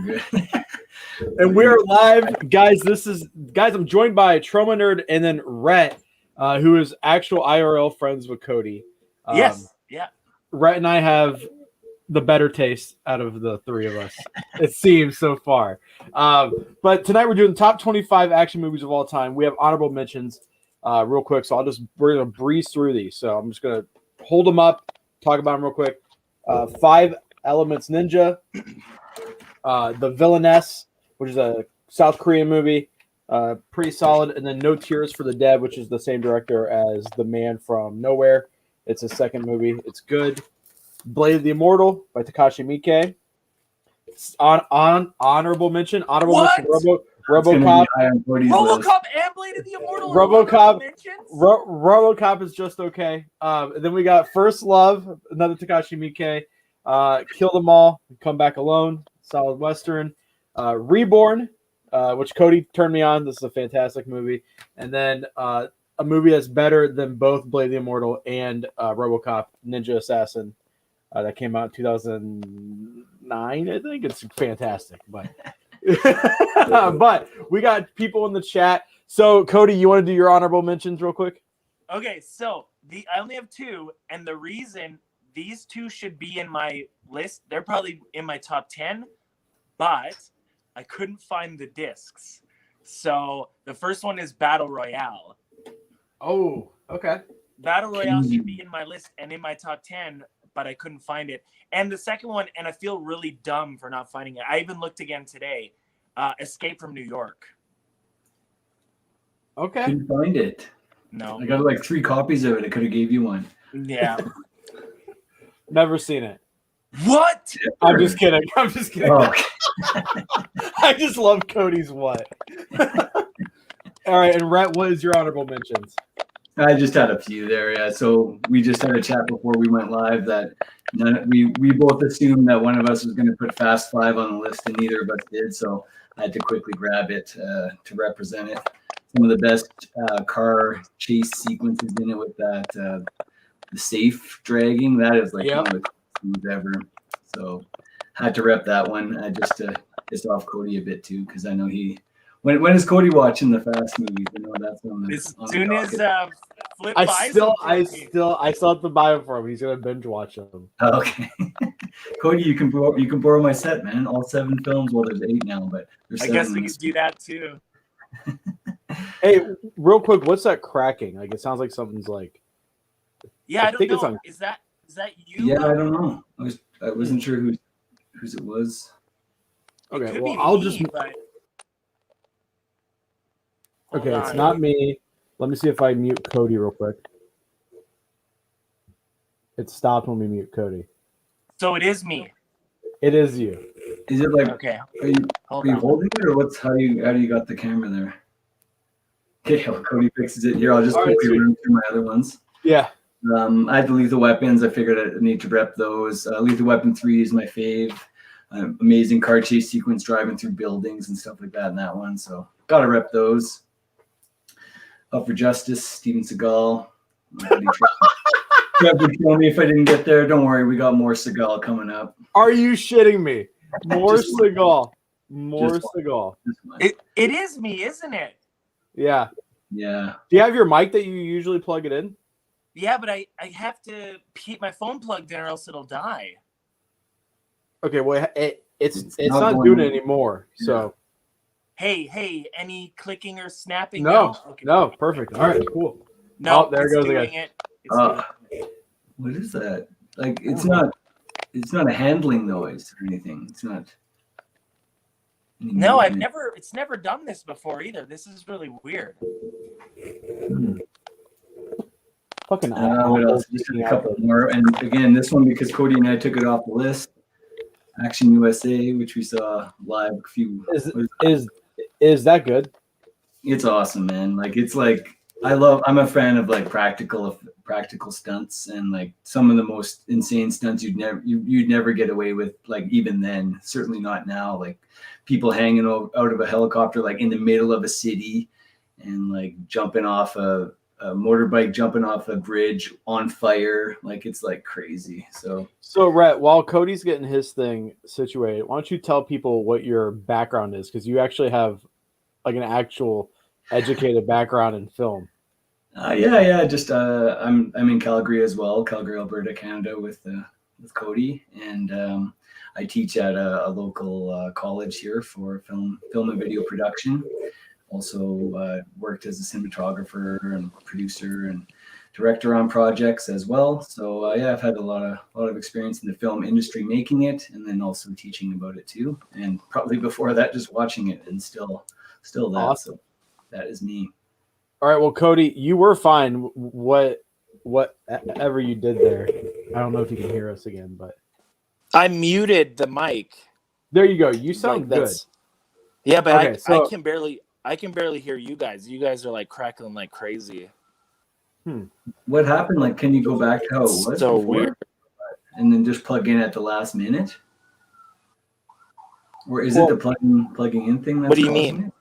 good. And we're live, guys. I'm joined by Trauma Nerd and then Rhett, who is actual IRL friends with Cody. Yes, yeah. Rhett and I have the better taste out of the three of us, it seems so far. But tonight we're doing the top 25 action movies of all time. We have honorable mentions, real quick. So we're gonna breeze through these. So I'm just gonna hold them up, talk about them real quick. 5 Elements Ninja, The Villainess, which is a South Korean movie, pretty solid. And then No Tears for the Dead, which is the same director as The Man from Nowhere. It's a second movie. It's good. Blade of the Immortal by Takashi Miike. Honorable mention. RoboCop. RoboCop and Blade of the Immortal. RoboCop is just okay. Then we got First Love, another Takashi Miike. Kill Them All, Come Back Alone, solid Western. Reborn, which Cody turned me on. This is a fantastic movie. And then a movie that's better than both Blade of the Immortal and RoboCop, Ninja Assassin, that came out in 2009. I think it's fantastic. But but we got people in the chat. So Cody, you want to do your honorable mentions real quick? Okay, so I only have 2, and the reason these 2 should be in my list, they're probably in my top 10, but I couldn't find the discs. So the first one is Battle Royale. Oh, okay. Battle Royale should be in my list and in my top 10, but I couldn't find it. And the second one, and I feel really dumb for not finding it. I even looked again today. Escape from New York. Okay. Couldn't find it. No. I got like 3 copies of it. I could have gave you one. Yeah. Never seen it. What? I'm just kidding. Oh. I just love Cody's what. All right, and Rhett, what is your honorable mentions? I just had a few there, yeah. So we just had a chat before we went live that we both assumed that one of us was going to put Fast 5 on the list, and neither of us did. So I had to quickly grab it to represent it. Some of the best car chase sequences in it with that the safe dragging. That is like one of the coolest moves ever. So had to rep that one just to piss off Cody a bit too, because I know he. When is Cody watching the Fast movies? You know that's on the. As soon as Flip I buys still them have to buy them for him. He's gonna binge watch them. Okay, Cody, you can borrow my set, man. All 7 films. Well, there's 8 now, but there's 7. I guess we could do that too. Hey, real quick, what's that cracking? Like, it sounds like something's like. Yeah, I don't know. It's on... Is that you? Yeah, I don't know. I wasn't sure whose it was. Okay, well, I'll just. But... Okay, it's not me. Let me see if I mute Cody real quick. It stopped when we mute Cody. So it is me. It is you. Is it like? Okay. Are you holding it, or how do you got the camera there? Okay, well, Cody fixes it here. I'll just quickly run through my other ones. Yeah. I had the Lethal Weapons. I figured I need to rep those. Lethal Weapon 3 is my fave. Amazing car chase sequence driving through buildings and stuff like that in that one. So gotta rep those. Up for Justice, Steven Seagal. Trevor would kill me if I didn't get there. Don't worry, we got more Seagal coming up. Are you shitting me? More Seagal. More Seagal. It is me, isn't it? Yeah. Yeah. Do you have your mic that you usually plug it in? Yeah, but I have to keep my phone plugged in or else it'll die. Okay, well, it's not doing it anymore. Yeah. So. Hey, any clicking or snapping? No, okay. No, perfect. All right, cool. No, there it goes again. What is that? Like, it's not a handling noise or anything. It's not. No, it's never done this before either. This is really weird. Fucking what else? Just a couple more. And again, this one because Cody and I took it off the list. Action USA, which we saw live a few. Is that good? It's awesome, man. Like I'm a fan of like practical stunts, and like some of the most insane stunts you'd never get away with, like even then, certainly not now. Like people hanging out of a helicopter like in the middle of a city and like jumping off a motorbike jumping off a bridge on fire. Like it's like crazy. So Rhett, while Cody's getting his thing situated, why don't you tell people what your background is? Because you actually have like an actual educated background in film. Yeah. Just I'm in Calgary as well, Calgary, Alberta, Canada, with Cody, and I teach at a local college here for film and video production. Also worked as a cinematographer and producer and director on projects as well. So I've had a lot of experience in the film industry, making it, and then also teaching about it too. And probably before that, just watching it, and still that. Awesome. So that is me. All right. Well, Cody, you were fine. Whatever you did there. I don't know if you can hear us again, but I muted the mic. there you go. You sound good. Yeah, but Okay, so- I can barely hear you guys. You guys are like crackling like crazy. What happened? Like, can you go back to how it was So before? weird. And then just plug in at the last minute? Or is it the plugging in thing? That's What do you causing mean? it?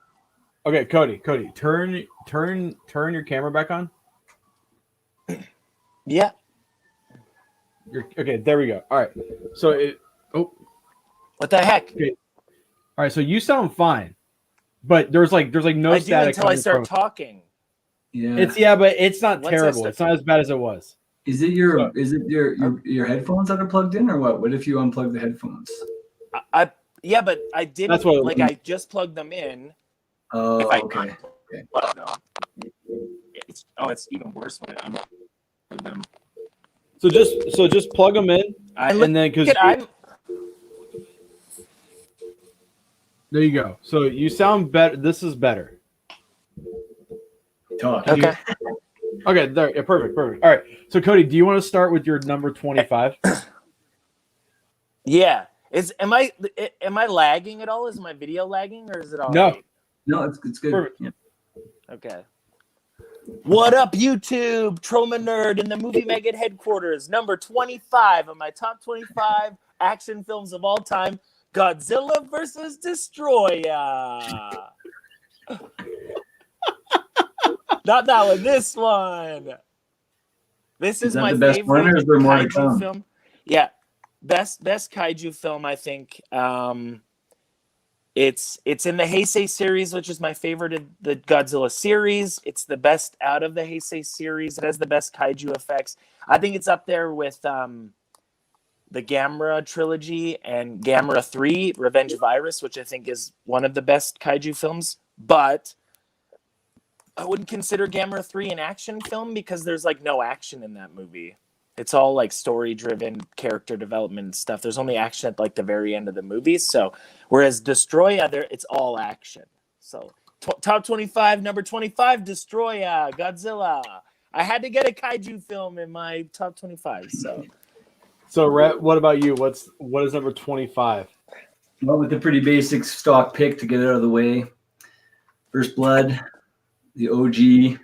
Okay, Cody, turn your camera back on. Yeah. Okay, there we go. All right. So What the heck? Okay. All right, so you sound fine. But there's like no I do static until I coming start from- talking. Yeah. But it's not Once I terrible. start- It's not as bad as it was. Is it your headphones that are plugged in, or what? What if you unplug the headphones? Yeah, but I didn't. That's what- Like I just plugged them in. Oh, If I- okay. It's even worse when I'm with them. So just plug them in, and then because there you go. So you sound better. This is better. Talk. Okay. Okay, there. Yeah, perfect. All right. So Cody, do you want to start with your number 25? Yeah. Am I lagging at all? Is my video lagging, or is it all No. right? No, it's good. Perfect. Yeah. Okay. What up, YouTube? Troma Nerd in the Movie Megan headquarters. Number 25 of my top 25 action films of all time. Godzilla versus Destroyer. Not that one. This one. This is that my the best one, or favorite is there more to kaiju come? film. Yeah, best kaiju film. I think it's in the Heisei series, which is my favorite of the Godzilla series. It's the best out of the Heisei series. It has the best kaiju effects. I think it's up there with the Gamera trilogy and Gamera 3, Revenge Virus, which I think is one of the best kaiju films. But I wouldn't consider Gamera 3 an action film because there's like no action in that movie. It's all like story driven character development and stuff. There's only action at like the very end of the movie. So whereas Destroyer, it's all action. So top 25, number 25, Destroyer, Godzilla. I had to get a kaiju film in my top 25. So Rhett, what about you? What is number 25? Well, with the pretty basic stock pick to get out of the way. First Blood, the OG.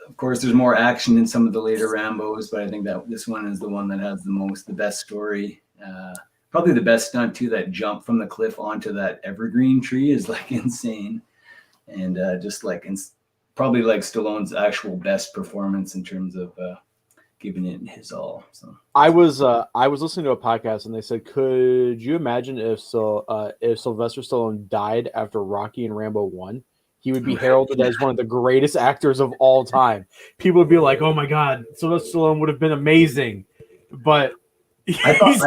Of course, there's more action in some of the later Rambos, but I think that this one is the one that has the best story. Probably the best stunt too. That jump from the cliff onto that evergreen tree is like insane, and just like probably like Stallone's actual best performance in terms of giving it his all. So I was listening to a podcast and they said, could you imagine if Sylvester Stallone died after Rocky and Rambo 1? He would be heralded as one of the greatest actors of all time. People would be like, "Oh my God, Sylvester Stallone would have been amazing." But I thought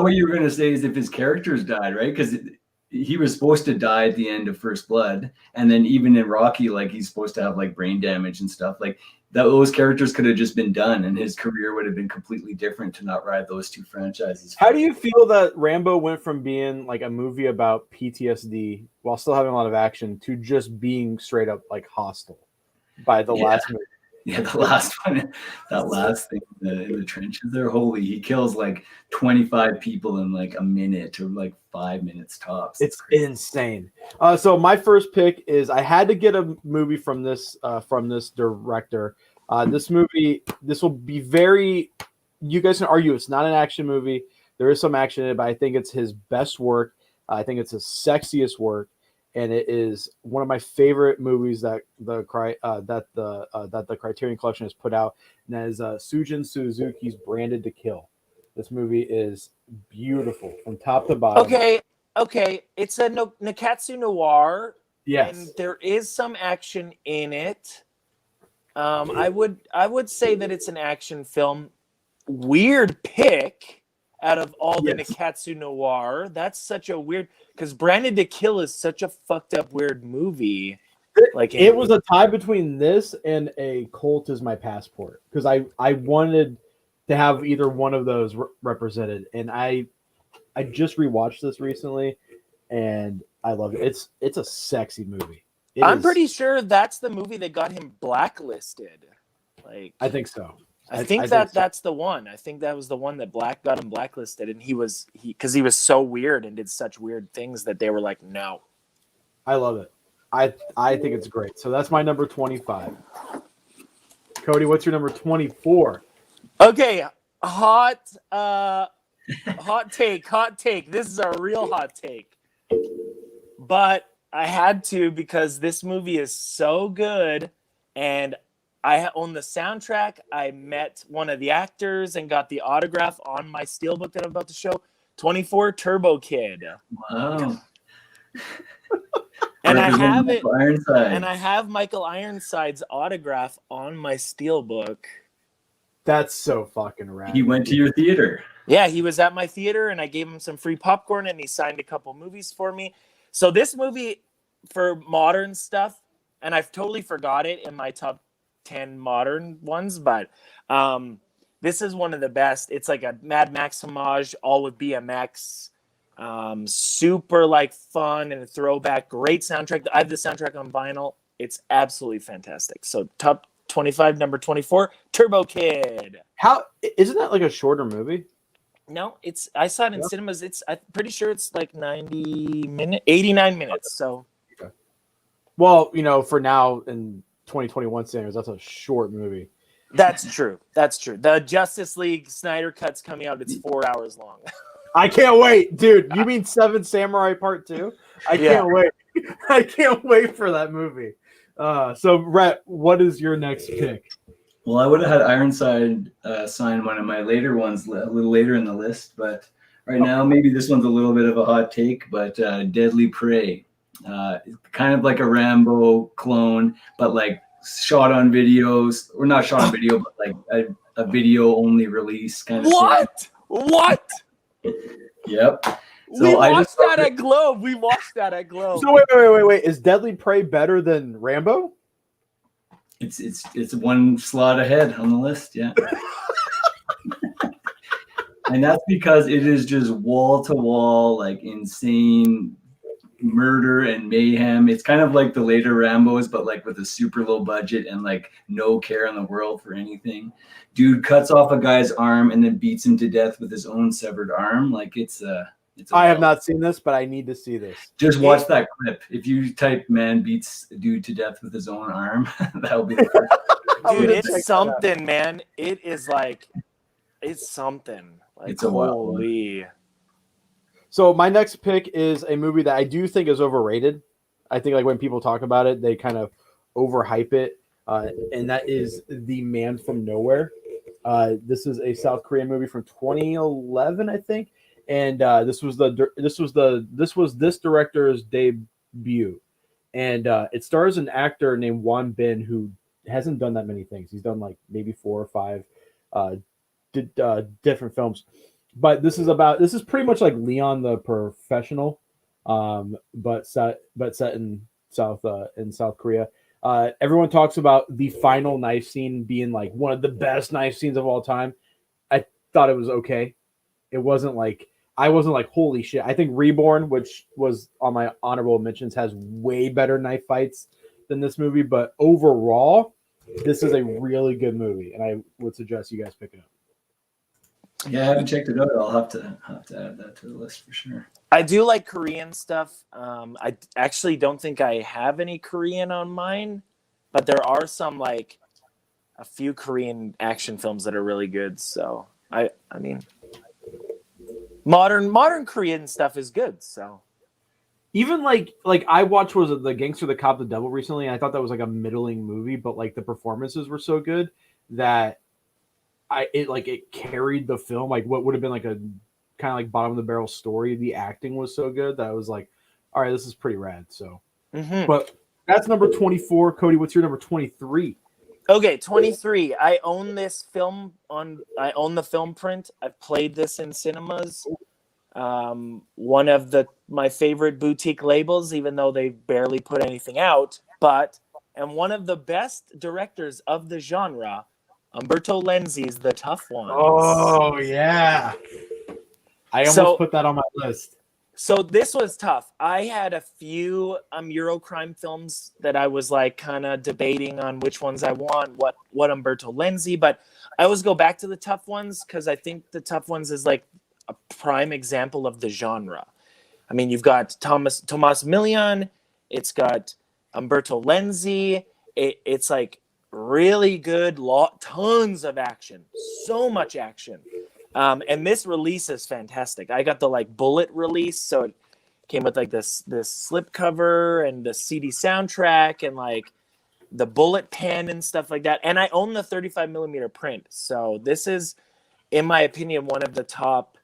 what you were going to say is if his characters died, right? Because he was supposed to die at the end of First Blood, and then even in Rocky, like he's supposed to have like brain damage and stuff. Like those characters could have just been done, and his career would have been completely different to not ride those two franchises. How do you feel that Rambo went from being like a movie about PTSD while still having a lot of action to just being straight up like hostile by the last movie? Yeah, the last one, that last thing in the trenches there, holy, he kills like 25 people in like a minute or like 5 minutes tops. It's insane. So my first pick is I had to get a movie from this director. This will be very, you guys can argue it's not an action movie. There is some action in it, but I think it's his best work. I think it's his sexiest work. and it is one of my favorite movies that the Criterion Collection has put out, and that is Sujin Suzuki's Branded to Kill. This movie is beautiful from top to bottom. Okay. It's a Nikatsu noir. Yes. And there is some action in it. I would say that it's an action film. Weird pick out of all the Nikatsu noir. That's such a weird, because Branded to Kill is such a fucked up weird movie. Like it was a tie between this and A Cult Is My Passport, because I wanted to have either one of those represented, and I just rewatched this recently, and I love it. It's a sexy movie. I'm pretty sure that's the movie that got him blacklisted. Like, I think so. I think that's the one. I think that was the one that got him blacklisted, and he was so weird and did such weird things that they were like, no. I love it. I think it's great. So that's my number 25. Cody, what's your number 24? Okay, hot take. This is a real hot take. But I had to, because this movie is so good, and I own the soundtrack. I met one of the actors and got the autograph on my steelbook that I'm about to show. 24 Turbo Kid. Wow. And I have it. Ironside. And I have Michael Ironside's autograph on my steelbook. That's so fucking rad. He went to your theater. Yeah, he was at my theater, and I gave him some free popcorn, and he signed a couple movies for me. So this movie, for modern stuff, and I've totally forgot it in my top 10 modern ones, but this is one of the best. It's like a Mad Max homage, all with BMX. Super like fun and a throwback. Great soundtrack. I have the soundtrack on vinyl. It's absolutely fantastic. So top 25, number 24, Turbo Kid. How isn't that like a shorter movie? No, I saw it in cinemas. I'm pretty sure it's like 89 minutes. So, okay. Well, for now in 2021 standards, that's a short movie. That's true. The Justice League Snyder Cut's coming out. It's 4 hours long. I can't wait, dude. You mean Seven Samurai Part 2? I can't wait. I can't wait for that movie. So, Rhett, what is your next pick? Well, I would have had Ironside sign one of my later ones a little later in the list, but right now maybe this one's a little bit of a hot take, but Deadly Prey. Kind of like a Rambo clone, but like shot on videos, or not shot on video, but like a video only release kind of What? thing. What? Yep. So we watched that at Globe. So wait. Is Deadly Prey better than Rambo? It's one slot ahead on the list, yeah. And that's because it is just wall to wall, like insane murder and mayhem. It's kind of like the later Rambos, but like with a super low budget and like no care in the world for anything. Dude cuts off a guy's arm and then beats him to death with his own severed arm. Like I have not seen this, but I need to see this. Just watch that clip. If you type "man beats a dude to death with his own arm," that'll be the first. Dude, it's something, man. It is like, it's something. Like, it's a wild one. So my next pick is a movie that I do think is overrated. I think like when people talk about it, they kind of overhype it, and that is The Man from Nowhere. This is a South Korean movie from 2011, I think, and this was this director's debut, and it stars an actor named Won Bin who hasn't done that many things. He's done like maybe 4 or 5 different films. But this is pretty much like Leon the Professional, but set in South Korea. Everyone talks about the final knife scene being like one of the best knife scenes of all time. I thought it was okay. It wasn't like, I wasn't like, holy shit. I think Reborn, which was on my honorable mentions, has way better knife fights than this movie. But overall, this is a really good movie, and I would suggest you guys pick it up. Yeah, I haven't checked it out. I'll have to add that to the list for sure. I do like Korean stuff. I actually don't think I have any Korean on mine, but there are some, like a few Korean action films that are really good. So I mean, modern Korean stuff is good. So even like I watched was it The Gangster, the Cop, the Devil recently, and I thought that was like a middling movie, but like the performances were so good that it carried the film. Like what would have been like a kind of like bottom of the barrel story, the acting was so good that I was like, all right, this is pretty rad. So, but that's number 24. Cody, what's your number 23? Okay, 23. I own this film I own the film print. I've played this in cinemas. One of my favorite boutique labels, even though they barely put anything out, and one of the best directors of the genre, Umberto Lenzi's The Tough Ones. Oh yeah. I almost put that on my list. So this was tough. I had a few Eurocrime films that I was like kind of debating on which ones I want, what Umberto Lenzi, but I always go back to The Tough Ones because I think The Tough Ones is like a prime example of the genre. I mean, you've got Tomas Milian, it's got Umberto Lenzi, it's like really good, tons of action, so much action. And this release is fantastic. I got the like bullet release, so it came with like this slip cover and the CD soundtrack and like the bullet pen and stuff like that. And I own the 35 millimeter print, so this is, in my opinion, one of the top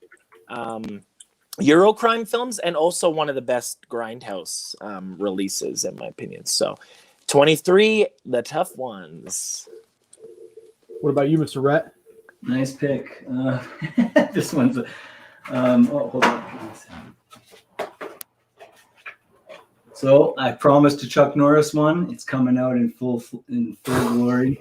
Eurocrime films and also one of the best Grindhouse releases, in my opinion. So 23, The Tough Ones. What about you, Mr. Rhett? Nice pick. This one's hold on. So I promised a Chuck Norris one. It's coming out in full glory.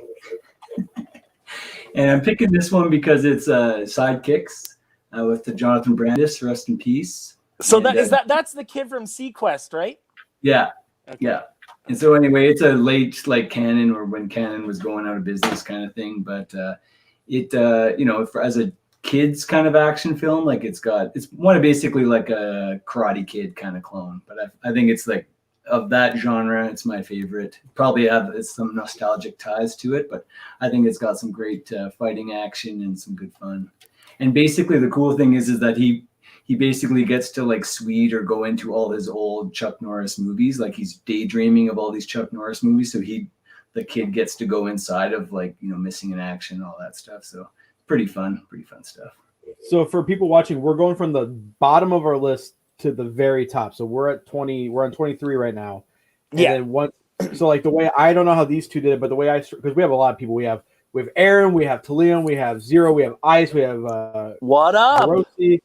And I'm picking this one because it's Sidekicks with the Jonathan Brandis, rest in peace. So that's the kid from Sequest, right? Yeah. Okay. Yeah. And so anyway, it's a late like Canon or when Canon was going out of business kind of thing, but as a kids kind of action film, like it's one of basically like a Karate Kid kind of clone, but I think it's like of that genre, it's my favorite. Probably have some nostalgic ties to it, but I think it's got some great fighting action and some good fun. And basically the cool thing is that he basically gets to like suite or go into all his old Chuck Norris movies. Like he's daydreaming of all these Chuck Norris movies. So the kid gets to go inside of like, Missing in Action, all that stuff. So pretty fun stuff. So for people watching, we're going from the bottom of our list to the very top. So we're at 20, we're on 23 right now. And then so like the way, I don't know how these two did it, but the way because we have a lot of people, we have Aaron, we have Talion, we have Zero, we have Ice, we have what up? Hiroshi.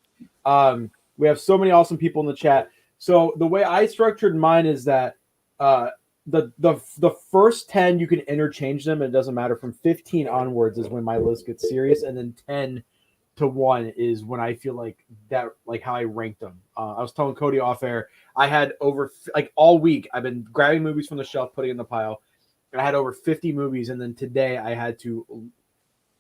We have so many awesome people in the chat. So the way I structured mine is that the first 10 you can interchange them. It doesn't matter. From 15 onwards is when my list gets serious, and then 10 to 1 is when I feel like that, like how I ranked them. I was telling Cody off air, I had over like all week I've been grabbing movies from the shelf, putting in the pile, and I had over 50 movies, and then today I had to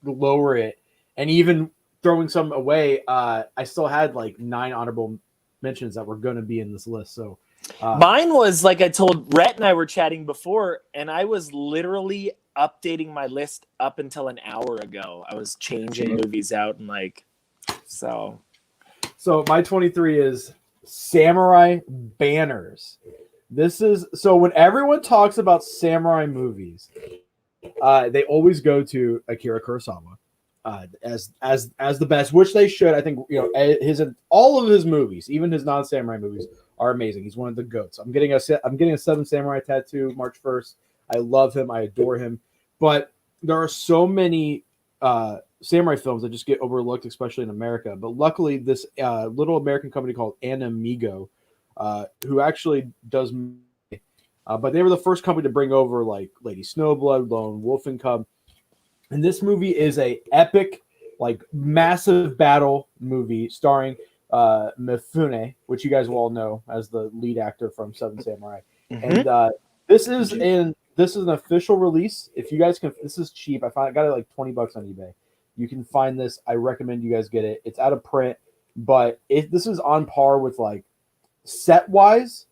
lower it, and even throwing some away, I still had like 9 honorable mentions that were going to be in this list. So mine was like I told Rhett and I were chatting before, and I was literally updating my list up until an hour ago. I was changing movies out and like so. So my 23 is Samurai Banners. This is so when everyone talks about samurai movies, they always go to Akira Kurosawa. As the best, which they should. I think all of his movies, even his non-samurai movies, are amazing. He's one of the goats. I'm getting a 7 Samurai tattoo March 1st. I love him. I adore him. But there are so many samurai films that just get overlooked, especially in America. But luckily, this little American company called Animigo, who actually does, but they were the first company to bring over like Lady Snowblood, Lone Wolf and Cub. And this movie is a epic, like massive battle movie starring Mifune, which you guys will all know as the lead actor from Seven Samurai. Mm-hmm. And this is an official release. If you guys can, this is cheap. I got it like $20 on eBay. You can find this. I recommend you guys get it. It's out of print, but this is on par with like set wise,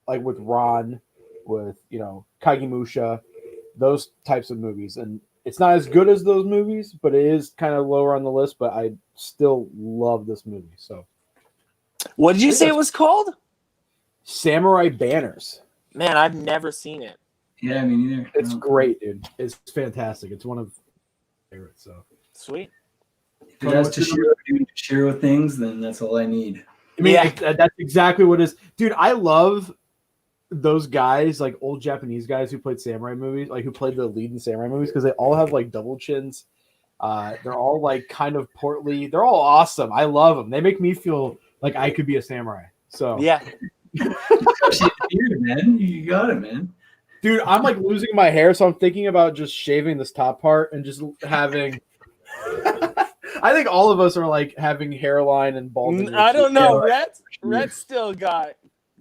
like with Ron, with Kagemusha, those types of movies. And it's not as good as those movies, but it is kind of lower on the list. But I still love this movie. So, what did you say it was called? Samurai Banners. Man, I've never seen it. Yeah, me neither. It's No. great, dude. It's fantastic. It's one of my favorites. So Sweet. If it has Toshiro doing Toshiro things, then that's all I need. I mean, Yeah. that's exactly what it is, dude. I love those guys, like old Japanese guys who played samurai movies, like who played the lead in samurai movies, because they all have like double chins. They're all like kind of portly. They're all awesome. I love them. They make me feel like I could be a samurai. So Yeah. Man, you got it, man. dude, I'm like losing my hair, so I'm thinking about just shaving this top part and just having. I think all of us are like having hairline and balding. I don't know. Yeah. Rhett's still got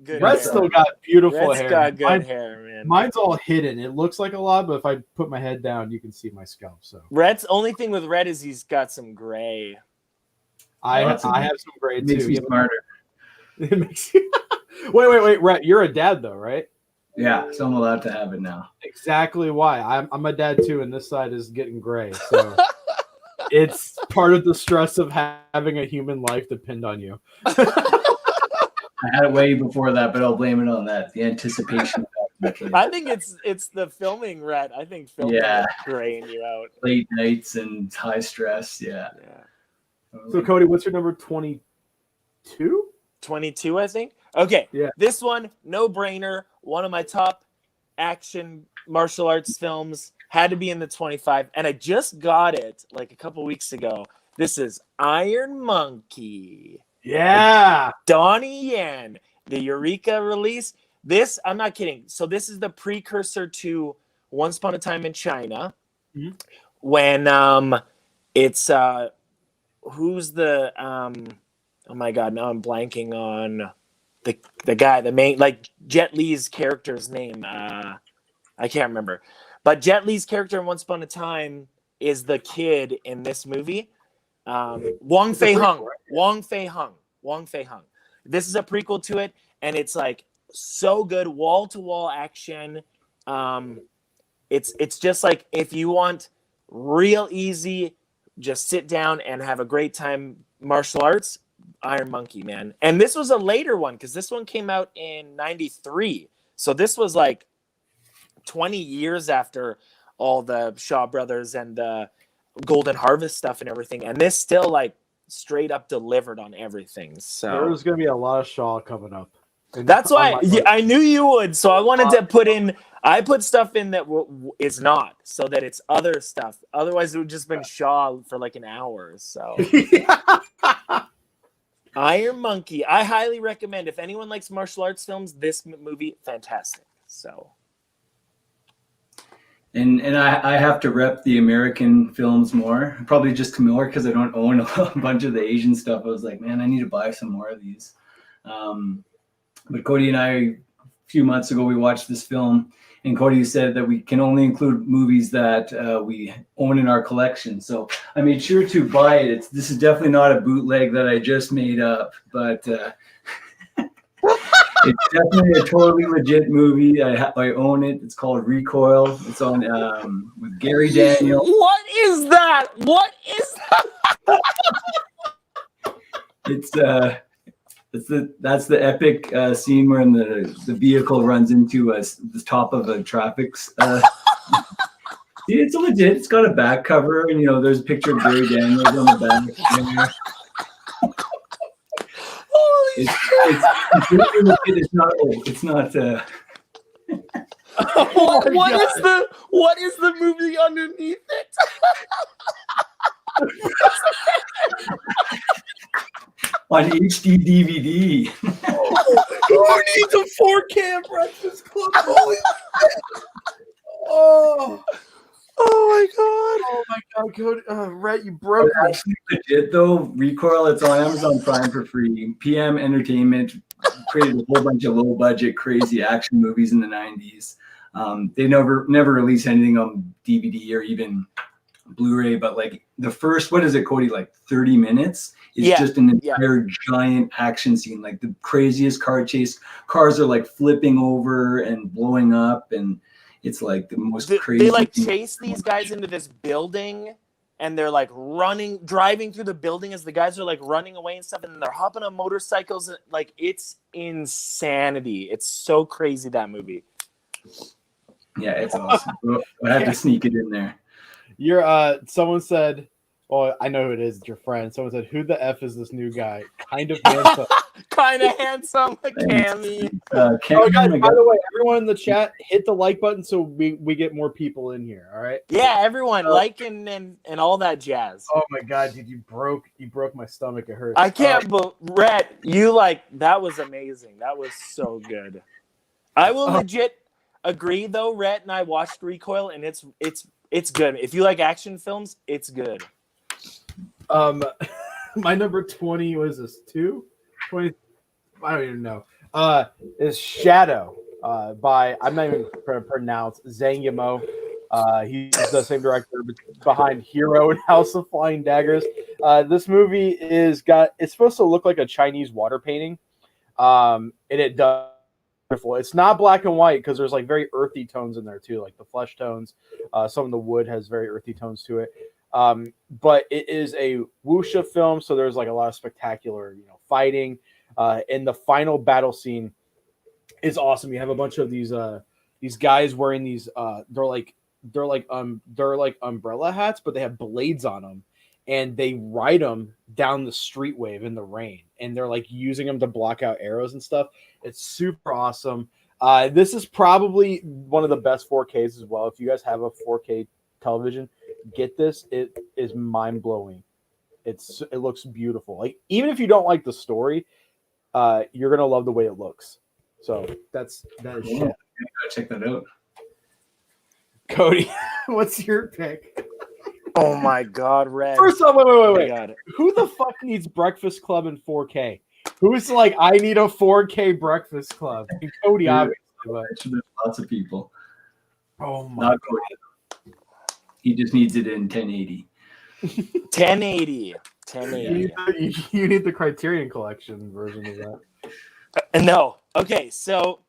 good Red's hair. still got beautiful Rhett's hair. got good Mine- hair, man. Mine's all hidden. It looks like a lot, but if I put my head down, you can see my scalp. So Rhett's only thing with Rhett is he's got some gray. I That's have some gray It makes too. me Yeah, smarter. it makes you... wait, Rhett, you're a dad though, right? Yeah, so I'm allowed to have it now. Exactly why. I'm a dad too, and this side is getting gray. So it's part of the stress of having a human life depend on you. I had it way before that, but I'll blame it on that. The anticipation. I think it's the filming, Rhett. I think filming Yeah. is graying you out. Late nights and high stress. Yeah. Yeah. So Cody, what's your number 22? 22, I think. Okay. Yeah. This one, no brainer. One of my top action martial arts films. Had to be in the 25. And I just got it like a couple weeks ago. This is Iron Monkey. Yeah. Donnie Yen, the Eureka release. This, I'm not kidding. So this is the precursor to Once Upon a Time in China. Mhm. When it's who's the oh my god, now I'm blanking on the guy, the main, like Jet Li's character's name. I can't remember. But Jet Li's character in Once Upon a Time is the kid in this movie. Wong Fei Hung. Wong Fei Hung. This is a prequel to it, and it's like so good, wall to wall action. It's just like if you want real easy, just sit down and have a great time. Martial arts, Iron Monkey, man. And this was a later one because this one came out in '93, so this was like 20 years after all the Shaw Brothers and the Golden Harvest stuff and everything, and this still like straight up delivered on everything. So There's gonna be a lot of Shaw coming up. And that's why on my- I knew you would. So I wanted to put in. I put stuff in that is not, so that it's other stuff. Otherwise, it would just been Shaw for like an hour. So Iron Monkey, I highly recommend. If anyone likes martial arts films, this movie fantastic. So. And I have to rep the American films more. Probably just Camilla because I don't own a bunch of the Asian stuff. I was like, man, I need to buy some more of these. But Cody and I, a few months ago, we watched this film, and Cody said that we can only include movies that we own in our collection. So I made sure to buy it. This is definitely not a bootleg that I just made up, but it's definitely a totally legit movie. I own it. It's called Recoil. It's on with Gary Daniels. What is that? What is that? That's the epic scene where the vehicle runs into the top of a traffic. It's legit. It's got a back cover, and there's a picture of Gary Daniels on the back. It's not. It's not. What is the movie underneath it? On HD DVD. Who needs a 4K Breakfast Club? Holy Oh my god, Cody. Rhett, you broke me. Actually, legit though. Recoil. It's on Amazon Prime for free. PM Entertainment created a whole bunch of low budget, crazy action movies in the '90s. They never released anything on DVD or even Blu-ray, but like the first, what is it, Cody? Like 30 minutes is just an entire giant action scene, like the craziest car chase. Cars are like flipping over and blowing up, and it's like the most crazy. They like chase these guys into this building, and they're like driving through the building as the guys are like running away and stuff, and then they're hopping on motorcycles. Like, it's insanity. It's so crazy, that movie. Yeah, it's awesome. I had to sneak it in there. Someone said, "Oh, I know who it is. It's your friend." Someone said, "Who the f is this new guy? Kind of handsome." Kind of handsome, Cammy. Oh, guys, by the way, everyone in the chat, hit the like button so we get more people in here. All right. Yeah, everyone like and all that jazz. Oh my god, dude, you broke my stomach. It hurts. I can't believe, Rhett, that was amazing. That was so good. I will legit agree though. Rhett and I watched Recoil, and it's good. If you like action films, it's good. My number 20 was this 20. I don't even know. Is Shadow by, I'm not even going to pronounce, Zhang Yimou. He's the same director behind Hero and House of Flying Daggers. This movie it's supposed to look like a Chinese water painting. And it does. It's not black and white because there's like very earthy tones in there too, like the flesh tones. Some of the wood has very earthy tones to it. But it is a wuxia film, so there's like a lot of spectacular, fighting. And the final battle scene is awesome. You have a bunch of these guys wearing these they're like umbrella hats, but they have blades on them, and they ride them down the street wave in the rain, and they're like using them to block out arrows and stuff. It's super awesome. This is probably one of the best 4Ks as well. If you guys have a 4K television, get this. It is mind blowing. It looks beautiful. Like, even if you don't like the story, you're gonna love the way it looks. So that is shit. Gotta check that out. Cody, what's your pick? Oh my god, Red. First off, wait. God. Who the fuck needs Breakfast Club in 4K? Who's like, I need a 4K Breakfast Club? And Cody, obviously. But... There's lots of people. Oh my Not Cody. He just needs it in 1080. 1080. You need the Criterion Collection version of that. No. Okay, so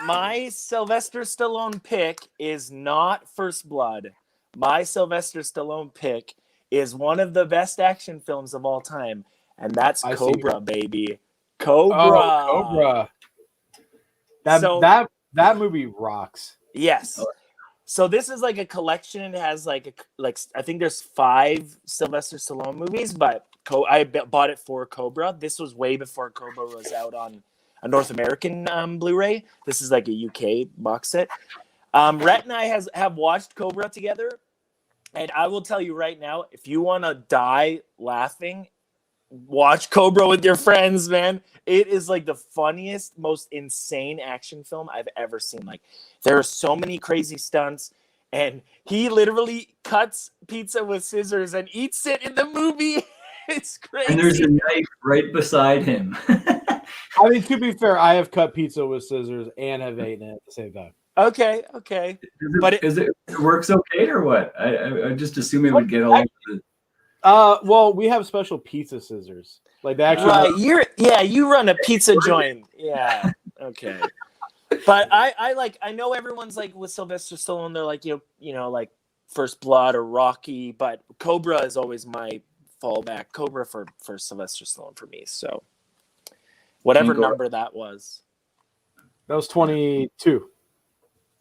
my Sylvester Stallone pick is not First Blood. My Sylvester Stallone pick is one of the best action films of all time, and that's Cobra, baby. Cobra. Oh, Cobra. That movie rocks. Yes. So this is like a collection. It has like I think there's 5 Sylvester Stallone movies, but I bought it for Cobra. This was way before Cobra was out on a North American Blu-ray. This is like a UK box set. Rhett and I have watched Cobra together, and I will tell you right now, if you want to die laughing, watch Cobra with your friends, man. It is like the funniest, most insane action film I've ever seen. Like, there are so many crazy stunts, and he literally cuts pizza with scissors and eats it in the movie. It's crazy. And there's a knife right beside him. I mean, to be fair, I have cut pizza with scissors and have eaten it at the same time. Okay. But it works okay or what? I just assume it would get all. Well, we have special pizza scissors. Like they actually. You run a pizza joint. Yeah. Okay. But I know everyone's like with Sylvester Stallone. They're like like First Blood or Rocky, but Cobra is always my fallback. Cobra for Sylvester Stallone for me. So whatever number that was. That was 22.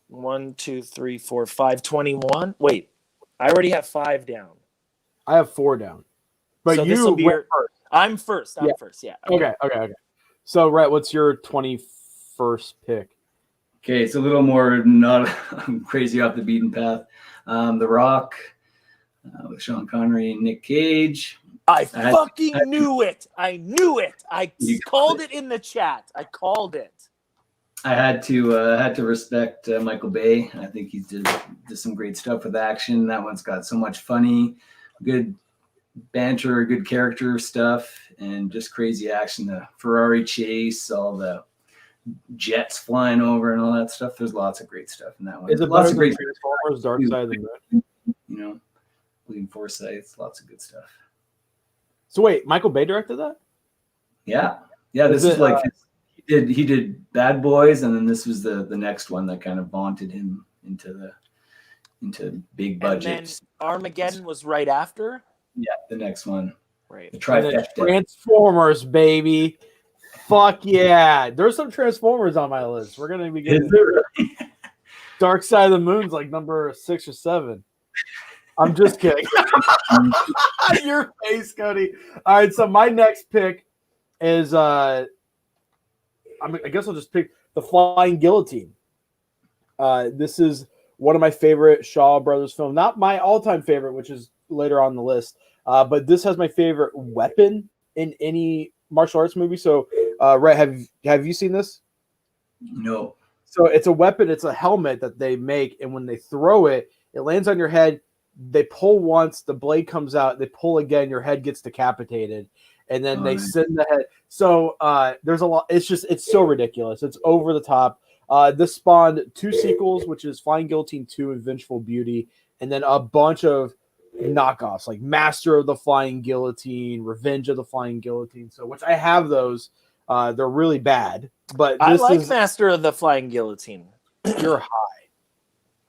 1, 2, 3, 4, 5, 21. Wait, I already have 5 down. I have 4 down. But so you went first. I'm first. Yeah. Okay. So, Rhett, what's your 21st pick? Okay, it's a little more not crazy off the beaten path. The Rock with Sean Connery and Nick Cage. I fucking knew it. I knew it. I called it in the chat. I called it. I had to respect Michael Bay. I think he did some great stuff with action. That one's got so much funny, good banter, good character stuff, and just crazy action. The Ferrari chase, all the jets flying over, and all that stuff. There's lots of great stuff in that one. Is it lots of great Transformers, Dark Side of the Moon? William Forsythe, lots of good stuff. So wait, Michael Bay directed that? Yeah. This is like he did Bad Boys, and then this was the next one that kind of vaunted him into into big And budget. then Armageddon was right after. Yeah, the next one. Right. The And then trifecta. Transformers, baby. Fuck yeah. There's some Transformers on my list. We're going to be Is getting it really? Dark Side of the Moon's like number 6 or 7. I'm just kidding. Your face, Cody. All right, so my next pick is I guess I'll just pick The Flying Guillotine. This is one of my favorite Shaw Brothers films. Not my all-time favorite, which is later on the list. But this has my favorite weapon in any martial arts movie. So, Rhett, have you seen this? No. So it's a weapon. It's a helmet that they make, and when they throw it, it lands on your head. They pull once, the blade comes out. They pull again, your head gets decapitated, and then they send the head. So there's a lot. It's so ridiculous. It's over the top. This spawned 2 sequels, which is Flying Guillotine 2 and Vengeful Beauty, and then a bunch of knockoffs like Master of the Flying Guillotine, Revenge of the Flying Guillotine. So, which I have those. They're really bad, but I this like is Master of the Flying Guillotine. you're high.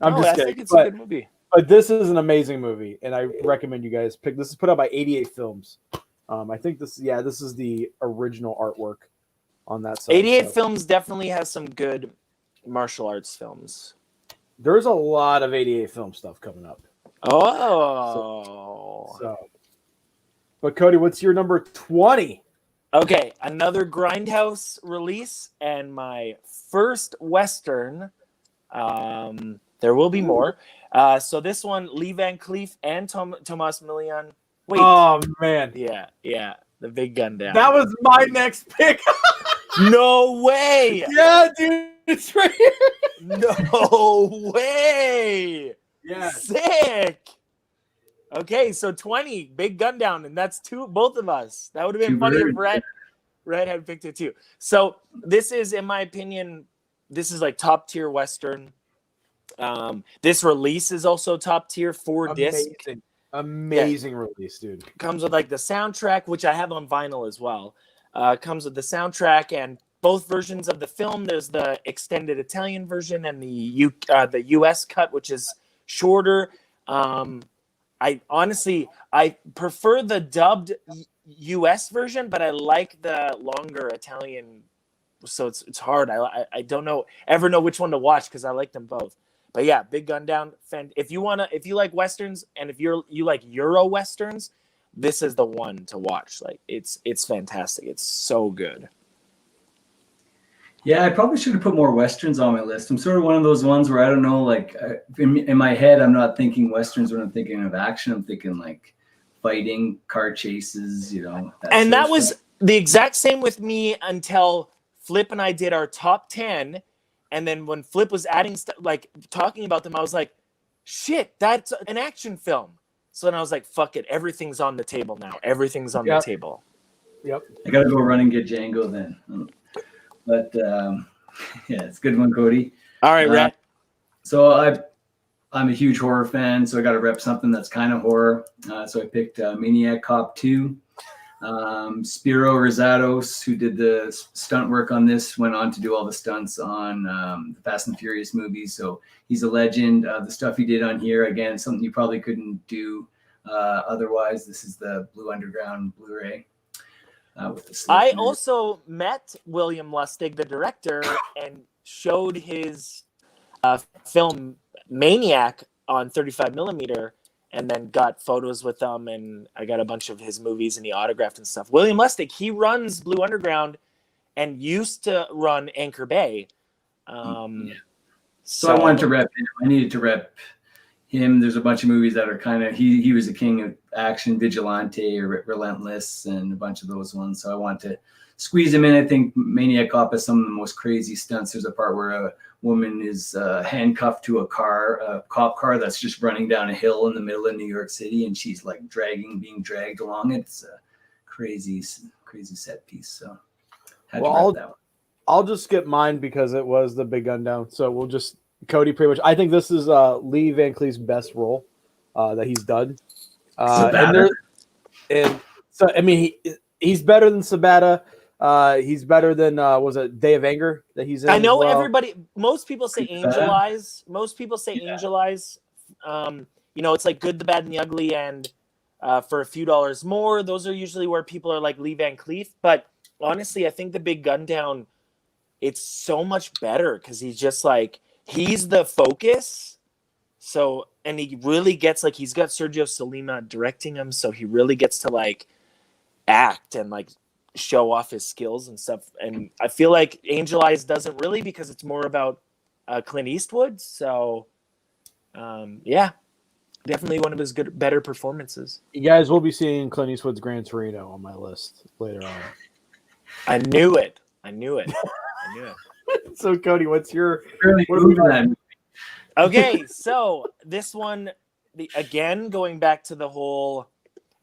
I'm No, just I kidding. think it's a good movie. But this is an amazing movie, and I recommend you guys pick. This is put out by 88 Films. I think this is the original artwork on that side. 88 Films definitely has some good martial arts films. There's a lot of 88 Film stuff coming up. Oh. But Cody, what's your number 20? Okay, another Grindhouse release and my first Western. There will be more. So this one, Lee Van Cleef and Tomas Milian. Wait. Oh man. Yeah. The Big Gun Down. That was my next pick. No way. Yeah, dude. It's right here. No way. Yeah. Sick. Okay, so 20, Big Gun Down, and that's both of us. That would have been funny if Red had picked it too. So this is, in my opinion, this is like top tier Western. This release is also top tier, 4-disc. Amazing release, dude. Comes with like the soundtrack, which I have on vinyl as well. Comes with the soundtrack and both versions of the film. There's the extended Italian version and the US cut, which is shorter. I prefer the dubbed US version, but I like the longer Italian. So it's hard. I don't ever know which one to watch because I like them both. But yeah, Big Gun Down. If you like westerns and if you like Euro westerns, this is the one to watch. Like it's fantastic. It's so good. Yeah, I probably should have put more westerns on my list. I'm sort of one of those ones where I don't know, like in my head, I'm not thinking westerns when I'm thinking of action. I'm thinking like fighting, car chases, And that was the exact same with me until Flip and I did our top 10. And then when Flip was adding stuff, like talking about them, I was like, shit, that's an action film. So then I was like, fuck it. Everything's on the table now. Everything's on the table. Yep. I got to go run and get Django then. But yeah, it's a good one, Cody. All right, Rat. So I'm a huge horror fan, so I got to rep something that's kind of horror. So I picked Maniac Cop2. Spiro Rosados, who did the stunt work on this, went on to do all the stunts on the Fast and Furious movies. So he's a legend. The stuff he did on here, again, something you probably couldn't do otherwise. This is the Blue Underground Blu-ray. With the I also met William Lustig, the director, and showed his film Maniac on 35 millimeter, and then got photos with him, and I got a bunch of his movies and he autographed and stuff. William Lustig, he runs Blue Underground and used to run Anchor Bay. So I wanted to rep him. I needed to rep him. There's a bunch of movies that are kind of he was a king of action, Vigilante or Relentless, and a bunch of those ones. So I want to squeeze him in. I think Maniac Cop has some of the most crazy stunts. There's a part where a woman is handcuffed to a cop car that's just running down a hill in the middle of New York City, and she's like being dragged along it. It's a crazy set piece. So I'll just skip mine because it was the Big Gun Down. So we'll just Cody pretty much. I think this is Lee Van Cleef's best role that he's done. And so I mean he's better than Sabata. He's better than was it Day of Anger that he's in? I know as well. everybody. Most people say Angel Eyes. Most people say Angel Eyes. It's like Good, the Bad, and the Ugly, and for a few dollars more. Those are usually where people are like Lee Van Cleef. But honestly, I think the Big Gun Down, it's so much better because he's just like, he's the focus. So, and he really gets like, he's got Sergio Solima directing him. So he really gets to like act and like show off his skills and stuff. And I feel like Angel Eyes doesn't really, because it's more about Clint Eastwood. So, definitely one of his better performances. You guys will be seeing Clint Eastwood's Gran Torino on my list later on. I knew it. So, Cody, what's your... Okay, so this one, again, going back to the whole,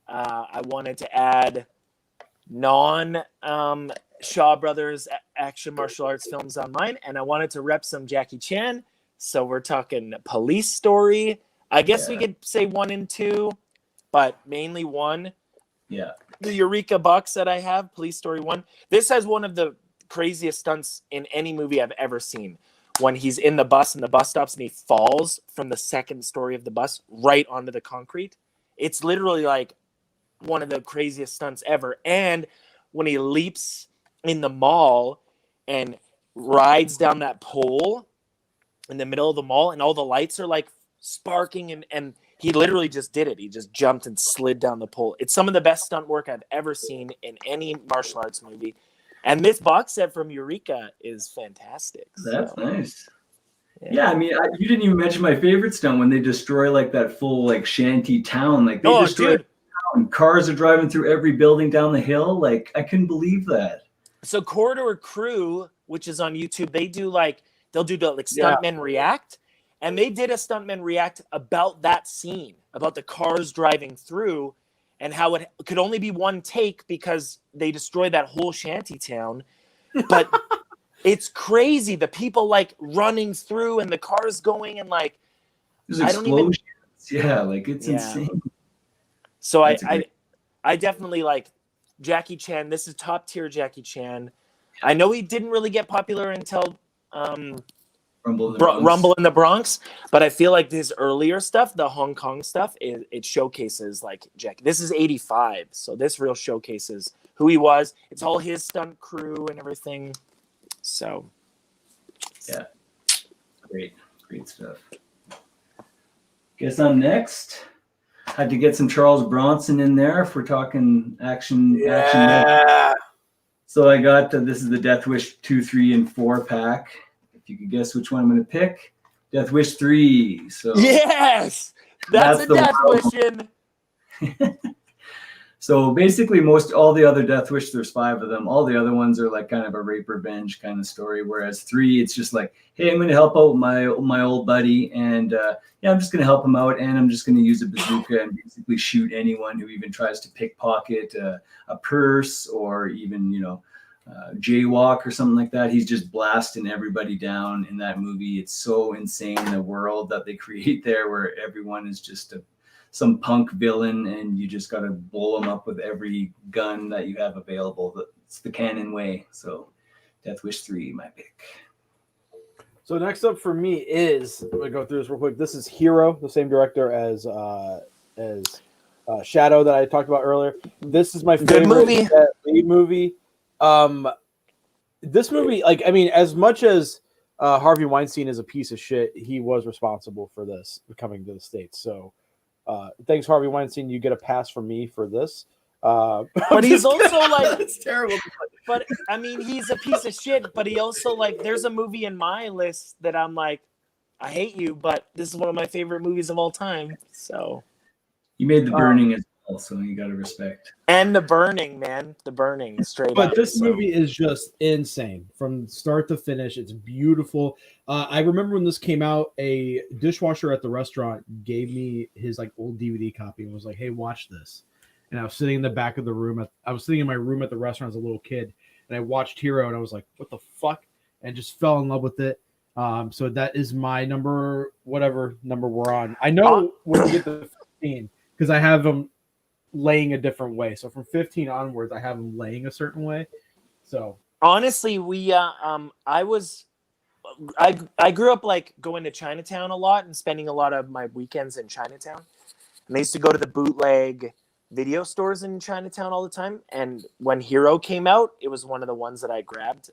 I wanted to add non-Shaw Brothers action martial arts films on mine, and I wanted to rep some Jackie Chan. So we're talking Police Story. I guess we could say 1 and 2, but mainly 1. Yeah. The Eureka box that I have, Police Story 1. This has one of the craziest stunts in any movie I've ever seen. When he's in the bus and the bus stops and he falls from the second story of the bus right onto the concrete. It's literally like one of the craziest stunts ever. And when he leaps in the mall and rides down that pole in the middle of the mall and all the lights are like sparking and he literally just did it. He just jumped and slid down the pole. It's some of the best stunt work I've ever seen in any martial arts movie. And this box set from Eureka is fantastic. That's nice. Yeah, I mean, you didn't even mention my favorite stunt when they destroy like that full like shanty town. Like they destroy the town. Cars are driving through every building down the hill. Like I couldn't believe that. So Corridor Crew, which is on YouTube, they'll do the stuntmen react. And they did a stuntman react about that scene, about the cars driving through and how it could only be one take because they destroyed that whole shanty town. But it's crazy. The people like running through and the cars going and like, there's explosions. It's insane. So I definitely like Jackie Chan. This is top tier Jackie Chan. I know he didn't really get popular until Rumble in the Bronx, but I feel like his earlier stuff, the Hong Kong stuff, it showcases like Jack. This is 85, so this real showcases who he was. It's all his stunt crew and everything. So, yeah, great stuff. Guess I'm next. Had to get some Charles Bronson in there if we're talking action. Yeah. So I got this is the Death Wish 2, 3, and 4 pack. If you could guess which one I'm going to pick, Death Wish 3. So yes, that's a Death Wish. So basically, all the other Death Wish, there's 5 of them. All the other ones are like kind of a rape revenge kind of story. Whereas 3, it's just like, hey, I'm going to help out my old buddy, and I'm just going to help him out, and I'm just going to use a bazooka and basically shoot anyone who even tries to pickpocket a purse or even jaywalk or something like that. He's just blasting everybody down in that movie. It's so insane, the world that they create there, where everyone is just some punk villain, and you just got to blow them up with every gun that you have available. It's the canon way. So Death Wish 3, my pick. So next up for me is, I'm going to go through this real quick. This is Hero, the same director as Shadow that I talked about earlier. This is my favorite lead movie. This movie, as much as Harvey Weinstein is a piece of shit, he was responsible for this coming to the States. So thanks, Harvey Weinstein. You get a pass from me for this. But he's also like, it's terrible. But I mean, he's a piece of shit. But he also there's a movie in my list that I'm like, I hate you, but this is one of my favorite movies of all time. So you made The Burning as well, so you got to respect. And The Burning, man, The Burning, straight but up. This movie is just insane from start to finish. It's beautiful. I remember when this came out, a dishwasher at the restaurant gave me his old DVD copy and was like, "Hey, watch this." And I was sitting in the back of the room. I was sitting in my room at the restaurant as a little kid, and I watched Hero, and I was like, "What the fuck?" And just fell in love with it. So that is my whatever number we're on. I know when we get to 15 because I have them laying a different way. So from 15 onwards, I have them laying a certain way. So honestly, we I was I grew up like going to Chinatown a lot and spending a lot of my weekends in Chinatown. And I used to go to the bootleg video stores in Chinatown all the time. And when Hero came out, it was one of the ones that I grabbed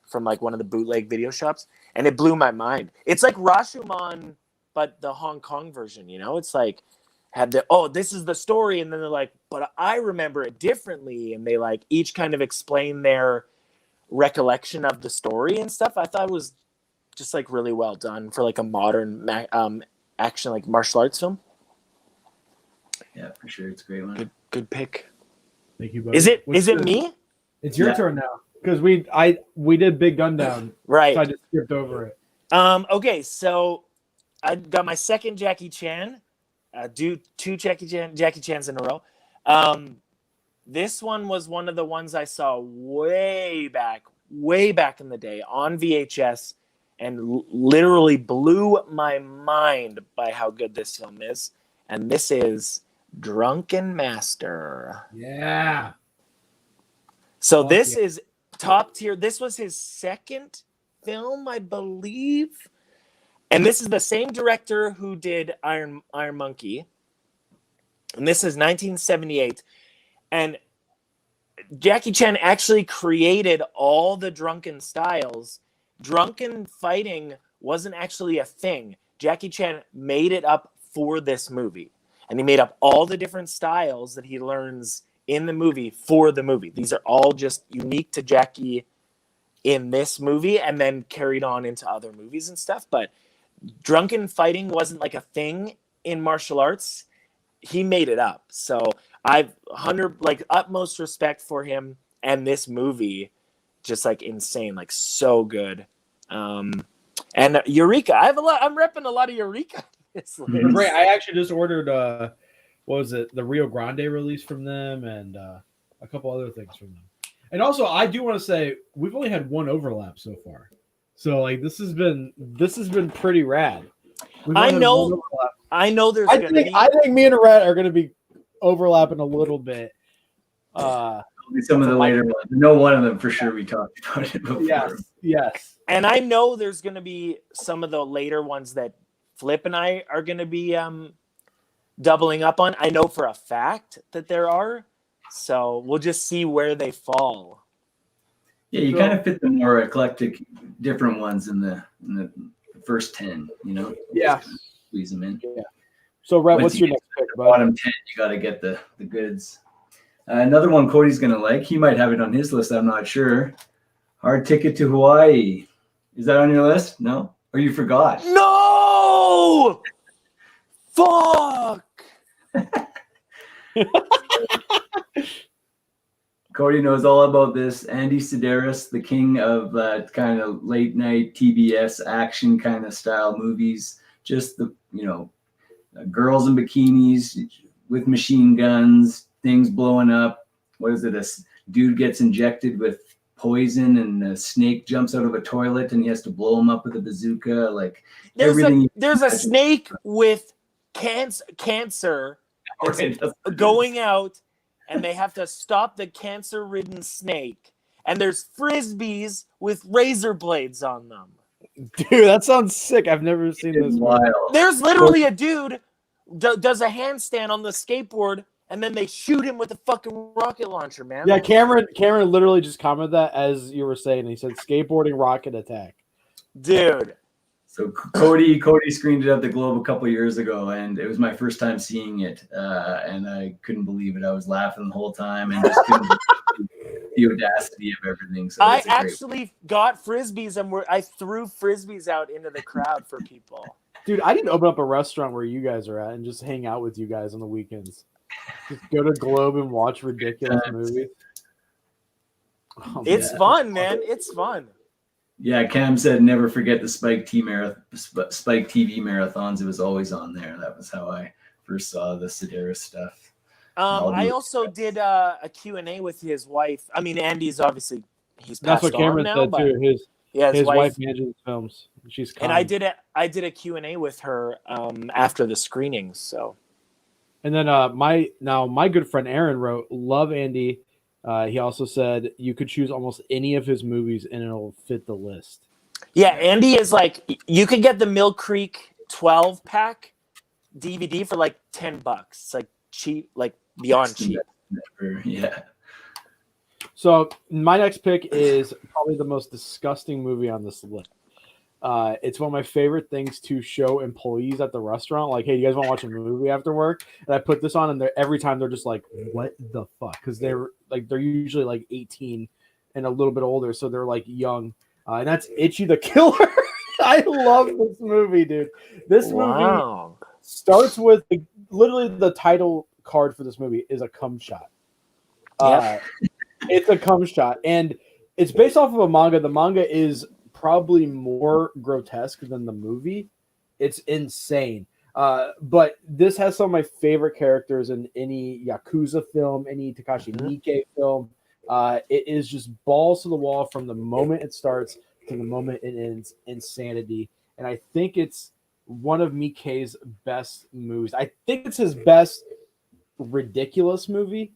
from like one of the bootleg video shops, and it blew my mind. It's like Rashomon, but the Hong Kong version. You know, it's like had the this is the story, and then they're like, but I remember it differently, and they like each kind of explain their recollection of the story and stuff. I thought it was just like really well done for like a modern action like martial arts film. Yeah, for sure, it's a great one. Good pick. Thank you, buddy. Is it me? It's your turn now because we did Big Gun Down, right? So I just skipped over it. Okay, so I got my second Jackie Chan. Do two Jackie Chans in a row. This one was one of the ones I saw way back in the day on VHS, and literally blew my mind by how good this film is. And this is Drunken Master. Yeah. So this is top tier. This was his second film, I believe. And this is the same director who did Iron Monkey. And this is 1978. And Jackie Chan actually created all the drunken styles. Drunken fighting wasn't actually a thing. Jackie Chan made it up for this movie. And he made up all the different styles that he learns in the movie for the movie. These are all just unique to Jackie in this movie and then carried on into other movies and stuff. But drunken fighting wasn't like a thing in martial arts. He made it up. So I've utmost respect for him, and this movie just like insane, like so good. And Eureka, I'm repping a lot of Eureka. Right, I actually just ordered what was it, the Rio Grande release from them, and a couple other things from them. And also, I do want to say we've only had one overlap so far, so like this has been pretty rad. I know there's. I think me and Rhett are going to be overlapping a little bit. Some of the later ones. No, one of them for sure. We talked about it before. Yes. And I know there's going to be some of the later ones that Flip and I are going to be doubling up on. I know for a fact that there are. So we'll just see where they fall. Yeah, you kind of fit the more eclectic, different ones in the first 10. You know. Yeah. Squeeze them in. Yeah. So, Rhett, what's your next pick? Bottom 10, you got to get the goods. Another one Cody's going to like. He might have it on his list. I'm not sure. Hard Ticket to Hawaii. Is that on your list? No? Or you forgot? No! Fuck! Cody knows all about this. Andy Sedaris, the king of kind of late night TBS action kind of style movies. Just the, girls in bikinis with machine guns, things blowing up. What is it? A dude gets injected with poison and a snake jumps out of a toilet and he has to blow him up with a bazooka. Like there's a snake with cancer that's going out, and they have to stop the cancer-ridden snake. And there's frisbees with razor blades on them. Dude, that sounds sick. I've never seen this. Wild. There's literally a dude does a handstand on the skateboard, and then they shoot him with a fucking rocket launcher, man. Yeah, Cameron literally just commented that as you were saying. He said skateboarding rocket attack. Dude. So Cody screened it at the Globe a couple years ago, and it was my first time seeing it, and I couldn't believe it. I was laughing the whole time and just couldn't believe the audacity of everything. So I actually got frisbees, and I threw frisbees out into the crowd for people. Dude, I need to open up a restaurant where you guys are at and just hang out with you guys on the weekends. Just go to Globe and watch ridiculous movies. Oh, it's fun, man. It's fun. Yeah, Cam said never forget the Spike TV marathons. It was always on there. That was how I first saw the Sedaris stuff. I also did a Q&A with his wife. I mean, Andy's obviously he's passed That's what Cameron on now, said too. His wife manages films. She's kind. And I did a Q&A with her after the screenings. So, and then my good friend Aaron wrote, "Love Andy." He also said you could choose almost any of his movies and it'll fit the list. Yeah, Andy is like, you could get the Mill Creek 12-pack DVD for like $10. It's like cheap, like beyond cheap. Yeah. So my next pick is probably the most disgusting movie on this list. It's one of my favorite things to show employees at the restaurant. Like, hey, you guys want to watch a movie after work? And I put this on, and every time they're just like, "What the fuck?" Because they're usually like 18 and a little bit older, so they're like young. And that's Itchy the Killer. I love this movie, dude. This movie starts with literally the title card for this movie is a cum shot. It's a cum shot, and it's based off of a manga. The manga is probably more grotesque than the movie. It's insane. But this has some of my favorite characters in any Yakuza film, any Takashi Miike film. It is just balls to the wall from the moment it starts to the moment it ends. Insanity. And I think it's one of Miike's best movies. I think it's his best ridiculous movie.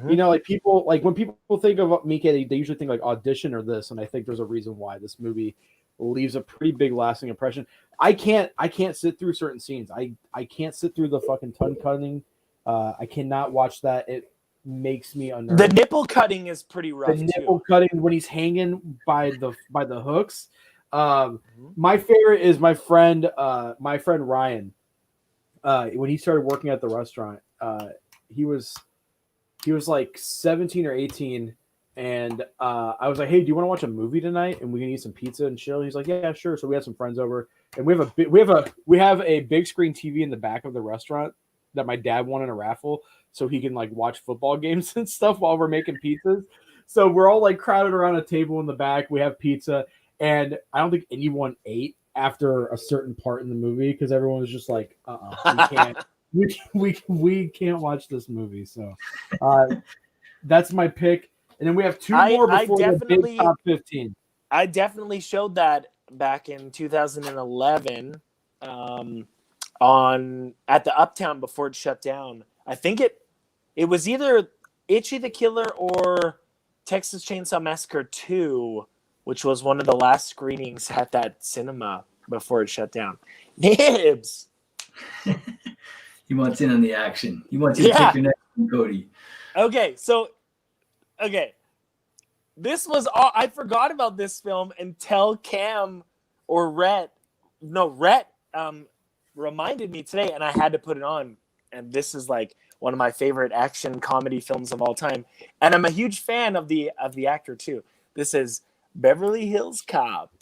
You know, like people, like when people think of Miike, they usually think like Audition or this, and I think there's a reason why this movie leaves a pretty big lasting impression. I can't sit through certain scenes. I can't sit through the fucking tongue cutting. I cannot watch that. It makes me unnerved. The nipple cutting is pretty rough. The nipple cutting when he's hanging by the hooks. My favorite is my friend Ryan. When he started working at the restaurant, he was like 17 or 18, and I was like, "Hey, do you want to watch a movie tonight? And we can eat some pizza and chill." He's like, "Yeah, sure." So we had some friends over, and we have a big screen TV in the back of the restaurant that my dad won in a raffle, so he can like watch football games and stuff while we're making pizzas. So we're all like crowded around a table in the back. We have pizza, and I don't think anyone ate after a certain part in the movie because everyone was just like, we can't." We can't watch this movie, so that's my pick. And then we have two more before the big top 15. I definitely showed that back in 2011 at the Uptown before it shut down. I think it was either Itchy the Killer or Texas Chainsaw Massacre 2, which was one of the last screenings at that cinema before it shut down. Nibs. He wants in on the action. He wants you to take your neck from Cody. Okay. This was all I forgot about this film until Cam or Rhett reminded me today, and I had to put it on. And this is like one of my favorite action comedy films of all time. And I'm a huge fan of the actor too. This is Beverly Hills Cop.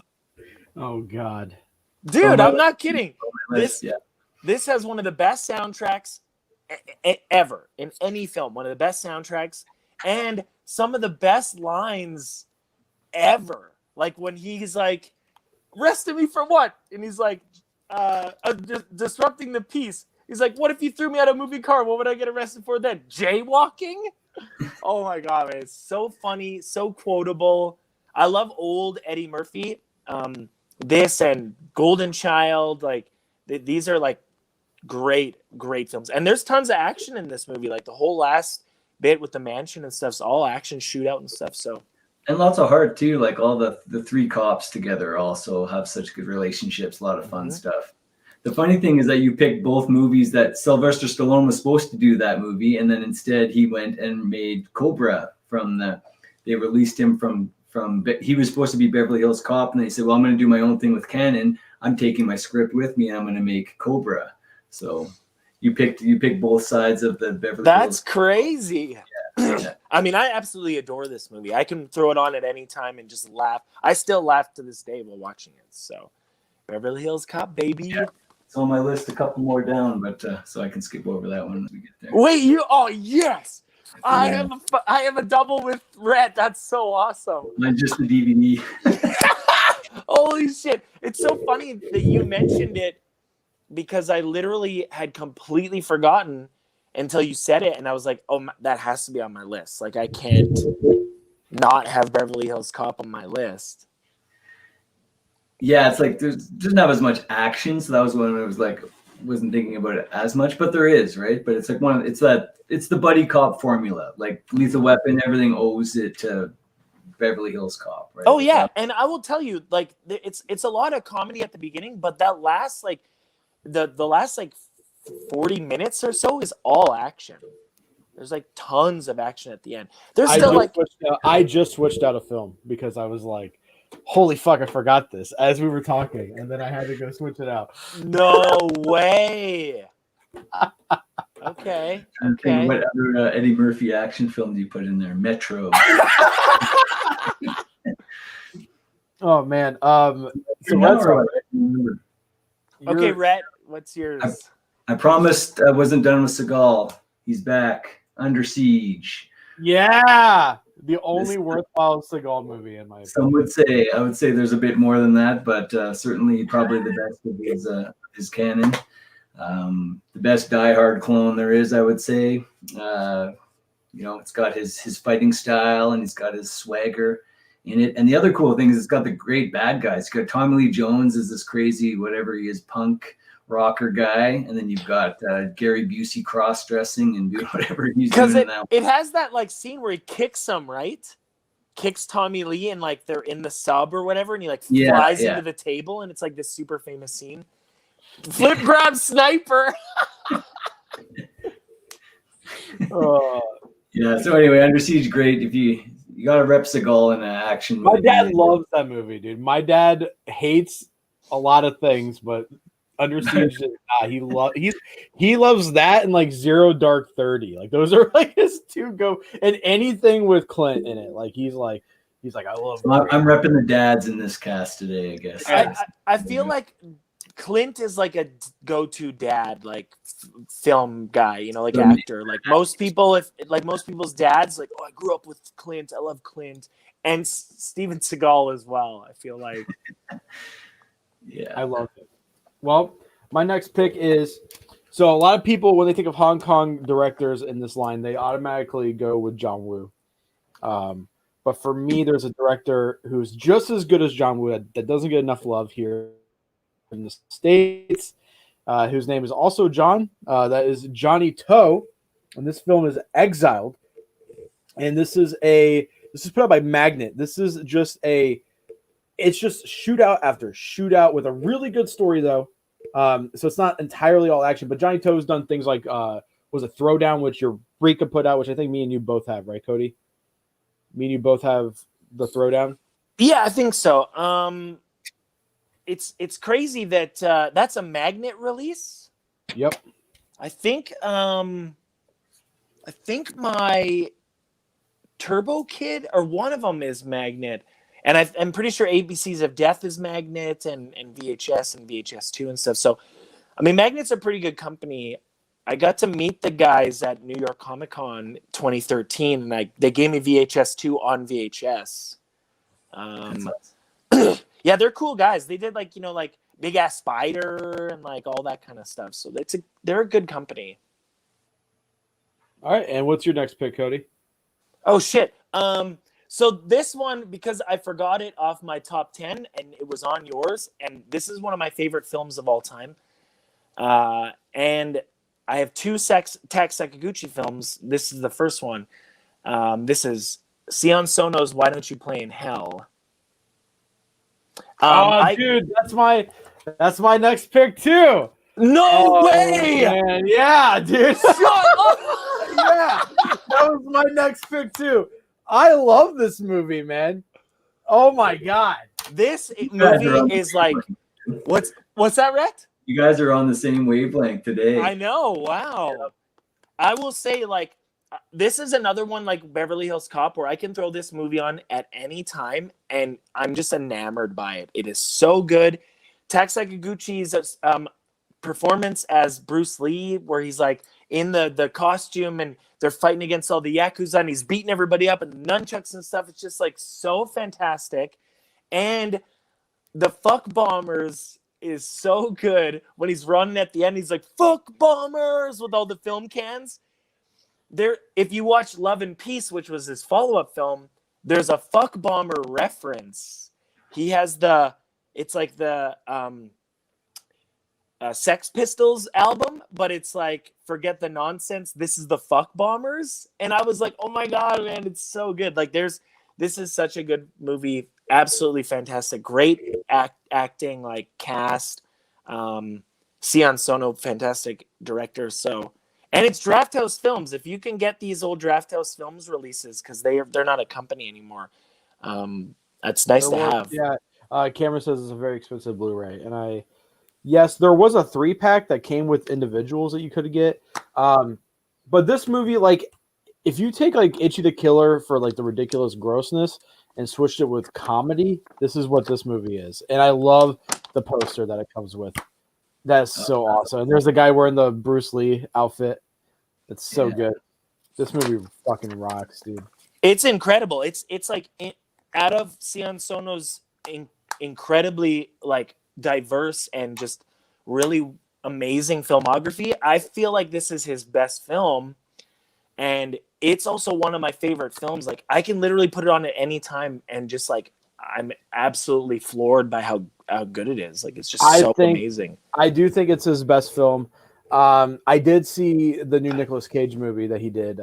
Oh God. Dude, I'm not kidding. This has one of the best soundtracks ever in any film. One of the best soundtracks and some of the best lines ever. Like when he's like, "Arrested me for what?" And he's like, disrupting the peace. He's like, "What if you threw me out of a movie car? What would I get arrested for then? Jaywalking?" Oh my God, man. It's so funny, so quotable. I love old Eddie Murphy. This and Golden Child, like these are like great films, and there's tons of action in this movie. Like the whole last bit with the mansion and stuff's all action, shootout and stuff. So, and lots of heart too. Like all the three cops together also have such good relationships. A lot of fun stuff. The funny thing is that you picked both movies that Sylvester Stallone was supposed to do that movie, and then instead he went and made Cobra they released him from he was supposed to be Beverly Hills Cop, and they said, "Well, I'm going to do my own thing with Canon. I'm taking my script with me, and I'm going to make Cobra." So you picked both sides of the Beverly Hills. That's crazy. Yeah. I mean, I absolutely adore this movie. I can throw it on at any time and just laugh. I still laugh to this day while watching it. So Beverly Hills Cop, baby. Yeah. It's on my list, a couple more down, but so I can skip over that one as we get there. Wait, yes. I have a double with Rhett. That's so awesome. Mine's just the DVD. Holy shit. It's so funny that you mentioned it because I literally had completely forgotten until you said it. And I was like, oh, that has to be on my list. Like I can't not have Beverly Hills Cop on my list. Yeah, it's like there's doesn't have as much action. So that was when I was like, wasn't thinking about it as much, but there is, right? But it's like it's the buddy cop formula. Like Lethal Weapon, everything owes it to Beverly Hills Cop, right? Oh yeah, and I will tell you, like it's a lot of comedy at the beginning, but that last like the last like 40 minutes or so is all action. There's like tons of action at the end. There's still like I just switched out a film because I was like, holy fuck, I forgot this as we were talking, and then I had to go switch it out. no way. Okay. Okay. What other Eddie Murphy action film do you put in there? Metro. Oh man. So Okay, Rhett, what's yours? I promised I wasn't done with Seagal. He's back. Under Siege. Yeah, the only worthwhile Seagal movie in my opinion. Some would say, I would say there's a bit more than that, but certainly probably the best of his canon. The best Die Hard clone there is, I would say. It's got his fighting style and he's got his swagger in it. And the other cool thing is it's got the great bad guys. It's got Tommy Lee Jones as this crazy, whatever he is, punk rocker guy, and then you've got Gary Busey cross-dressing and doing whatever he's doing. Because it has that like scene where he kicks him, right? Kicks Tommy Lee and like they're in the sub or whatever, and he like flies into the table, and it's like this super famous scene. Flip grab sniper. Yeah. So anyway, Under Siege, great. If you got to rep Seagal in an action movie. My dad loves that movie, dude. My dad hates a lot of things, but Under Siege, he loves that and like Zero Dark 30. Like those are like his two go, and anything with Clint in it. Like he's like I love. So I'm repping the dads in this cast today, I guess. I feel like Clint is like a go-to dad, like film guy, like actor. Like most people, most people's dads, like, oh, I grew up with Clint. I love Clint, and Steven Seagal as well. I feel like, yeah, I love it. Well, my next pick is so a lot of people when they think of Hong Kong directors in this line, they automatically go with John Woo. But for me, there's a director who's just as good as John Woo that doesn't get enough love here in the States, whose name is also John. That is Johnny To, and this film is Exiled. And this is put out by Magnet. This is it's just shootout after shootout with a really good story though. So it's not entirely all action, but Johnny To's done things like was a Throwdown, which your Rika put out, which I think me and you both have, right, Cody? Me and you both have the Throwdown. Yeah, I think so. It's crazy that that's a Magnet release. Yep. I think my Turbo Kid or one of them is Magnet, and I'm pretty sure ABCs of Death is Magnet and VHS and VHS2 and stuff. So, I mean, Magnet's a pretty good company. I got to meet the guys at New York Comic Con 2013, and they gave me VHS2 on VHS. Yeah, they're cool guys. They did like Big Ass Spider and like all that kind of stuff. So they're a good company. All right, and what's your next pick, Cody? Oh shit. So this one, because I forgot it off my top 10 and it was on yours, and this is one of my favorite films of all time. And I have two Tak Sakaguchi films. This is the first one. This is Sion Sono's Why Don't You Play in Hell? Dude, that's my next pick too. No way! Man. Yeah, dude. Shut up! Yeah, that was my next pick too. I love this movie, man. Oh my god, this movie is like what's that, Rhett? You guys are on the same wavelength today. I know. Wow. Yeah. I will say, like, this is another one like Beverly Hills Cop where I can throw this movie on at any time and I'm just enamored by it. It is so good. Tak Sakaguchi's performance as Bruce Lee, where he's like in the costume and they're fighting against all the Yakuza and he's beating everybody up and nunchucks and stuff. It's just like so fantastic. And the fuck bombers is so good when he's running at the end. He's like, fuck bombers with all the film cans. There, if you watch Love and Peace, which was his follow-up film, there's a fuck bomber reference. He has it's like the Sex Pistols album, but it's like, forget the nonsense, this is the fuck bombers. And I was like, oh my god, man, it's so good. Like there's this is such a good movie. Absolutely fantastic. Great acting, like cast. Sion Sono, fantastic director. So, and it's Drafthouse Films. If you can get these old Drafthouse Films releases, because they're not a company anymore, that's nice to have. Yeah, Cameron says it's a very expensive Blu-ray, and yes, there was a 3-pack that came with individuals that you could get. But this movie, like, if you take like Itchy the Killer for like the ridiculous grossness and switched it with comedy, this is what this movie is. And I love the poster that it comes with. That's so awesome. And there's the guy wearing the Bruce Lee outfit. It's so good. This movie fucking rocks, dude. It's incredible. It's like out of Sion Sono's incredibly like diverse and just really amazing filmography, I feel like this is his best film. And it's also one of my favorite films. Like, I can literally put it on at any time and just like, I'm absolutely floored by how good it is. Like, it's just amazing. I do think it's his best film. I did see the new Nicolas Cage movie that he did,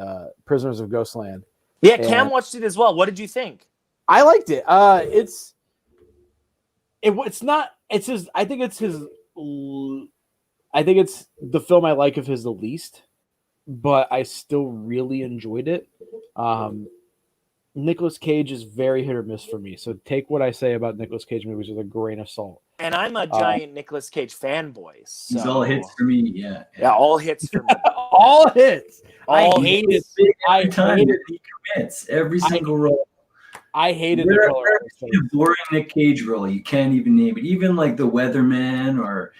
Prisoners of Ghostland. Yeah, Cam watched it as well. What did you think? I liked it. It's not. It's his. I think it's the film I like of his the least, but I still really enjoyed it. Nicolas Cage is very hit or miss for me, so take what I say about Nicolas Cage movies with a grain of salt. And I'm a giant Nicolas Cage fanboy. So. He's all hits for me, yeah. Yeah, all hits for me. All hits. All I hate it. I hate it. He commits every single role. I hated the color. A boring Nick Cage role. You can't even name it. Even like the Weatherman or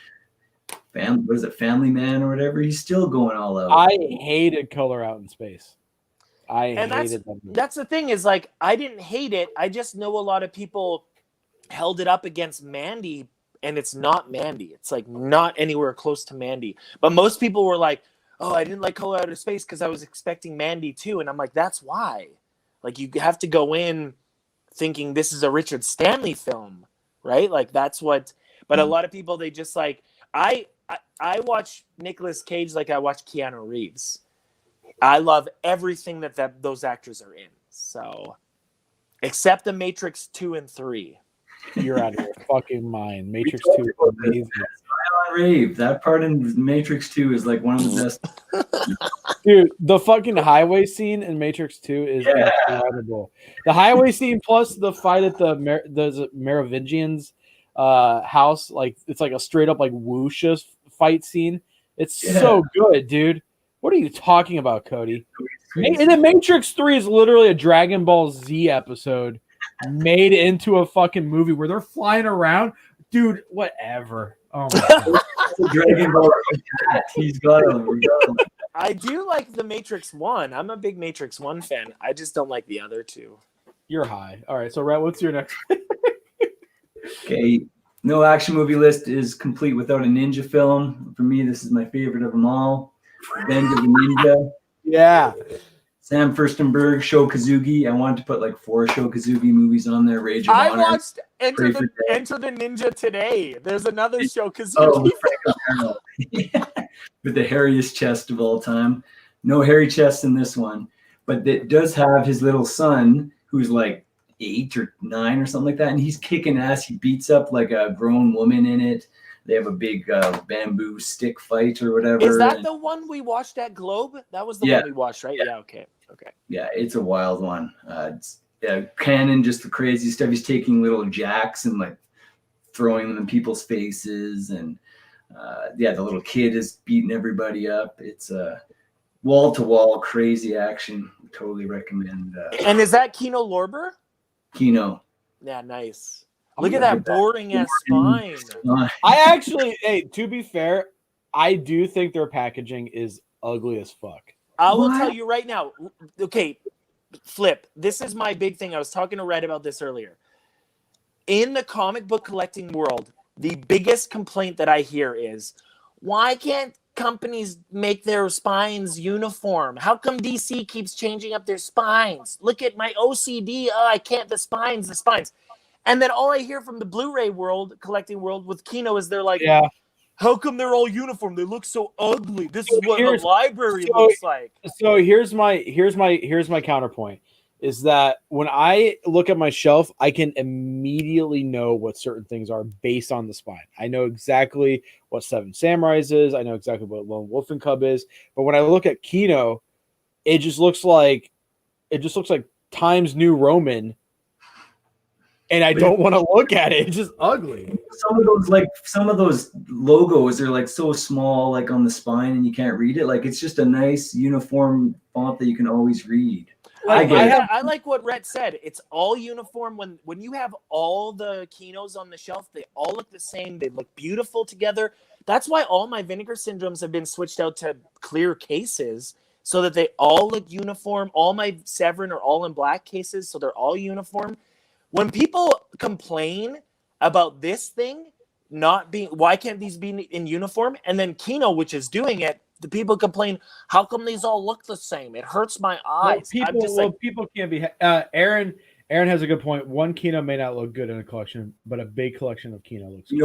Family Man or whatever. He's still going all out. I hated Color Out in Space. That's the thing is, like, I didn't hate it. I just know a lot of people held it up against Mandy, and it's not Mandy. It's like not anywhere close to Mandy. But most people were like, "Oh, I didn't like Color Out of Space because I was expecting Mandy too." And I'm like, "That's why." Like, you have to go in thinking this is a Richard Stanley film, right? Like, that's what. But a lot of people, they just like I watch Nicolas Cage like I watch Keanu Reeves. I love everything that those actors are in. So, except The Matrix 2 and 3. You're out of your fucking mind. Matrix 2 is amazing. Rave. That part in Matrix 2 is like one of the best. Dude, the fucking highway scene in Matrix 2 is incredible. The highway scene plus the fight at the Merovingians house, like it's like a straight up like wuxia fight scene. It's so good, dude. What are you talking about, Cody? And the Matrix 3 is literally a Dragon Ball Z episode made into a fucking movie where they're flying around. Dude, whatever. Oh my God. Dragon Ball Z. He's got him. I do like the Matrix 1. I'm a big Matrix 1 fan. I just don't like the other two. You're high. All right, so Rhett, what's your next? Okay. No action movie list is complete without a ninja film. For me, this is my favorite of them all. Revenge of the Ninja. Yeah. Sam Furstenberg, Sho Kazugi. I wanted to put like 4 Sho Kazugi movies on there. Rage of I Honor. watched Enter the Ninja today. There's another Sho Kazugi. With the hairiest chest of all time. No hairy chest in this one. But it does have his little son who's like 8 or 9 or something like that. And he's kicking ass. He beats up like a grown woman in it. They have a big bamboo stick fight or whatever. Is that the one we watched at Globe? That was the one we watched, right? Yeah, okay. Yeah, it's a wild one. Cannon, just the crazy stuff. He's taking little jacks and like throwing them in people's faces. And the little kid is beating everybody up. It's a wall-to-wall crazy action. Totally recommend. And is that Kino Lorber? Kino. Yeah, nice. Look at that boring ass spine. I actually, to be fair, I do think their packaging is ugly as fuck. I will tell you right now. Okay, Flip. This is my big thing. I was talking to Red about this earlier. In the comic book collecting world, the biggest complaint that I hear is, why can't companies make their spines uniform? How come DC keeps changing up their spines? Look at my OCD. Oh, I can't. The spines. And then all I hear from the Blu-ray world, collecting world with Kino is they're like, how come they're all uniform? They look so ugly. This is what a library looks like. So here's my counterpoint. is that when I look at my shelf, I can immediately know what certain things are based on the spine. I know exactly what Seven Samurais is. I know exactly what Lone Wolf and Cub is. But when I look at Kino, it just looks like Times New Roman, and I don't want to look at it. It's just ugly. Some of those logos are like so small, like on the spine, and you can't read it. Like it's just a nice uniform font that you can always read. I like what Rhett said. It's all uniform. When you have all the Kinos on the shelf, they all look the same. They look beautiful together. That's why all my Vinegar Syndromes have been switched out to clear cases so that they all look uniform. All my Severin are all in black cases, so they're all uniform. When people complain about this thing not being, why can't these be in uniform? And then Kino, which is doing it, the people complain, how come these all look the same? It hurts my eyes. People can't be. Aaron has a good point. One Kino may not look good in a collection, but a big collection of Kino looks good.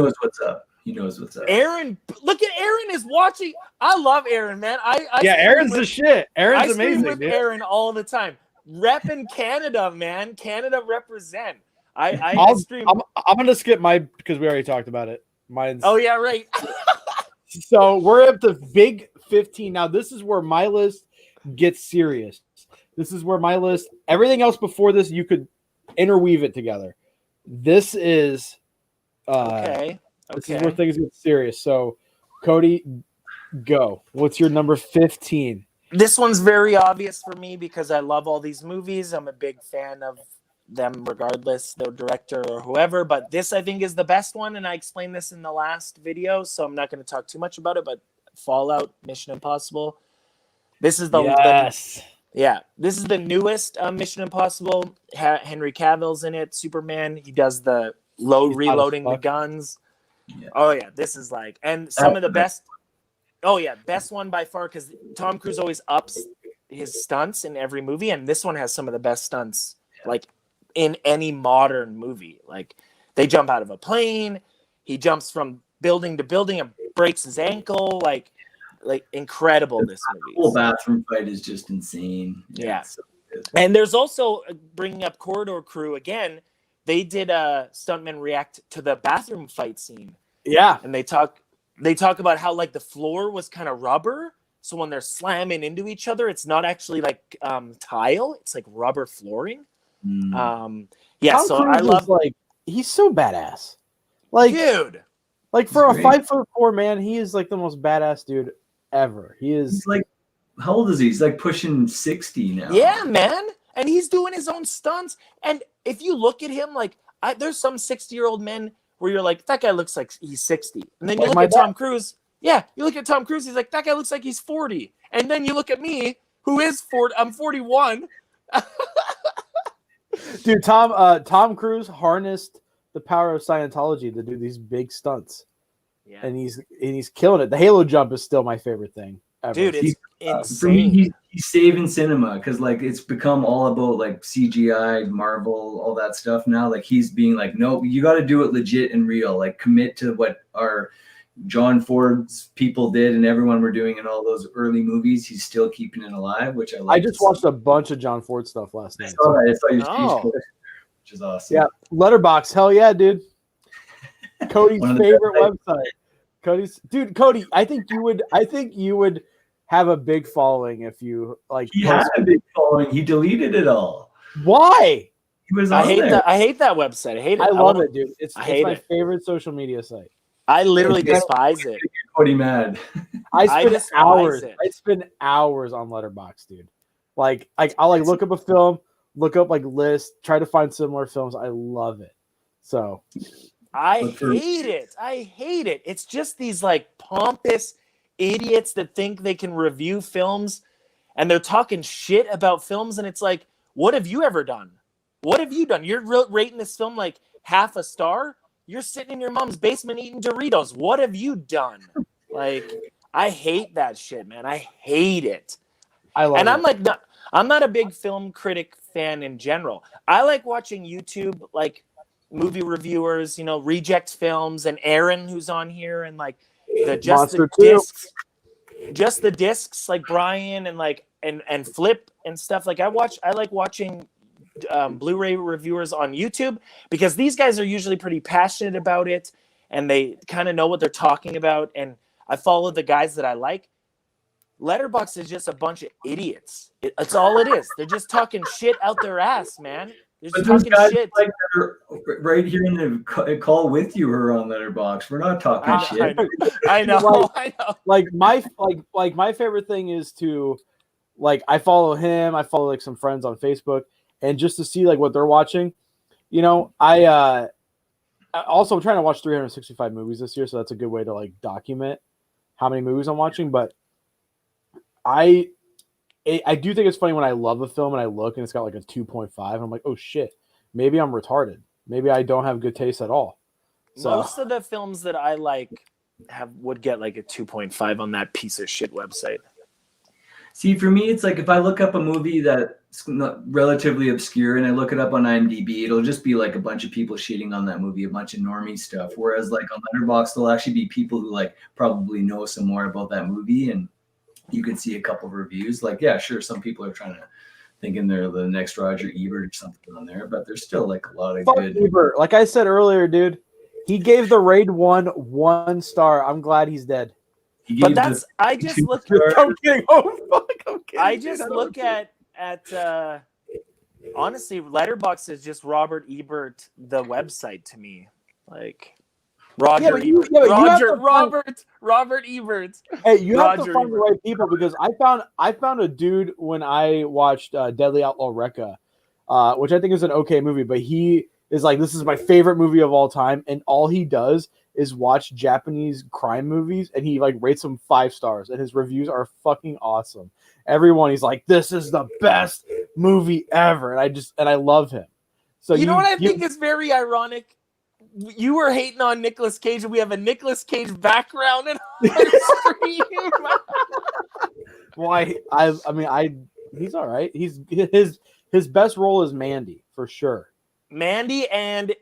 He knows what's up. Aaron, look at Aaron is watching. I love Aaron, man. Aaron's the shit. Aaron's amazing. With dude. Aaron all the time. Repping Canada, man. Canada represent. I'm gonna skip because we already talked about it. Mine's. Oh yeah, right. So we're at the big 15 now. This is where my list gets serious. This is where my list. Everything else before this, you could interweave it together. This is okay. This is where things get serious. So, Cody, go. What's your number 15? This one's very obvious for me because I love all these movies. I'm a big fan of them regardless, the director or whoever. But this, I think, is the best one. And I explained this in the last video, so I'm not going to talk too much about it. But Fallout, Mission Impossible. This is this is the newest Mission Impossible. Henry Cavill's in it. Superman. He does the reloading the guns. Yeah. Oh yeah, this is like, and some of the best. Oh yeah, best one by far because Tom Cruise always ups his stunts in every movie, and this one has some of the best stunts like in any modern movie. Like they jump out of a plane, he jumps from building to building and breaks his ankle. Like incredible. This movie. The whole bathroom fight is just insane. Yeah, so and there's also bringing up Corridor Crew again. They did a stuntman react to the bathroom fight scene. Yeah. And they talk about how like the floor was kind of rubber. So when they're slamming into each other, it's not actually like tile. It's like rubber flooring. Tom so Cruise I love he's so badass. Like dude. Like for a 5'4" man, he is like the most badass dude ever. He's like, how old is he? He's like pushing 60 now. Yeah, man. And he's doing his own stunts. And if you look at him, like there's some 60-year-old men where you're like, that guy looks like he's 60. And then you look at Tom Cruise. Yeah, you look at Tom Cruise, he's like, that guy looks like he's 40. And then you look at me, who is 40. I'm 41. Dude, Tom Cruise harnessed the power of Scientology to do these big stunts. Yeah. And he's killing it. The Halo jump is still my favorite thing ever. Dude, it's insane. For me, he's saving cinema because like it's become all about like CGI, Marvel, all that stuff now. Like he's being like, no, you got to do it legit and real. Like commit to what our John Ford's people did and everyone were doing in all those early movies. He's still keeping it alive, which I like. I just watched a bunch of John Ford stuff last night. I saw your which is awesome. Yeah, Letterboxd, hell yeah, dude. Cody's favorite website. Cody, I think you would have a big following if you like. He had a big following. He deleted it all. Why? He was. I hate that website. I hate it. I love it, dude. It's my favorite social media site. I literally despise it. Cody mad. I spend hours on Letterboxd, dude. Like I'll like look up a film, look up like lists, try to find similar films. I love it. So I hate it. It's just these like pompous idiots that think they can review films and they're talking shit about films. And it's like, what have you ever done? What have you done? You're rating this film like half a star. You're sitting in your mom's basement eating Doritos. What have you done? Like, I hate that shit, man. I hate it. I'm not a big film critic fan in general. I like watching YouTube, like movie reviewers, reject films, and Aaron who's on here, and like just the discs, like Brian and like and Flip and stuff. Like I like watching Blu-ray reviewers on YouTube, because these guys are usually pretty passionate about it and they kind of know what they're talking about. And I follow the guys that I like. Letterboxd is just a bunch of idiots. It's all it is. They're just talking shit out their ass, man. They're just But those talking guys shit. like that are right here in the call with you are on Letterboxd. We're not talking shit. I know. Like my favorite thing is to, like, I follow him. I follow like some friends on Facebook, and just to see like what they're watching. You know, I also I'm trying to watch 365 movies this year, so that's a good way to like document how many movies I'm watching. But I do think it's funny when I love a film and I look and it's got like a 2.5 and I'm like, oh shit, maybe I'm retarded. Maybe I don't have good taste at all. So most of the films that I like would get like a 2.5 on that piece of shit website. See, for me, it's like if I look up a movie that's relatively obscure and I look it up on IMDb, it'll just be like a bunch of people shitting on that movie, a bunch of normie stuff. Whereas like on Letterboxd, there'll actually be people who like probably know some more about that movie, and you can see a couple of reviews. Like, yeah, sure, some people are trying to thinking they're the next Roger Ebert or something on there, but there's still like a lot of good. Ebert. Like I said earlier, dude, he gave the Raid 1 star. I'm glad he's dead. But that's I just look. I'm kidding. Oh fuck! I'm kidding. I just look at honestly, Letterboxd is just Robert Ebert, the website to me. Like Robert Ebert. Hey, you have Roger to find the right people, because I found a dude when I watched Deadly Outlaw Rekka, which I think is an okay movie, but he is like, this is my favorite movie of all time, and all he does is watch Japanese crime movies, and he like rates them 5 stars, and his reviews are fucking awesome. Everyone, he's like, this is the best movie ever, and I love him. So you know what I think is very ironic? You were hating on Nicolas Cage, and we have a Nicolas Cage background in our stream. Well, I mean, he's all right. His best role is Mandy for sure. Mandy and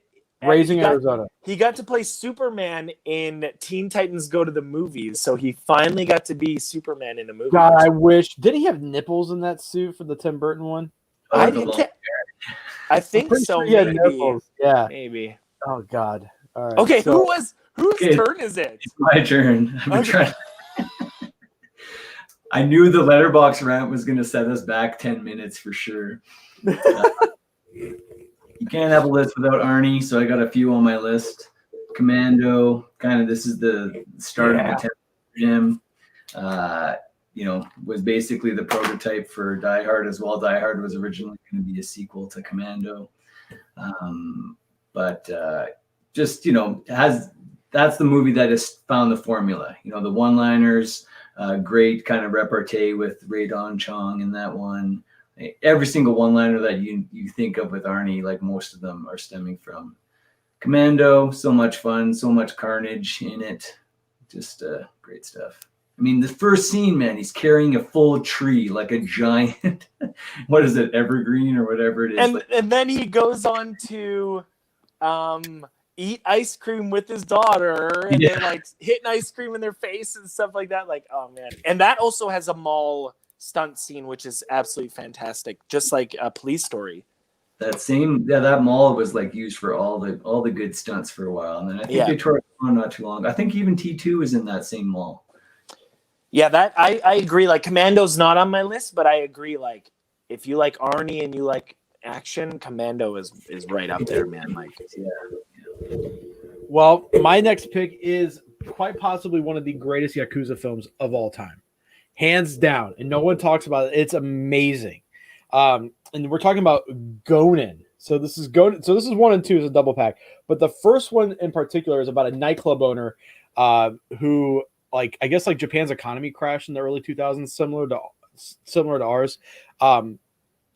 Raising Arizona. He got to play Superman in Teen Titans Go to the Movies, so he finally got to be Superman in a movie. God, I wish. Did he have nipples in that suit for the Tim Burton one? I think so. Maybe. Maybe. Yeah. Maybe. Oh God. All right. Okay, whose turn is it? It's my turn. I knew the Letterboxd rant was going to set us back 10 minutes for sure. You can't have a list without Arnie, so I got a few on my list. Commando, kind of this is the start of the temp for him. Was basically the prototype for Die Hard as well. Die Hard was originally going to be a sequel to Commando. But that's the movie that has found the formula. You know, the one-liners, great kind of repartee with Ray Don Chong in that one. Every single one-liner that you think of with Arnie, like most of them are stemming from Commando. So much fun, so much carnage in it. Just great stuff. I mean, the first scene, man, he's carrying a full tree, like a giant, what is it, evergreen or whatever it is. And then he goes on to eat ice cream with his daughter, and then like hitting ice cream in their face and stuff like that. Like, oh man. And that also has a mall stunt scene, which is absolutely fantastic, just like a Police Story. That mall was like used for all the good stunts for a while, and then I think they tore it down not too long. I think even T2 is in that same mall. Yeah, that I agree. Like, Commando's not on my list, but I agree. Like, if you like Arnie and you like action, Commando is right up there, man. Like, Well, my next pick is quite possibly one of the greatest Yakuza films of all time. Hands down, and no one talks about it. It's amazing. And we're talking about Gonin. So this is 1 and 2 is a double pack. But the first one in particular is about a nightclub owner who, like, I guess like Japan's economy crashed in the early 2000s, similar to ours.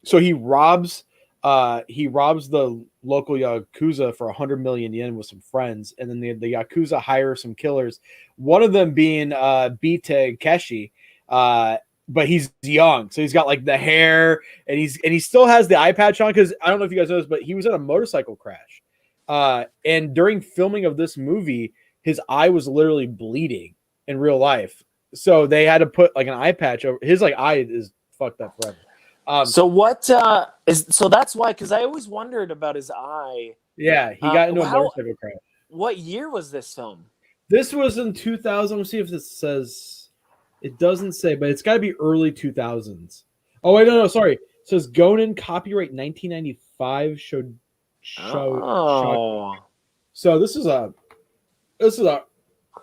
So he robs the local Yakuza for 100 million yen with some friends, and then the Yakuza hire some killers. One of them being Bite Keshi. But he's young, so he's got like the hair, and he still has the eye patch on, because I don't know if you guys know this, but he was in a motorcycle crash. And during filming of this movie, his eye was literally bleeding in real life. So they had to put like an eye patch over his eye is fucked up forever. So what is so that's why, because I always wondered about his eye. Yeah, he got into a how- motorcycle crash. What year was this film? This was in 2000. Let's see if this says. It doesn't say, but it's got to be early 2000s. Oh wait, no, sorry. It says Gonin, copyright 1995. Showed. Oh, So this is a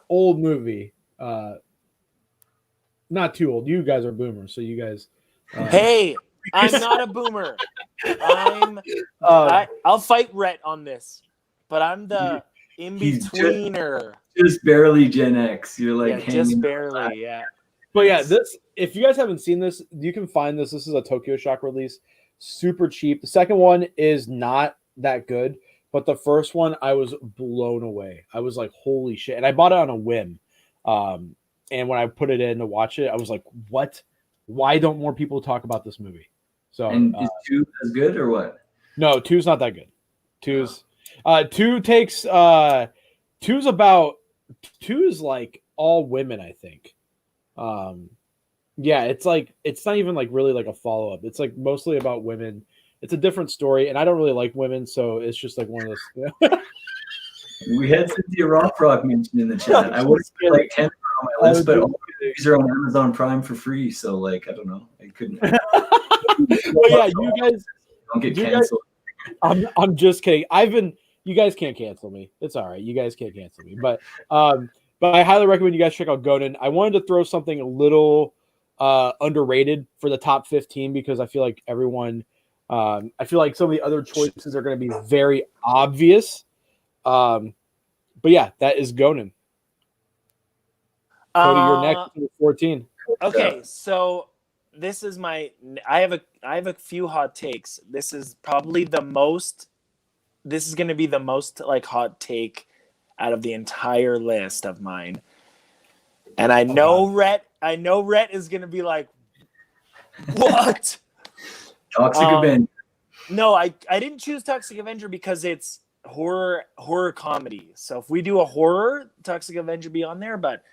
old movie. Not too old. You guys are boomers, so you guys. hey, I'm not a boomer. I'll fight Rhett on this, but I'm the in-betweener. Just barely Gen X. You're like Yeah, just barely, yeah. But yeah, this, if you guys haven't seen this, you can find this. This is a Tokyo Shock release. Super cheap. The second one is not that good, but the first one, I was blown away. I was like, holy shit. And I bought it on a whim. And when I put it in to watch it, I was like, what? Why don't more people talk about this movie? So, and is 2 as good or what? No, 2's not that good. 2's like all women, I think. Yeah, it's like, it's not even like really like a follow-up. It's like mostly about women. It's a different story, and I don't really like women, so it's just like one of those. We had Cynthia Rothrock mentioned in the chat. I would put like 10 on my list, but all these are on Amazon Prime for free. So like, I don't know, I couldn't. Well, yeah, you guys don't get canceled. I'm just kidding. You guys can't cancel me. It's all right. You guys can't cancel me. But I highly recommend you guys check out Gonin. I wanted to throw something a little underrated for the top 15 because I feel like everyone. I feel like some of the other choices are going to be very obvious. But yeah, that is Gonin. Cody, you're next to 14. Okay, so this is I have a few hot takes. This is probably this is going to be the most like hot take out of the entire list of mine. And I know Rhett is going to be like, what? Toxic Avenger. No, I didn't choose Toxic Avenger because it's horror comedy. So if we do a horror, Toxic Avenger be on there. But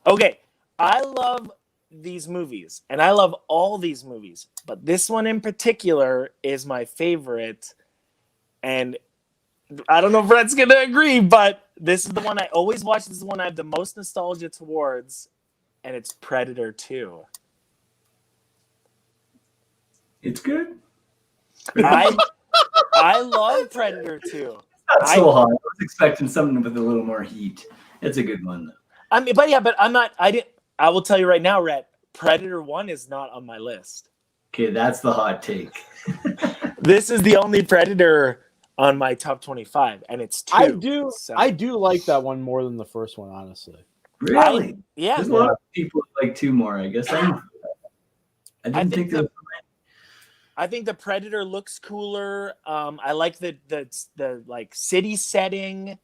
okay, I love these movies and I love all these movies, but this one in particular is my favorite. And I don't know if Brett's gonna agree, but this is the one I always watch. This is the one I have the most nostalgia towards, and it's Predator 2. It's good. I love Predator 2. Not so hot. I was expecting something with a little more heat. It's a good one though. I mean, but I'm not. I will tell you right now, Rhett. Predator 1 is not on my list. Okay, that's the hot take. This is the only Predator on my top 25, and it's 2. I do like that one more than the first one, honestly. Really? Yeah. There's a lot of people like 2 more, I guess. I didn't think that. I think the Predator looks cooler. I like the like city setting.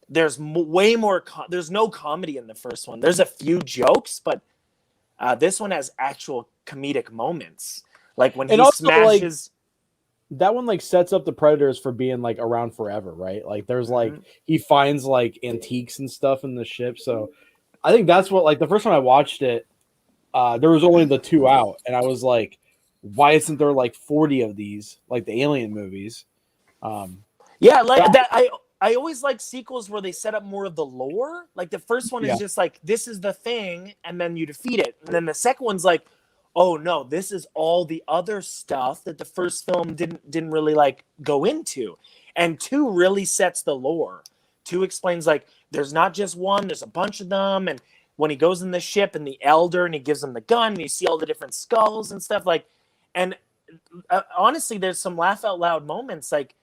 There's way more. There's no comedy in the first one. There's a few jokes, but this one has actual comedic moments, like when he smashes. That one like sets up the Predators for being like around forever, right? Like there's like he finds like antiques and stuff in the ship. So I think that's what, like, the first time I watched it, there was only the 2 out, and I was like, why isn't there like 40 of these, like the Alien movies? Yeah, like that. I always like sequels where they set up more of the lore. Like the first one is just like, this is the thing, and then you defeat it. And then the second one's like, oh no, this is all the other stuff that the first film didn't really like go into. And 2 really sets the lore. 2 explains like there's not just one, there's a bunch of them. And when he goes in the ship and the elder and he gives him the gun and you see all the different skulls and stuff, like, and honestly, there's some laugh out loud moments, like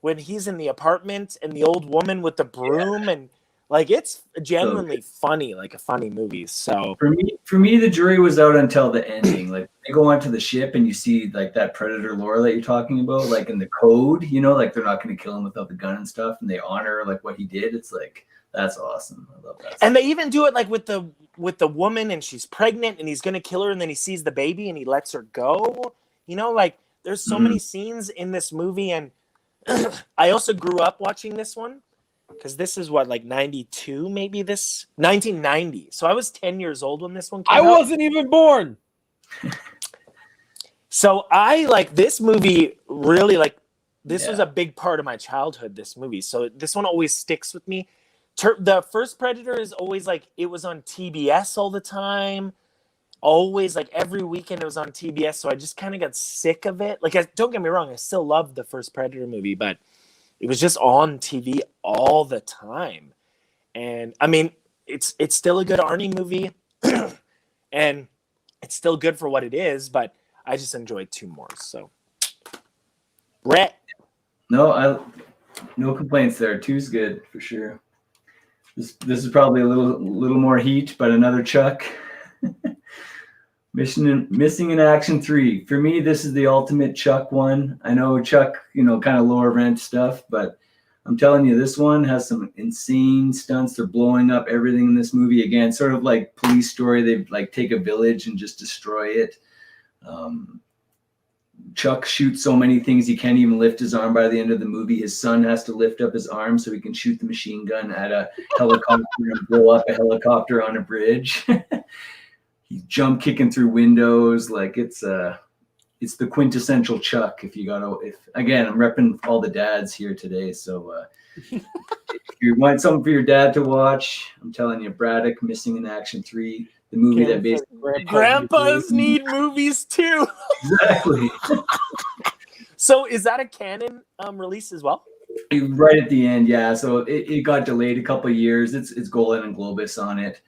when he's in the apartment and the old woman with the broom, and like it's genuinely funny, like a funny movie. So for me, the jury was out until the ending. Like they go onto the ship and you see like that Predator lore that you're talking about, like in the code, you know, like they're not going to kill him without the gun and stuff, and they honor like what he did. It's like, that's awesome. I love that. And they even do it like with the woman, and she's pregnant and he's going to kill her, and then he sees the baby and he lets her go. You know, like there's so many scenes in this movie. And I also grew up watching this one because this is what, like 92, maybe 1990. So I was 10 years old when this one came out. I wasn't even born. So I like this movie really like this was Yeah. a big part of my childhood, this movie. So this one always sticks with me. The first Predator is always like it was on TBS all the time. Always like every weekend it was on TBS, so I just kind of got sick of it. Like don't get me wrong, I still love the first Predator movie, but it was just on TV all the time. And I mean, it's still a good Arnie movie and it's still good for what it is, but I just enjoyed two more. So Brett. No complaints there. Two's good for sure. This is probably a little more heat, but another Chuck. Missing in Action 3. For me, this is the ultimate Chuck one. I know Chuck, kind of lower rent stuff, but I'm telling you, this one has some insane stunts. They're blowing up everything in this movie again, sort of like Police Story. They like take a village and just destroy it. Chuck shoots so many things he can't even lift his arm by the end of the movie. His son has to lift up his arm so he can shoot the machine gun at a helicopter and blow up a helicopter on a bridge. He's jump kicking through windows. Like it's the quintessential Chuck. If again, I'm repping all the dads here today. So if you want something for your dad to watch, I'm telling you, Braddock, Missing in Action 3, the movie that basically Grandpas need movies too. Exactly. So is that a canon release as well? Right at the end, yeah. So it got delayed a couple of years. It's Golan and Globus on it.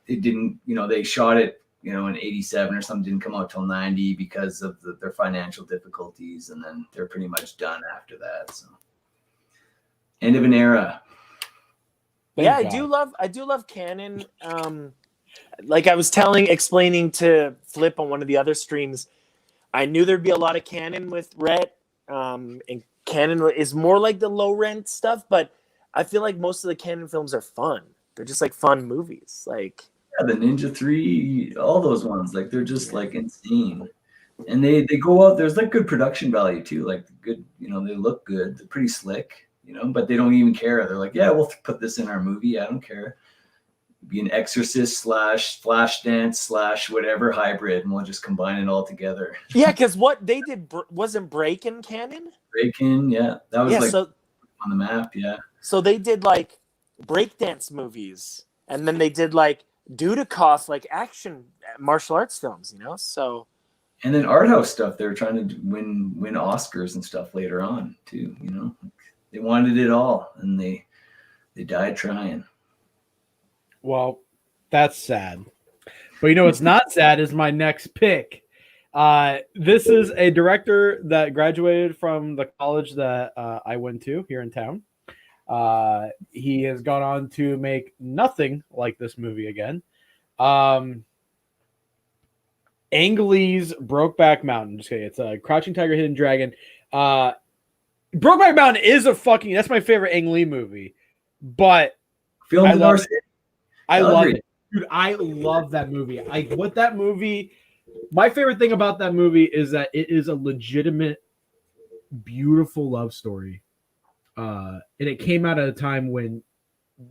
It didn't, they shot it, in 87 or something, didn't come out till 90 because of their financial difficulties, and then they're pretty much done after that. So end of an era. Yeah, I do love canon. Like I was explaining to Flip on one of the other streams, I knew there'd be a lot of canon with Rhett. And canon is more like the low rent stuff, but I feel like most of the canon films are fun. They're just like fun movies. Like the Ninja 3, all those ones, like they're just like insane. And they go out, there's like good production value too. Like good, they look good. They're pretty slick, but they don't even care. They're like, yeah, we'll put this in our movie. I don't care. Be an Exorcist / Flashdance / whatever hybrid, and we'll just combine it all together. Yeah, because what they did wasn't Breakin' canon. Breakin', yeah, that was so, on the map, yeah. So they did like breakdance movies, and then they did like Dudikoff, like action martial arts films, So and then art house stuff. They were trying to win Oscars and stuff later on too. They wanted it all, and they died trying. Well, that's sad. But what's not sad is my next pick. This is a director that graduated from the college that I went to here in town. He has gone on to make nothing like this movie again. Angley's Brokeback Mountain. Just kidding. It's a Crouching Tiger, Hidden Dragon. Brokeback Mountain is that's my favorite Ang Lee movie. But I love it. I love it. Dude, I love that movie. My favorite thing about that movie is that it is a legitimate, beautiful love story. And it came out at a time when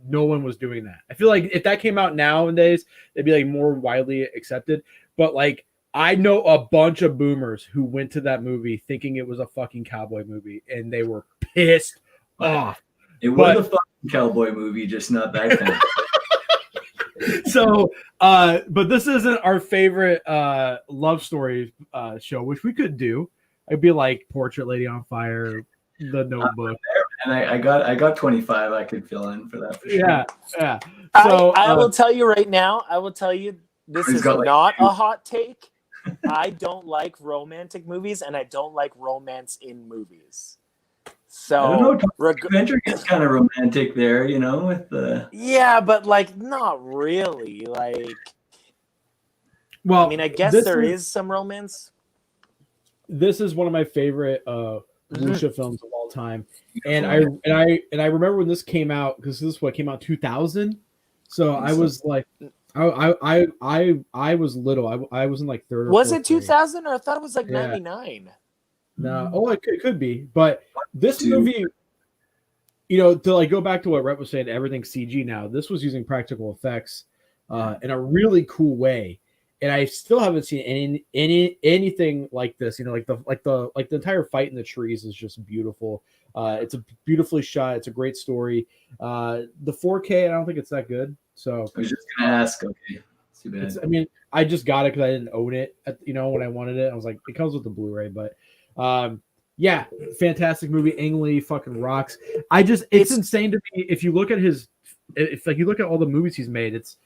no one was doing that. I feel like if that came out nowadays, it'd be like more widely accepted. But like, I know a bunch of boomers who went to that movie thinking it was a fucking cowboy movie, and they were pissed off. It was a fucking cowboy movie, just not that kind. So, but this isn't our favorite love story show, which we could do. It'd be like Portrait Lady on Fire, The Notebook. And I got 25 I could fill in for that for sure. Yeah. So I will tell you right now, this is not a hot take. I don't like romantic movies, and I don't like romance in movies. So I don't know. Adventure gets kind of romantic there, with the. Yeah, but like not really. Like, well, I mean, I guess there is some romance. This is one of my favorite wuxia films of all time, and I remember when this came out because this is what came out 2000. So I was like, I was little. I was in like third. Was it 2000 or I thought it was like 99? No, it could be. But this movie, to like go back to what Rhett was saying, everything's CG now. This was using practical effects in a really cool way. and I still haven't seen anything like this. You know, like the entire fight in the trees is just beautiful. It's a beautifully shot. It's a great story. The 4K, I don't think it's that good. So I was just gonna ask. Okay, too bad. I mean, I just got it because I didn't own it. When I wanted it, I was like, it comes with the Blu-ray. But yeah, fantastic movie. Angley fucking rocks. It's insane to me if you look at you look at all the movies he's made. It's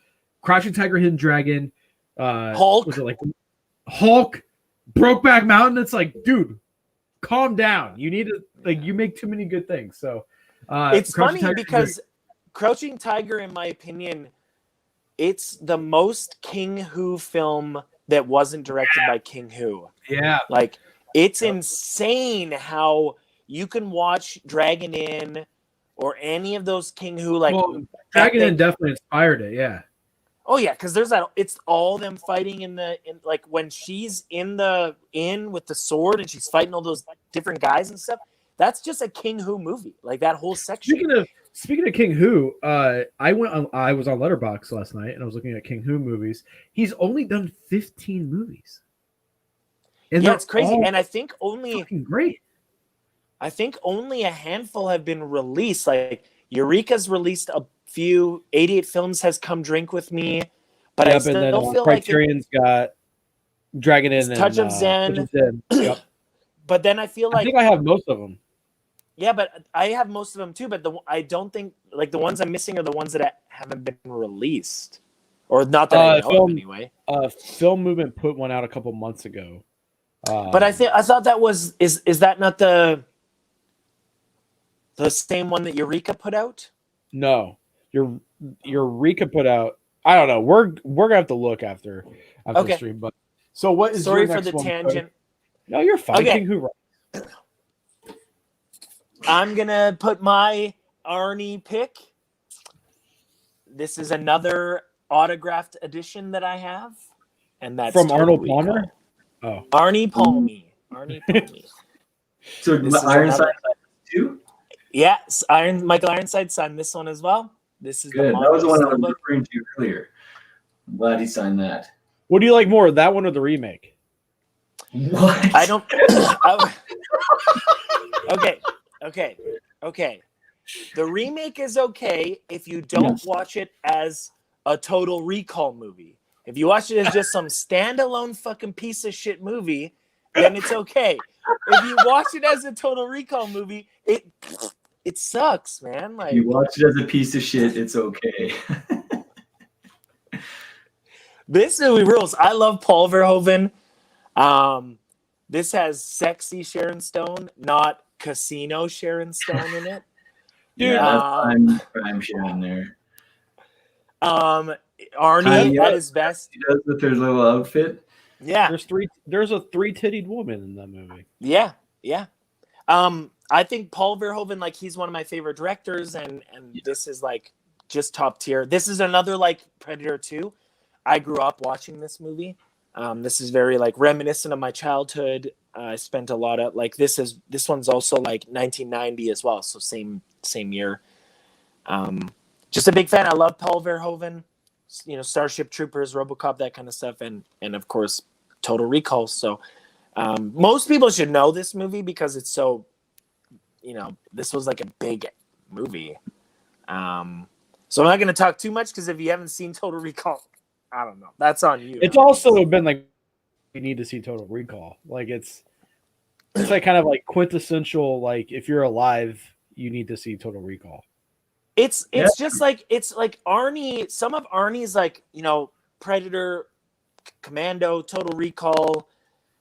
Crouching Tiger, Hidden Dragon, Hulk. Was it like Hulk, Brokeback Mountain? It's like, dude, calm down. You need to you make too many good things. So it's Crouching funny Tiger, because Crouching Tiger, in my opinion, it's the most King Hu film that wasn't directed by King Hu. Yeah, like it's insane how you can watch Dragon Inn or any of those King Hu Dragon Inn definitely inspired it. Yeah. Oh yeah, because it's all them fighting in like when she's in the inn with the sword and she's fighting all those different guys and stuff. That's just a King Hu movie, like that whole section. Speaking of King Hu, I was on Letterboxd last night and I was looking at King Hu movies. He's only done 15 movies. And yeah, it's crazy. And I think only great. I think only a handful have been released. Like Eureka's released a few. 88 Films has Come Drink With Me, but I still feel Criterion's got Dragon Inn and Touch of Zen. Yep. But then I feel like I think I have most of them. Yeah, but I have most of them too. But I don't think the ones I'm missing are the ones that haven't been released, or not that I know of anyway. Film Movement put one out a couple months ago. But I thought that was is that not the same one that Eureka put out? No, Eureka put out. I don't know. We're gonna have to look after the stream. But so what is? Sorry your next for the one, tangent. No, you're fine. Okay. King Hu. I'm gonna put my Arnie pick. This is another autographed edition that I have, and that's from Total Arnold Recall. Palmer. Oh, Arnie Palmy. Arnie Palmy. So Ironside too? Yes, Michael Ironside signed this one as well. This is good. That was the one I was referring to earlier. I'm glad he signed that. What do you like more, that one or the remake? What? I don't. Okay. The remake is okay if you don't watch it as a Total Recall movie. If you watch it as just some standalone fucking piece of shit movie, then it's okay. If you watch it as a Total Recall movie, it sucks, man. Like, you watch it as a piece of shit, it's okay. This movie rules. I love Paul Verhoeven. This has sexy Sharon Stone, not Casino Sharon Stone in it. Dude, I'm Sharon there. Arnie at his best. He does with her little outfit. Yeah. There's a three-tittied woman in that movie. Yeah. I think Paul Verhoeven, like, he's one of my favorite directors, and this is like just top tier. This is another like Predator 2. I grew up watching this movie. This is very like reminiscent of my childhood. I spent a lot of like this one's also like 1990 as well, so same year. Just a big fan. I love Paul Verhoeven. Starship Troopers, RoboCop, that kind of stuff, and of course Total Recall. So most people should know this movie because it's so, this was like a big movie. So I'm not going to talk too much because if you haven't seen Total Recall, I don't know. That's on you. It's also been like you need to see Total Recall. Like it's like kind of like quintessential. Like if you're alive, you need to see Total Recall. It's just like it's like Arnie. Some of Arnie's like Predator, Commando, Total Recall,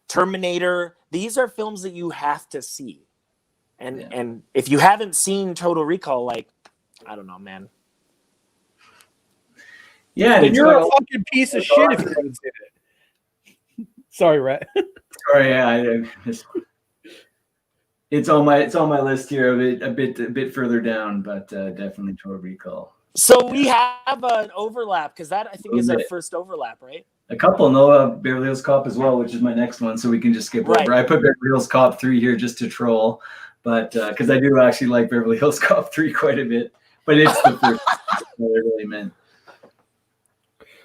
Terminator. These are films that you have to see, and if you haven't seen Total Recall, like I don't know, man. Yeah, and you're a fucking piece of shit if you haven't seen it. Sorry, Rhett. Sorry, yeah, it's on my list here, a bit further down, but definitely Total Recall. So we have an overlap because that I think is our first overlap, right? A couple, Beverly Hills Cop as well, which is my next one, so we can just skip over. I put Beverly Hills Cop 3 here just to troll, but because I do actually like Beverly Hills Cop 3 quite a bit, but it's the first that I really meant.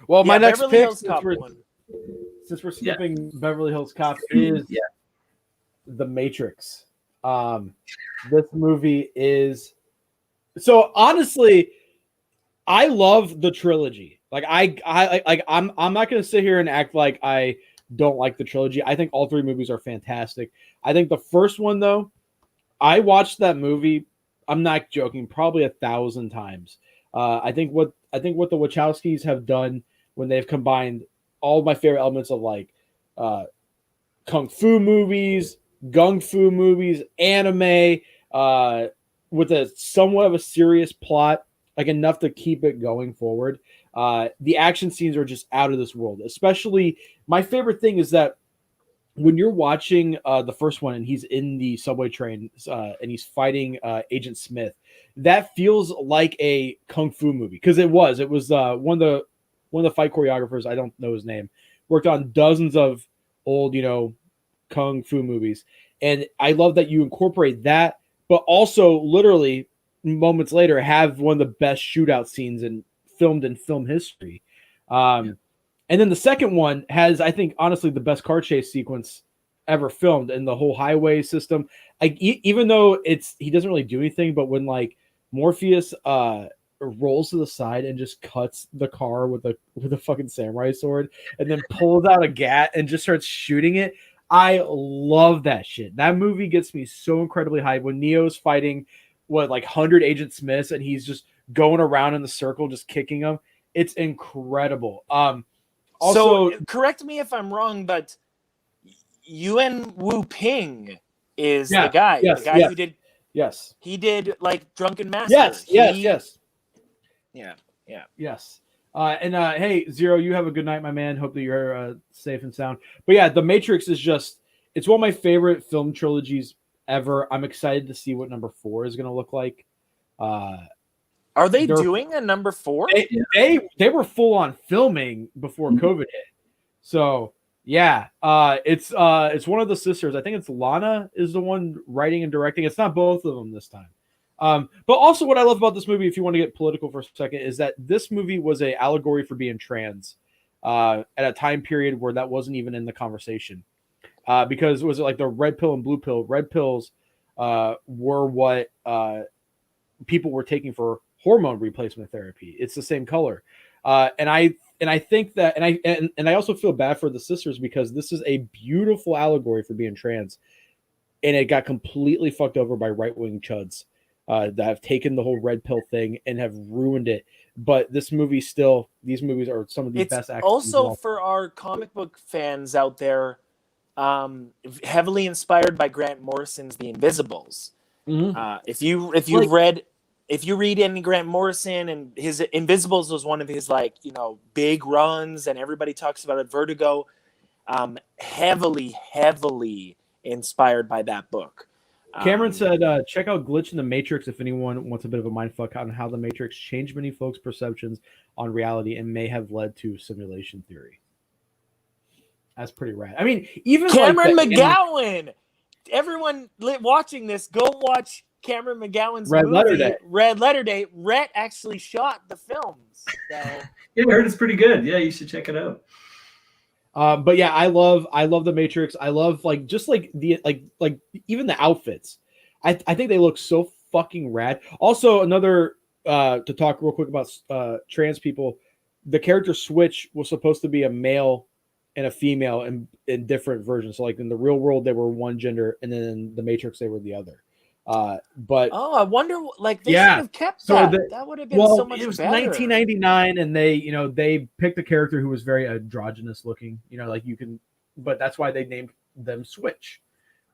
Well, my next pick, since we're skipping Beverly Hills Cop, is The Matrix. This movie is so honestly, I love the trilogy. Like I'm not gonna sit here and act like I don't like the trilogy. I think all three movies are fantastic. I think the first one though, I watched that movie, I'm not joking, probably 1,000 times. I think what the Wachowskis have done when they've combined all of my favorite elements of like kung fu movies, gung fu movies, anime, with a somewhat of a serious plot, like enough to keep it going forward. The action scenes are just out of this world. Especially, my favorite thing is that when you're watching the first one and he's in the subway train and he's fighting Agent Smith, that feels like a kung fu movie because it was one of the fight choreographers, I don't know his name, worked on dozens of old kung fu movies, and I love that you incorporate that, but also literally moments later have one of the best shootout scenes filmed in film history. And then the second one has, I think, honestly, the best car chase sequence ever filmed in the whole highway system. Like, even though he doesn't really do anything, but when like Morpheus rolls to the side and just cuts the car with a fucking samurai sword, and then pulls out a gat and just starts shooting it, I love that shit. That movie gets me so incredibly hyped when Neo's fighting like 100 Agent Smiths and he's just going around in the circle, just kicking them. It's incredible. Also, so correct me if I'm wrong, but Yuen Wu Ping is the guy. Yes, the guy who did. Yes. He did like Drunken Master. Yes. Yeah. Yes. And hey, Zero, you have a good night, my man. Hope that you're safe and sound. But yeah, The Matrix is it's one of my favorite film trilogies ever. I'm excited to see what number 4 is going to look like. Are they doing a number 4? They were full on filming before COVID hit. So yeah, it's one of the sisters. I think it's Lana is the one writing and directing. It's not both of them this time. But also what I love about this movie, if you want to get political for a second, is that this movie was a allegory for being trans at a time period where that wasn't even in the conversation. Because was it like the red pill and blue pill? Red pills were what people were taking for hormone replacement therapy. It's the same color. And I think that, and I also feel bad for the sisters because this is a beautiful allegory for being trans, and it got completely fucked over by right-wing chuds that have taken the whole red pill thing and have ruined it. But these movies are some of the best actions. Also, for our comic book fans out there, heavily inspired by Grant Morrison's The Invisibles. Mm-hmm. If you read any Grant Morrison, and his Invisibles was one of his big runs, and everybody talks about it. Vertigo, heavily inspired by that book. Cameron said, check out Glitch in the Matrix if anyone wants a bit of a mindfuck on how the Matrix changed many folks' perceptions on reality and may have led to simulation theory. That's pretty rad. I mean, even Cameron McGowan. Everyone watching this, go watch Cameron McGowan's movie, Red Letter Day. Rhett actually shot the films. So. Yeah, I heard it's pretty good. Yeah, you should check it out. But yeah, I love the Matrix. I love the even the outfits. I think they look so fucking rad. Also, another to talk real quick about trans people. The character Switch was supposed to be a male and a female in different versions. So like in the real world, they were one gender, and then in the Matrix, they were the other. But I wonder, they should have kept that. That would have been so much better. It was 1999, and they picked a character who was very androgynous looking. But that's why they named them Switch,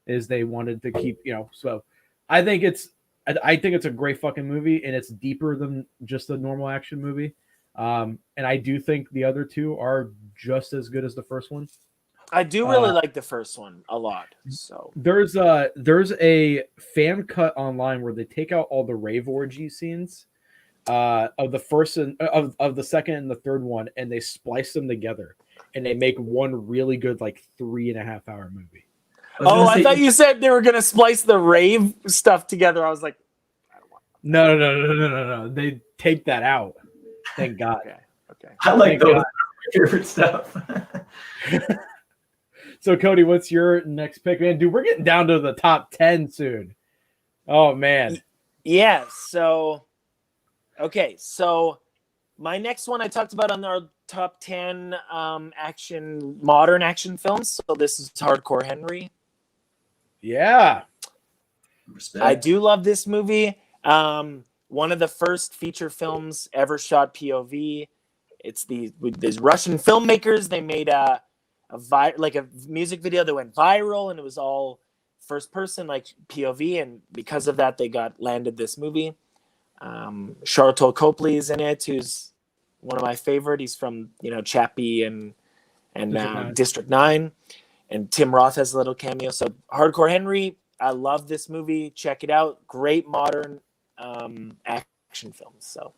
is they wanted to keep. So I think it's a great fucking movie, and it's deeper than just a normal action movie. And I do think the other two are just as good as the first one. I do really like the first one a lot. So there's a fan cut online where they take out all the rave orgy scenes of the first and of the second and the third one, and they splice them together, and they make one really good 3.5 hour movie. I thought you said they were gonna splice the rave stuff together. I was like, I don't want. No. They take that out. Thank God. Okay. I like those favorite stuff. So Cody, what's your next pick, man? Dude, we're getting down to the top 10 soon. Oh man. Yeah. So, okay. So my next one I talked about on our top 10 modern action films. So this is Hardcore Henry. Yeah. Respect. I do love this movie. One of the first feature films ever shot POV. It's these Russian filmmakers. They made a music video that went viral, and it was all first person, like POV, and because of that, they landed this movie. Sharlto Copley's in it, who's one of my favorite. He's from Chappie and District 9, and Tim Roth has a little cameo. So Hardcore Henry, I love this movie. Check it out. Great modern action films. So.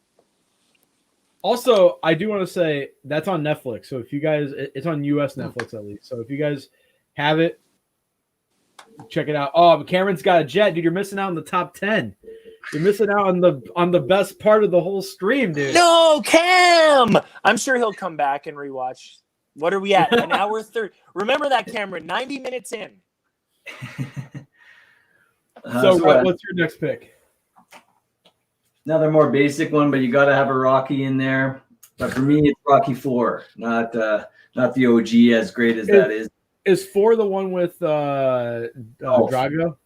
Also, I do want to say that's on Netflix. So if you guys, it's on US Netflix at least. So if you guys have it, check it out. Oh, Cameron's got a jet, dude. You're missing out on the top 10. You're missing out on the best part of the whole stream, dude. No, Cam. I'm sure he'll come back and rewatch. What are we at? An hour 30. Remember that, Cameron. 90 minutes in. So what's your next pick? Another more basic one, but you got to have a Rocky in there. But for me, it's Rocky 4, not the OG, as great as that is. Is 4 the one with Drago?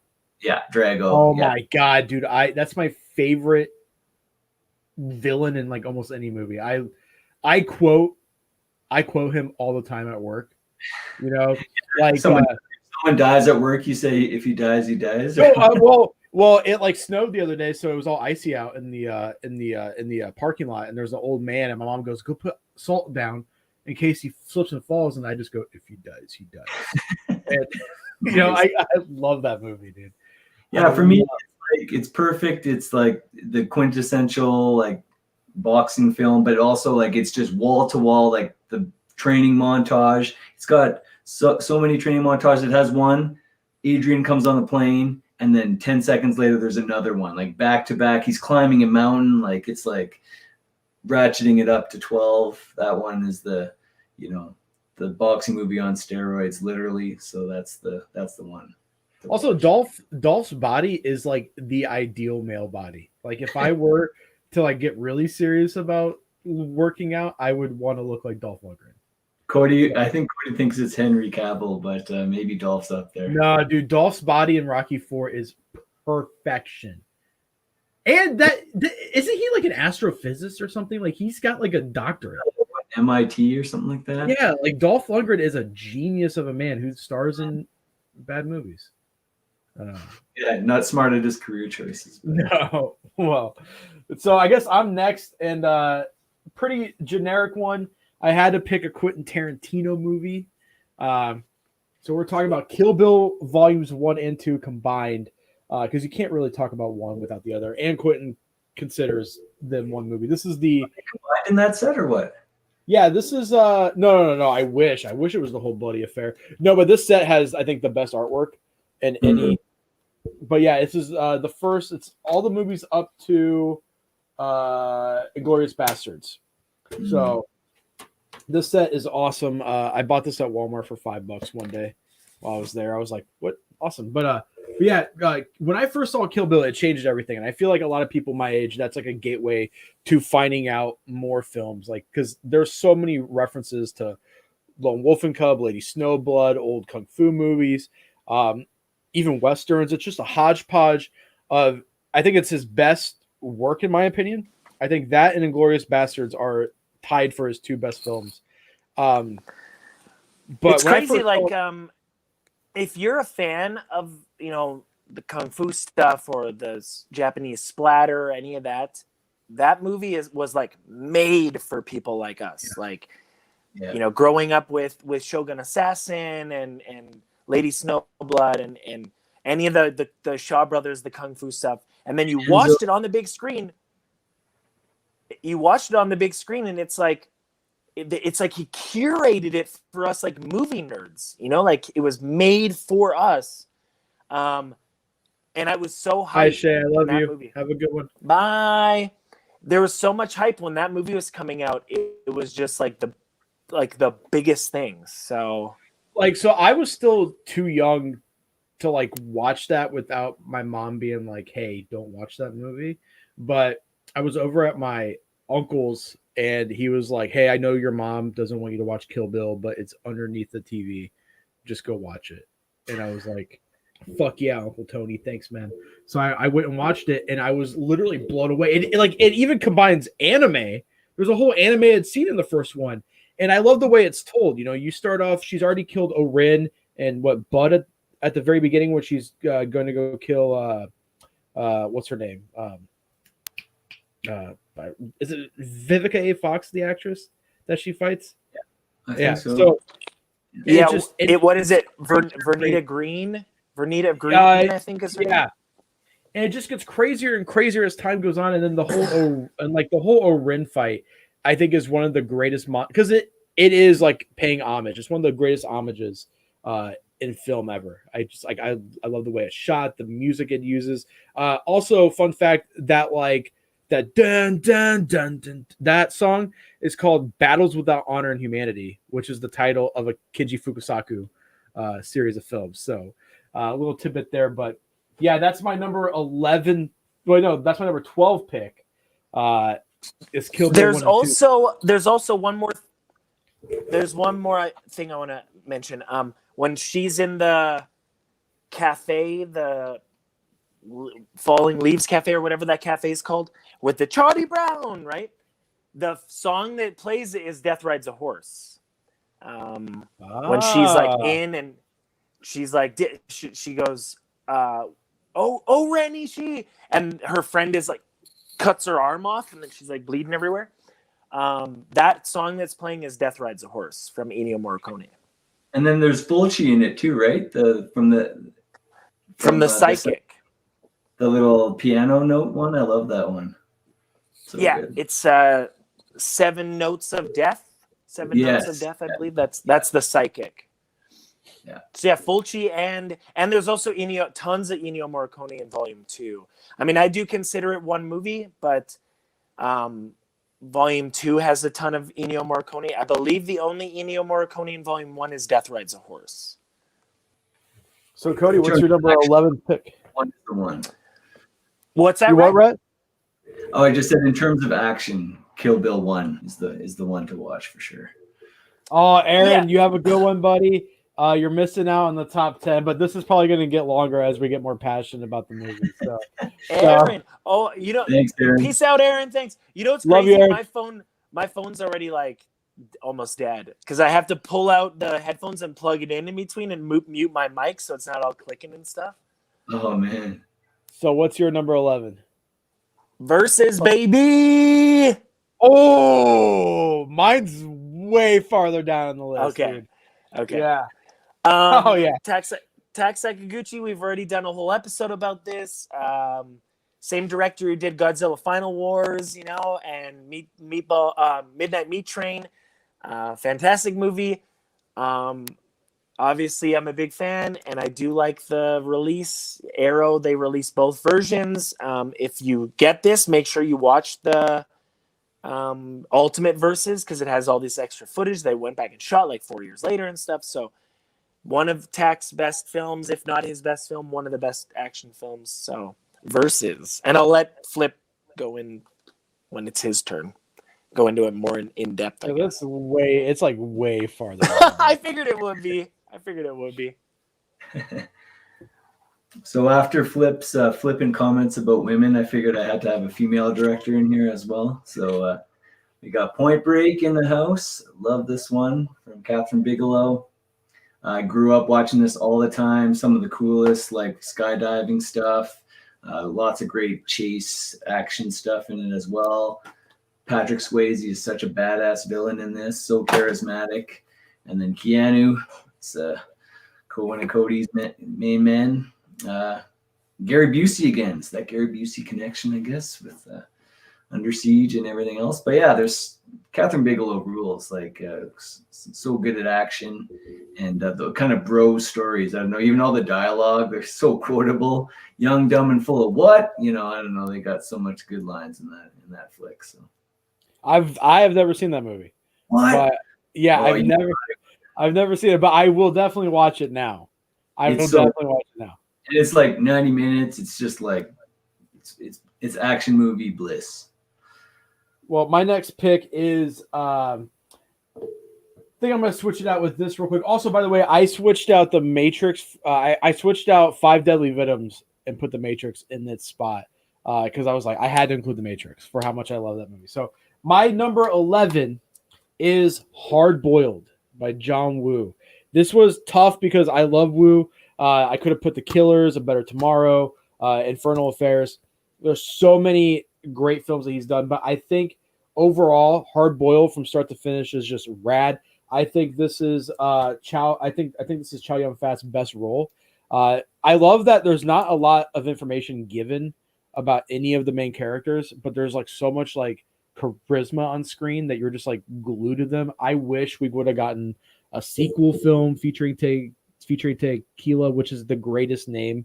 Yeah, Drago. Oh my god, dude! That's my favorite villain in like almost any movie. I quote him all the time at work. Like someone dies at work, you say if he dies, he dies. Well, it like snowed the other day, so it was all icy out in the parking lot, and there's an old man, and my mom goes, "Go put salt down in case he slips and falls," and I just go, "If he dies, he dies." And, I love that movie, dude. Yeah, for me, it's perfect. It's like the quintessential like boxing film, but also like it's just wall to wall, like the training montage. It's got so many training montages. It has one. Adrian comes on the plane. And then 10 seconds later, there's another one, like back to back. He's climbing a mountain, like it's like ratcheting it up to 12. That one is the boxing movie on steroids, literally. So that's the one. Also, Dolph's body is like the ideal male body. Like if I were to like get really serious about working out, I would want to look like Dolph Lundgren. Cody, I think Cody thinks it's Henry Cavill, but maybe Dolph's up there. No, dude, Dolph's body in Rocky 4 is perfection. And isn't he like an astrophysicist or something? Like he's got like a doctorate. MIT or something like that? Yeah, like Dolph Lundgren is a genius of a man who stars in bad movies. Yeah, not smart at his career choices. But. No. Well, so I guess I'm next, and pretty generic one. I had to pick a Quentin Tarantino movie. So we're talking about Kill Bill Volumes 1 and 2 combined, because you can't really talk about one without the other. And Quentin considers them one movie. This is the combined in that set or what? Yeah, this is no. I wish it was the whole bloody affair. No, but this set has, I think, the best artwork in any. But yeah, this is the first. It's all the movies up to Inglourious Bastards. So. This set is awesome. I bought this at Walmart for $5 one day while I was there. I was like, what? Awesome. But yeah, when I first saw Kill Bill, it changed everything. And I feel like a lot of people my age, that's like a gateway to finding out more films. Like, because there's so many references to Lone Wolf and Cub, Lady Snowblood, old Kung Fu movies, even Westerns. It's just a hodgepodge of, I think it's his best work in my opinion. I think that and Inglourious Bastards are tied for his 2 best films. But it's crazy. If you're a fan of the kung fu stuff or the Japanese splatter, any of that, that movie was like made for people like us. Growing up with Shogun Assassin and Lady Snowblood and any of the Shaw Brothers, the kung fu stuff, and then you watched it on the big screen. And it's like he curated it for us like movie nerds, like it was made for us. And I was so hyped. Hi Shay, I love you. Movie. Have a good one. Bye. There was so much hype when that movie was coming out. It was just like the like the biggest things. So Like, so I was still too young to like watch that without my mom being like, "Hey, don't watch that movie." But I was over at my uncle's and he was like, "Hey, I know your mom doesn't want you to watch Kill Bill, but it's underneath the TV. Just go watch it." And I was like, "Fuck yeah, Uncle Tony, thanks, man." So I went and watched it, and I was literally blown away. It even combines anime. There's a whole animated scene in the first one, and I love the way it's told. You know, you start off, she's already killed Orin and what Bud at the very beginning when she's going to go kill what's her name? Is it Vivica A. Fox, the actress that she fights? I think so. So yeah, it what is it? Vernita Green? Vernita Green, I think is her name. And it just gets crazier and crazier as time goes on, and then the whole Orin fight, I think, is one of the greatest because it is like paying homage. It's one of the greatest homages in film ever. I just like I love the way it's shot, the music it uses. Also, fun fact that like that dun dun dun dun that song is called "Battles Without Honor and Humanity," which is the title of a Kiji Fukusaku series of films. So a little tidbit there, but. Yeah, that's my number 11. Well, no, that's my number 12 pick. Is Kill Bill. There's also one more. There's one more thing I want to mention. When she's in the cafe, the Falling Leaves Cafe or whatever that cafe is called, with the Charlie Brown, right? The song that plays is "Death Rides a Horse." When she's like in and she's like, she goes. Oh, Rennie, and her friend is like cuts her arm off, and then she's like bleeding everywhere. That song that's playing is "Death Rides a Horse" from Ennio Morricone. And then there's Fulci in it too, right? From the Psychic, the little piano note one. I love that one. So yeah, good. it's 7 Notes of Death. Notes of Death, I believe that's the Psychic. Yeah. So yeah, Fulci and there's also tons of Ennio Morricone in Volume 2. I mean, I do consider it one movie, but Volume 2 has a ton of Ennio Morricone. I believe the only Ennio Morricone in Volume 1 is Death Rides a Horse. So Cody, what's your number 11 pick? One is the one. What's that? What, Rhett? Oh, I just said in terms of action, Kill Bill 1 is the one to watch for sure. Oh, Aaron, you have a good one, buddy. You're missing out on the top 10, but this is probably going to get longer as we get more passionate about the movie. So, Aaron, thanks, Aaron. Peace out, Aaron. Thanks. You know what's Love crazy? you, My phone's already like almost dead because I have to pull out the headphones and plug it in between and mute my mic so it's not all clicking and stuff. Oh man. So what's your number 11? Versus, baby. Oh, mine's way farther down on the list. Okay. Dude. Okay. Yeah. Tak Sakaguchi, we've already done a whole episode about this. Same director who did Godzilla Final Wars, and Midnight Meat Train. Fantastic movie. Obviously, I'm a big fan, and I do like the release. Arrow, they released both versions. If you get this, make sure you watch the Ultimate Versus because it has all this extra footage they went back and shot like 4 years later and stuff. So one of Tak's best films, if not his best film, one of the best action films. So Versus, and I'll let Flip go in when it's his turn. Go into it more in depth. It's like way farther. I figured it would be. So after Flip's flipping comments about women, I figured I had to have a female director in here as well. So we got Point Break in the house. Love this one from Catherine Bigelow. I grew up watching this all the time. Some of the coolest like skydiving stuff. Lots of great chase action stuff in it as well. Patrick Swayze is such a badass villain in this. So charismatic. And then Keanu. It's Cohen and Cody's main man. Gary Busey again. It's that Gary Busey connection, I guess, with Under Siege and everything else. But yeah, there's Catherine Bigelow rules. Like so good at action and the kind of bro stories. I don't know, even all the dialogue, they're so quotable. Young, dumb, and full of what? I don't know. They got so much good lines in that flick. So I have never seen that movie. What? But Yeah, Oh, I've never seen it, but I will definitely watch it now. Definitely watch it now. And it's like 90 minutes. It's just like it's action movie bliss. Well, my next pick is I think I'm going to switch it out with this real quick. Also, by the way, I switched out the Matrix. I switched out Five Deadly Venoms and put the Matrix in that spot because I was like, I had to include the Matrix for how much I love that movie. So my number 11 is Hard Boiled by John Woo. This was tough because I love Woo. I could have put The Killers, A Better Tomorrow, Infernal Affairs. There's so many great films that he's done, but I think overall, Hard Boiled from start to finish is just rad. I think this is Chow. I think this is Chow Yun-Fat's best role. I love that there's not a lot of information given about any of the main characters, but there's like so much like charisma on screen that you're just like glued to them. I wish we would have gotten a sequel film featuring Tequila, which is the greatest name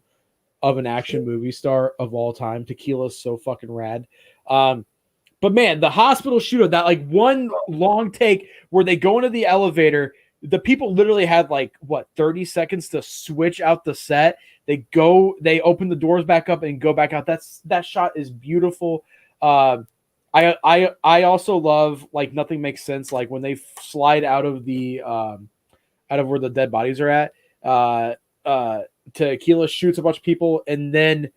of an action movie star of all time. Tequila is so fucking rad. But man, the hospital shootout, that like one long take where they go into the elevator, the people literally had like 30 seconds to switch out the set. They open the doors back up and go back out. That shot is beautiful. I also love like Nothing Makes Sense, like when they slide out of where the dead bodies are at. Tequila shoots a bunch of people, and then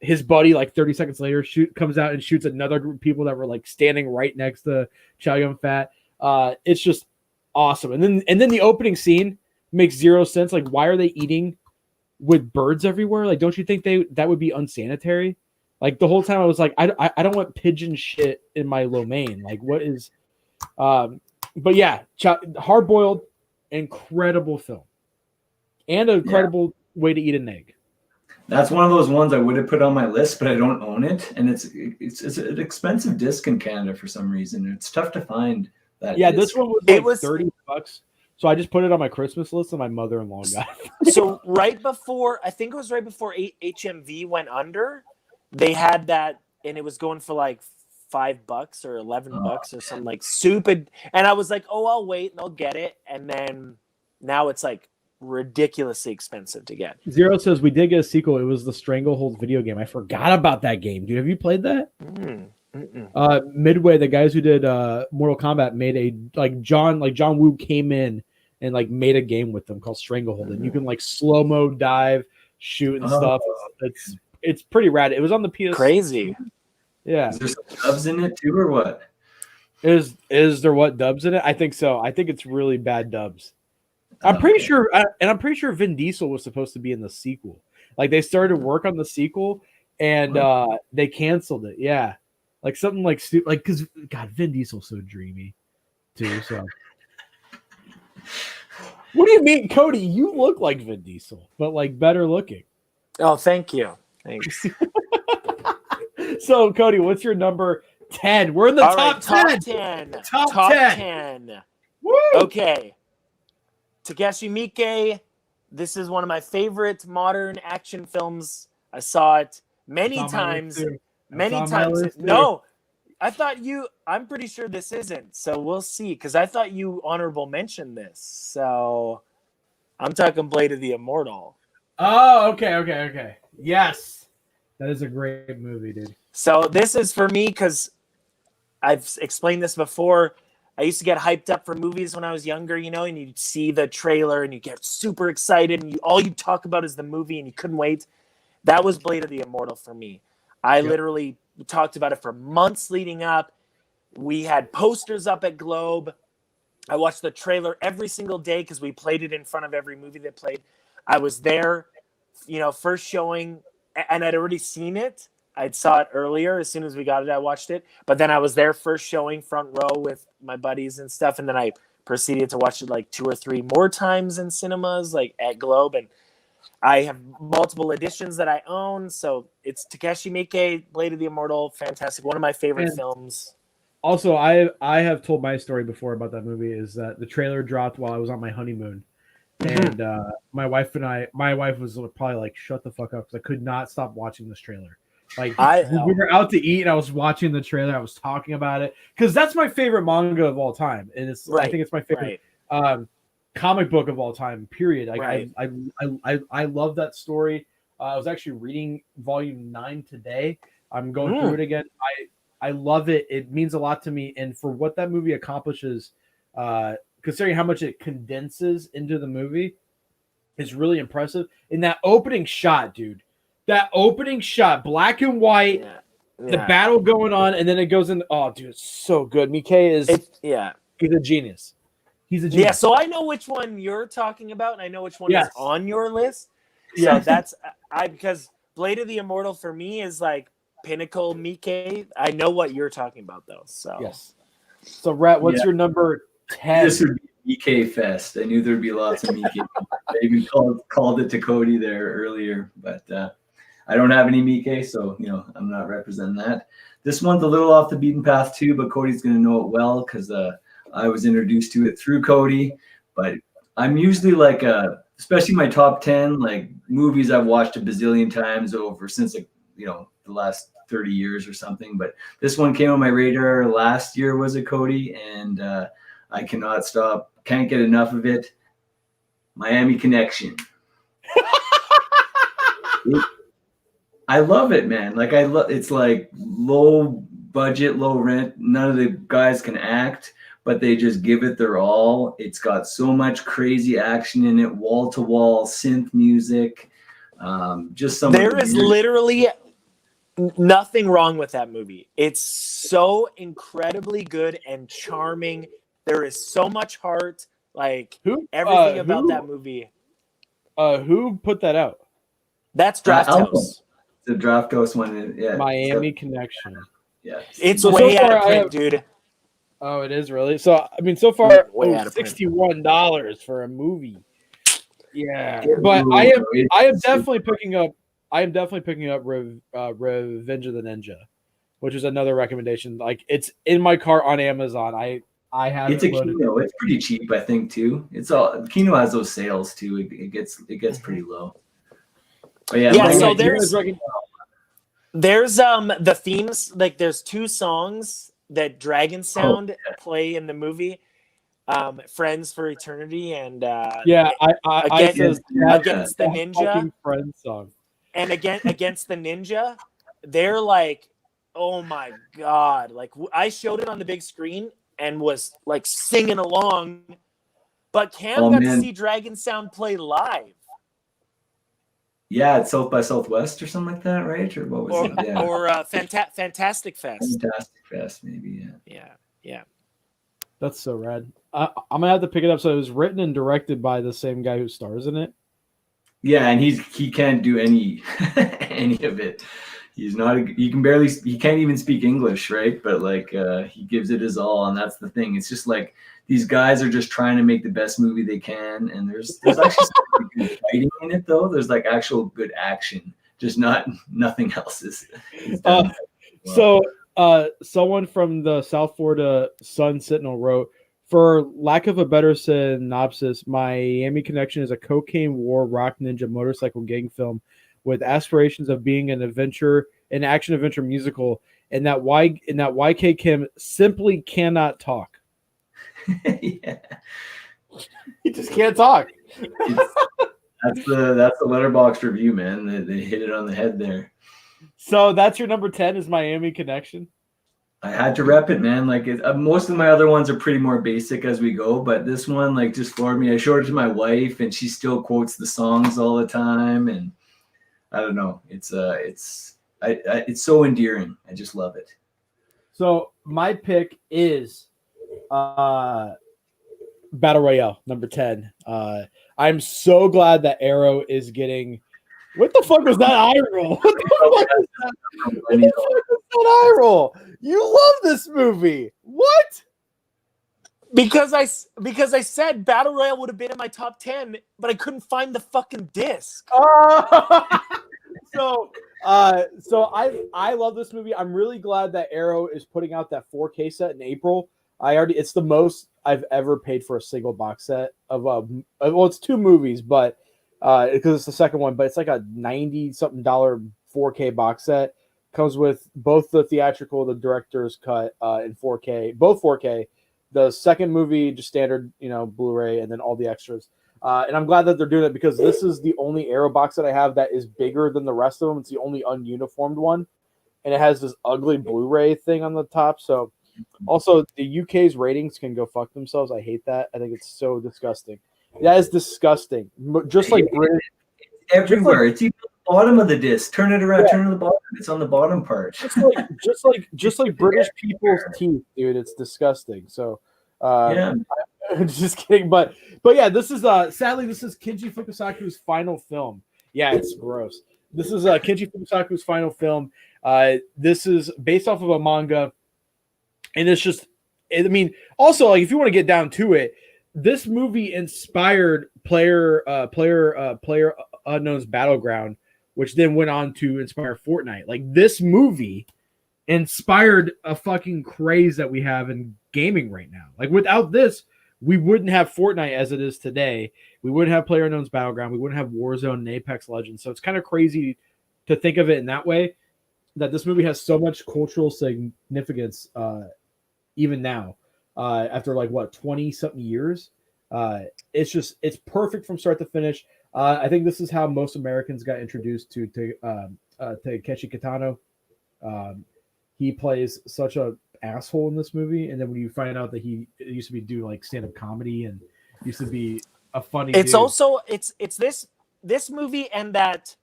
his buddy, like 30 seconds later, comes out and shoots another group of people that were like standing right next to Chow Yun-Fat. It's just awesome. And then the opening scene makes zero sense. Like, why are they eating with birds everywhere? Like, don't you think that would be unsanitary? Like the whole time I was like, I don't want pigeon shit in my lo mein. Like, what is? But yeah, Hard Boiled, incredible film, and an incredible way to eat an egg. That's one of those ones I would have put on my list, but I don't own it, and it's an expensive disc in Canada for some reason. It's tough to find that. Yeah, disc. this one was like $30, so I just put it on my Christmas list, and my mother-in-law got it. So I think it was right before HMV went under, they had that, and it was going for like $5 or $11 or something like stupid. And I was like, oh, I'll wait and I'll get it, and then now it's like ridiculously expensive to get. Zero says we did get a sequel. It was the Stranglehold video game. I forgot about that game, dude. Have you played that? Midway, the guys who did Mortal Kombat made a John Woo came in and like made a game with them called Stranglehold, and you can like slow-mo dive, shoot and stuff. It's pretty rad. It was on the PS. Crazy. Yeah. Is there some dubs in it too, or what? Is there dubs in it? I think so. I think it's really bad dubs. I'm pretty sure, and I'm pretty sure Vin Diesel was supposed to be in the sequel. Like they started work on the sequel, and they canceled it. Yeah, like something like because God, Vin Diesel's so dreamy, too. So, what do you mean, Cody? You look like Vin Diesel, but like better looking. Oh, thank you. Thanks. So, Cody, what's your number 10? We're in the top 10. Top 10. Woo! Okay. Takeshi Miike. This is one of my favorite modern action films. I saw it many times. Many times. No, I thought I'm pretty sure this isn't. So we'll see. Because I thought you honorable mentioned this. So I'm talking Blade of the Immortal. Oh, okay. Yes. That is a great movie, dude. So this is for me because I've explained this before. I used to get hyped up for movies when I was younger, and you'd see the trailer and you get super excited and all you talk about is the movie and you couldn't wait. That was Blade of the Immortal for me. I literally talked about it for months leading up. We had posters up at Globe. I watched the trailer every single day because we played it in front of every movie that played. I was there, first showing, and I'd already seen it. I saw it earlier. As soon as we got it, I watched it. But then I was there first showing, front row with my buddies and stuff. And then I proceeded to watch it like 2 or 3 more times in cinemas, like at Globe. And I have multiple editions that I own. So it's Takeshi Miike, Blade of the Immortal. Fantastic. One of my favorite films. Also, I have told my story before about that movie is that the trailer dropped while I was on my honeymoon. And my wife was probably like, shut the fuck up, because I could not stop watching this trailer. Like I we were out to eat, and I was watching the trailer. I was talking about it because that's my favorite manga of all time, and it's I Right, think it's my favorite right. comic book of all time. Period. Like Right. I love that story. I was actually reading volume 9 today. I'm going through it again. I love it. It means a lot to me, and for what that movie accomplishes, considering how much it condenses into the movie, is really impressive. In that opening shot, dude, that opening shot, black and white, Yeah. the battle going on, and then it goes in. Oh, dude, it's so good. Mickey is he's a genius. He's a genius. Yeah, so I know which one you're talking about, and I know which one is on your list. So Yes. that's because Blade of the Immortal for me is like pinnacle Mickey. I know what you're talking about though. So yes. So Rhett, what's your number 10? This would be EK Fest. I knew there'd be lots of EK. I even called it to Cody there earlier, but I don't have any Miike, so I'm not representing that. This one's a little off the beaten path too, but Cody's going to know it well because I was introduced to it through Cody. But I'm usually like especially my top 10 like movies I've watched a bazillion times over since the last 30 years or something. But this one came on my radar last year, was it, Cody? And I can't get enough of it. Miami Connection. I love it, man. Like it's like low budget, low rent. None of the guys can act, but they just give it their all. It's got so much crazy action in it, wall to wall synth music. There is literally nothing wrong with that movie. It's so incredibly good and charming. There is so much heart. Like everything about that movie. Who put that out? That's Draft House. The Draft House one, yeah. Miami Connection. Yeah, it's way out of print, dude. Oh, it is really. So I mean, so far, $61 for a movie. Yeah, but I am definitely picking up. I am definitely picking up Revenge of the Ninja, which is another recommendation. Like it's in my cart on Amazon. I have it's a Kino. It's pretty cheap, I think, too. Kino has those sales too. It gets pretty low. But yeah. So there's the themes. Like there's 2 songs that Dragon Sound play in the movie. Friends for Eternity and against the Ninja Friends song. And against the Ninja, they're like, oh my god! Like I showed it on the big screen and was like singing along, but Cam got to see Dragon Sound play live. Yeah, it's South by Southwest or something like that, right? Or what was it? Yeah. Or Fantastic Fest. Fantastic Fest, maybe. Yeah. That's so rad. I'm gonna have to pick it up. So it was written and directed by the same guy who stars in it. Yeah, and he can't do any of it. He can't even speak English, right? But like he gives it his all, and that's the thing. It's just like these guys are just trying to make the best movie they can, and there's actually some good fighting in it though. There's like actual good action, just nothing else is done. So someone from the South Florida Sun Sentinel wrote, for lack of a better synopsis, Miami Connection is a cocaine war rock ninja motorcycle gang film with aspirations of being an action adventure musical, and that YK Kim simply cannot talk. Yeah. He just can't talk. That's the Letterboxd review, man. They hit it on the head there. So that's your number 10 is Miami Connection. I had to rep it, man. Like most of my other ones are pretty more basic as we go, but this one like just floored me. I showed it to my wife, and she still quotes the songs all the time, and I don't know. It's so endearing. I just love it. So my pick is Battle Royale, number 10. I'm so glad that Arrow is getting. What the fuck was that eye roll? What the fuck was that eye roll? You love this movie. What? Because I said Battle Royale would have been in my top 10, but I couldn't find the fucking disc. So I love this movie. I'm really glad that Arrow is putting out that 4K set in April. It's the most I've ever paid for a single box set of it's 2 movies, but because it's the second one, but it's like a $90-something 4K box set. comes with both the theatrical, the director's cut in 4K, both 4K. The second movie, just standard, Blu-ray, and then all the extras. And I'm glad that they're doing it because this is the only Arrow box that I have that is bigger than the rest of them. It's the only ununiformed one. And it has this ugly Blu-ray thing on the top. So also the UK's ratings can go fuck themselves. I hate that. I think it's so disgusting. That is disgusting. Just like British. Everywhere. It's even at the bottom of the disc. Turn it around, turn it to the bottom. It's on the bottom part. Just like British people's teeth, dude. It's disgusting. So just kidding. But yeah, this is sadly this is Kinji Fukasaku's final film. Yeah, it's gross. This is Kinji Fukasaku's final film. This is based off of a manga, and it's just, I mean, also like if you want to get down to it, this movie inspired Player Unknown's Battleground, which then went on to inspire Fortnite. Like this movie inspired a fucking craze that we have in gaming right now. Like without this, we wouldn't have Fortnite as it is today. We wouldn't have Player Unknown's Battleground. We wouldn't have Warzone and Apex Legends. So it's kind of crazy to think of it in that way, that this movie has so much cultural significance even now. After like 20-something years. It's perfect from start to finish. I think this is how most Americans got introduced to Takeshi Kitano. He plays such a asshole in this movie, and then when you find out that he used to do like stand-up comedy and used to be a funny it's dude. Also it's this movie and that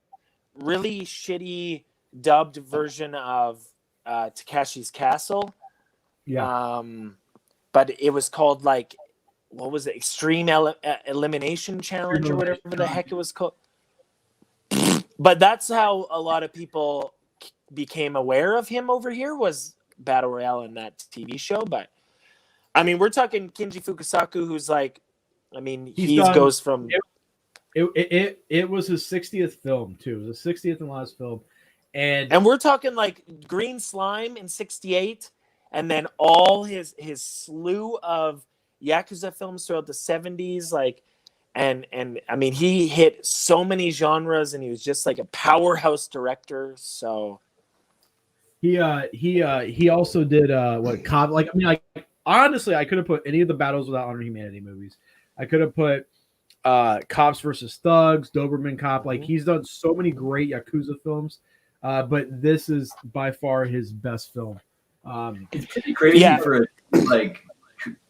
really shitty dubbed version of Takeshi's Castle. Yeah. But it was called like, what was it? Extreme Elimination Challenge or whatever the heck it was called. But that's how a lot of people became aware of him over here, was Battle Royale in that TV show. But I mean, we're talking Kinji Fukasaku, who's like, I mean, he goes from. It was his 60th film too. It was his 60th and last film, and we're talking like Green Slime in '68. And then all his slew of Yakuza films throughout the 70s, like, and I mean, he hit so many genres, and he was just like a powerhouse director. So he also did like, I mean, like honestly, I could have put any of the Battles Without Honor Humanity movies. I could have put Cops versus Thugs, Doberman Cop. Like he's done so many great Yakuza films, but this is by far his best film. It's pretty crazy for like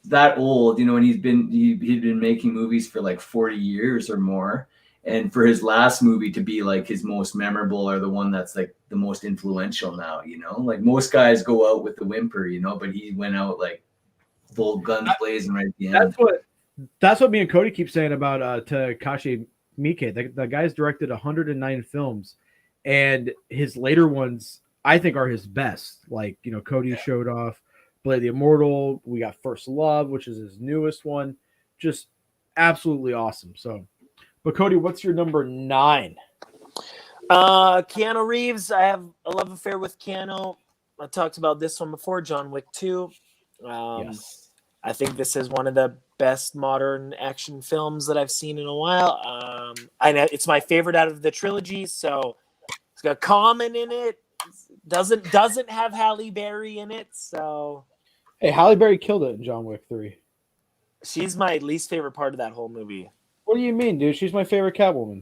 that old, and he'd been making movies for like 40 years or more, and for his last movie to be like his most memorable or the one that's like the most influential now, like most guys go out with the whimper, but he went out like full guns blazing right at the end. That's what me and Cody keep saying about Takashi Miike. The guy's directed 109 films, and his later ones I think are his best. Like, Cody showed off Blade the Immortal. We got First Love, which is his newest one. Just absolutely awesome. So, but Cody, what's your number 9? Keanu Reeves. I have a love affair with Keanu. I talked about this one before, John Wick 2. Yes. I think this is one of the best modern action films that I've seen in a while. I know it's my favorite out of the trilogy, so it's got Common in it. Doesn't have Halle Berry in it, so hey, Halle Berry killed it in John Wick 3. She's my least favorite part of that whole movie. What do you mean, dude? She's my favorite Catwoman.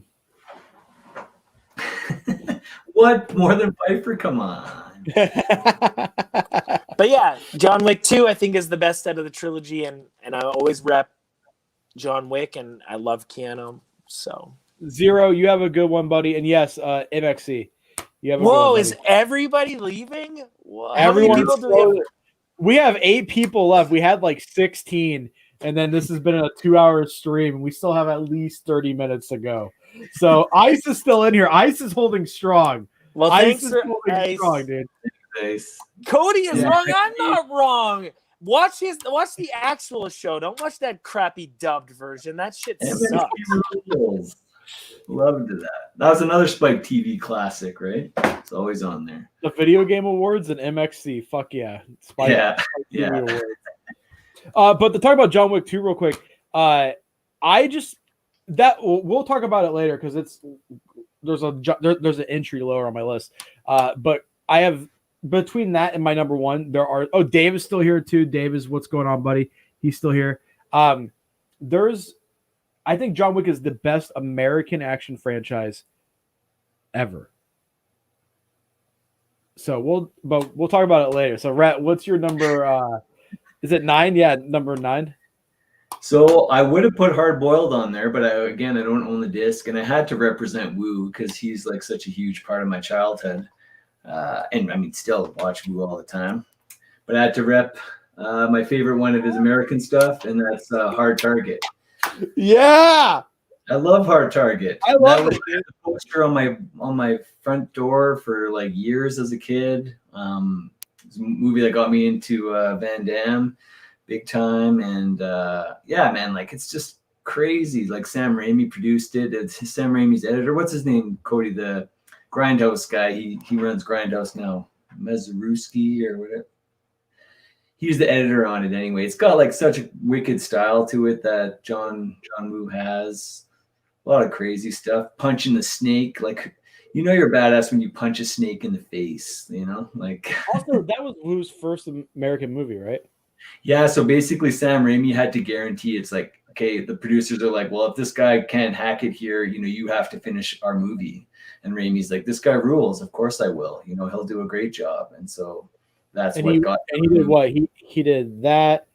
What? More than Pfeiffer? Come on. But yeah, John Wick 2 I think is the best out of the trilogy, and I always rep John Wick, and I love Keanu. So Zero, you have a good one, buddy. And yes, MXC. Whoa, is everybody leaving? Whoa, we have 8 people left. We had like 16, and then this has been a 2-hour stream, and we still have at least 30 minutes to go. So Ice is still in here. Ice is holding strong. Well, Ice thanks for Ice. Strong, dude. Nice. Cody is wrong. I'm not wrong. Watch the actual show. Don't watch that crappy dubbed version. That shit sucks. Loved that. That was another Spike TV classic, right? It's always on there. The Video Game Awards and MXC. Fuck yeah. Spike TV Awards. But to talk about John Wick 2 real quick, we'll talk about it later because there's an entry lower on my list. But I have between that and my number one, there are. Oh, Dave is still here too. Dave is what's going on, buddy? He's still here. I think John Wick is the best American action franchise ever. So we'll talk about it later. So Rhett, what's your number? Is it 9? Yeah, number 9. So I would have put Hard Boiled on there, but I don't own the disc, and I had to represent Wu because he's like such a huge part of my childhood. And I mean, still watch Wu all the time. But I had to rep my favorite one of his American stuff, and that's Hard Target. Yeah, I love Hard Target. I love it. The poster on my front door for like years as a kid. It's a movie that got me into Van Damme big time, and yeah, man, like it's just crazy. Like Sam Raimi produced it. It's Sam Raimi's editor. What's his name? Cody, the Grindhouse guy. He runs Grindhouse now. Mazuruski or whatever. He's the editor on it anyway. It's got like such a wicked style to it that John Woo has. A lot of crazy stuff. Punching the snake, like you're badass when you punch a snake in the face. Like. Also, that was Woo's first American movie, right? Yeah. So basically, Sam Raimi had to guarantee it's like, okay, the producers are like, well, if this guy can't hack it here, you have to finish our movie. And Raimi's like, this guy rules. Of course I will. He'll do a great job. And so. That's and what got. And he did what? He did that,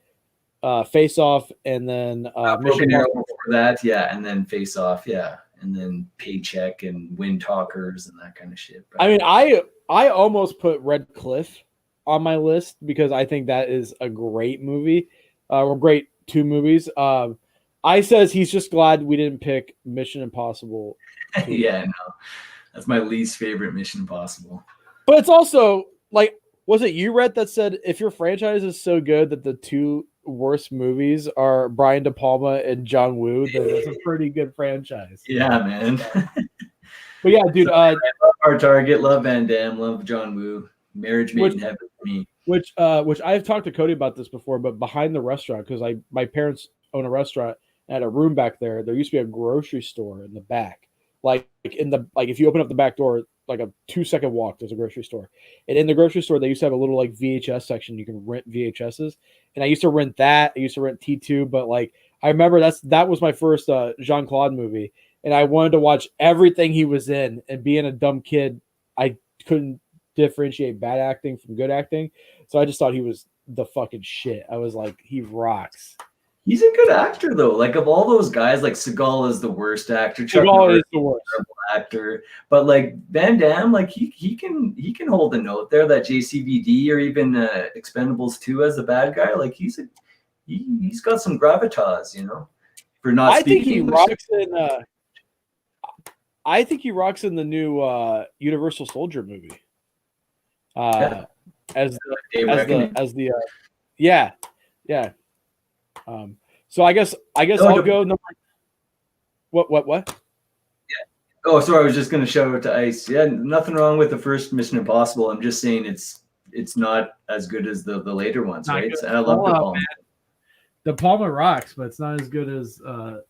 Face Off, and then Mission Arrow before that, yeah, and then Face Off, yeah, and then Paycheck and Wind Talkers and that kind of shit. But I mean, I almost put Red Cliff on my list because I think that is a great movie, or great 2 movies. I says he's just glad we didn't pick Mission Impossible. Yeah, no, that's my least favorite Mission Impossible. But it's also like. Was it you, Rhett, that said if your franchise is so good that the 2 worst movies are Brian De Palma and John Woo, then it's a pretty good franchise. Yeah, man. But yeah, dude. I love Hard Target, love Van Damme, love John Woo. Marriage Made in Heaven for me. Which I've talked to Cody about this before, but behind the restaurant, because my parents own a restaurant and had a room back there. There used to be a grocery store in the back, like if you open up the back door. Like a 2-second walk, there's a grocery store. And in the grocery store, they used to have a little like VHS section. You can rent VHSs. And I used to rent that. I used to rent T2. But like, I remember that was my first Jean-Claude movie. And I wanted to watch everything he was in. And being a dumb kid, I couldn't differentiate bad acting from good acting. So I just thought he was the fucking shit. I was like, he rocks. He's a good actor though. Like of all those guys, like Seagal is the worst actor. Seagal is the worst actor. But like Van Damme, like he can hold a note there. That JCVD or even Expendables 2 as the bad guy. Like he's got some gravitas, for not. I think he rocks in. I think he rocks in the new Universal Soldier movie. As the yeah. So I guess I'll go number. What? Yeah. Oh, sorry. I was just gonna shout out to Ice. Yeah, nothing wrong with the first Mission Impossible. I'm just saying it's not as good as the later ones, right? And I love De Palma. De Palma rocks, but it's not as good as the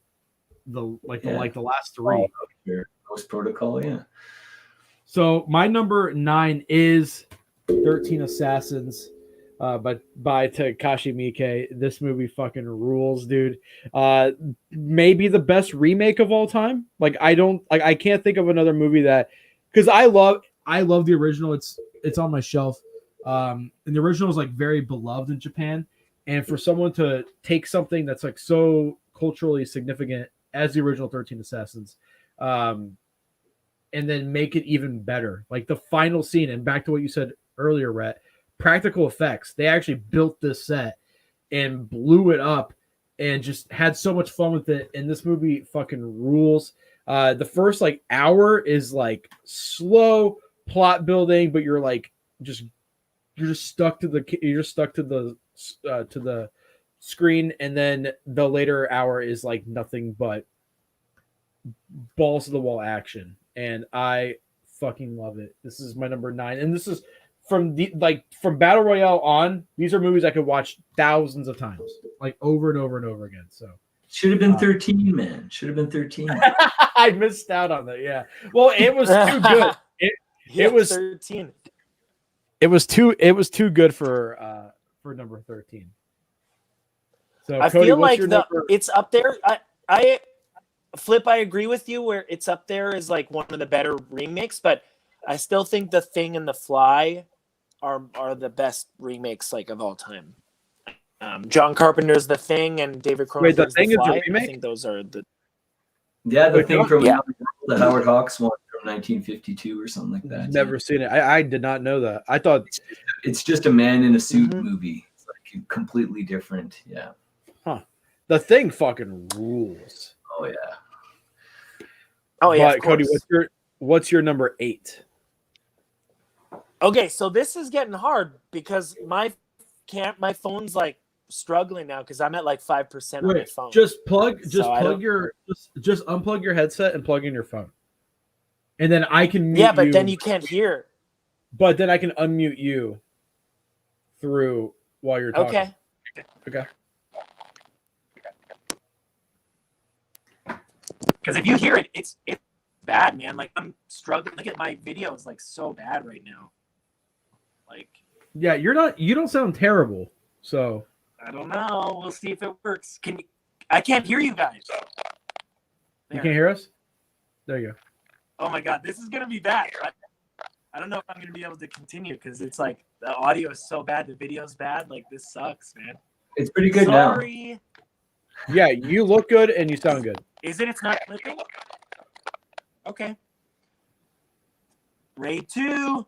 last 3. Ghost Protocol, yeah. So my number 9 is 13 Assassins. But by Takashi Miike. This movie fucking rules, dude. Maybe the best remake of all time. Like I can't think of another movie that, because I love the original. It's on my shelf. And the original is like very beloved in Japan. And for someone to take something that's like so culturally significant as the original 13 Assassins, and then make it even better, like the final scene. And back to what you said earlier, Rhett. Practical effects. They actually built this set and blew it up and just had so much fun with it. And this movie fucking rules. The first like hour is like slow plot building, but you're just stuck to the screen. And then the later hour is like nothing but balls to the wall action. And I fucking love it. This is my number 9. And this is from Battle Royale on. These are movies I could watch thousands of times, like over and over and over again. So should have been 13, man. Should have been 13. I missed out on that. Yeah. Well, it was too good. It was 13. It was too good for number 13. So I Cody, feel what's like your number? it's up there. I Flip, I agree with you where it's up there as like one of the better remakes, but I still think The Thing and The Fly are the best remakes like of all time. John Carpenter's The Thing and David Wait, The Cronenberg's Thing The is a Fly. I remake? think those are the. Yeah, the thing from Yeah. the Howard Hawks one from 1952 or something like that. Never seen it. I did not know that. I thought It's just a man in a suit Mhm. movie. It's like completely different. Yeah. The Thing fucking rules. Oh yeah. Oh yeah, But of Cody, course. what's your number 8? Okay, so this is getting hard because my phone's like struggling now because I'm at like 5% on my phone. Just unplug your headset and plug in your phone. And then I can mute Yeah, but you, then you can't hear. but then I can unmute you through while you're talking. Okay. Okay. Because if you hear it, it's bad, man. Like I'm struggling. Look at my videos, like so bad right now. Like Yeah, you don't sound terrible. So I don't know. We'll see if it works. I can't hear you guys. you can't hear us? There you go. Oh my god, this is gonna be bad. I don't know if I'm gonna be able to continue because it's like the audio is so bad, the video's bad. Like this sucks, man. It's pretty good Sorry. Yeah, you look good and you sound good. Is it? It's not clipping? Okay. Raid 2.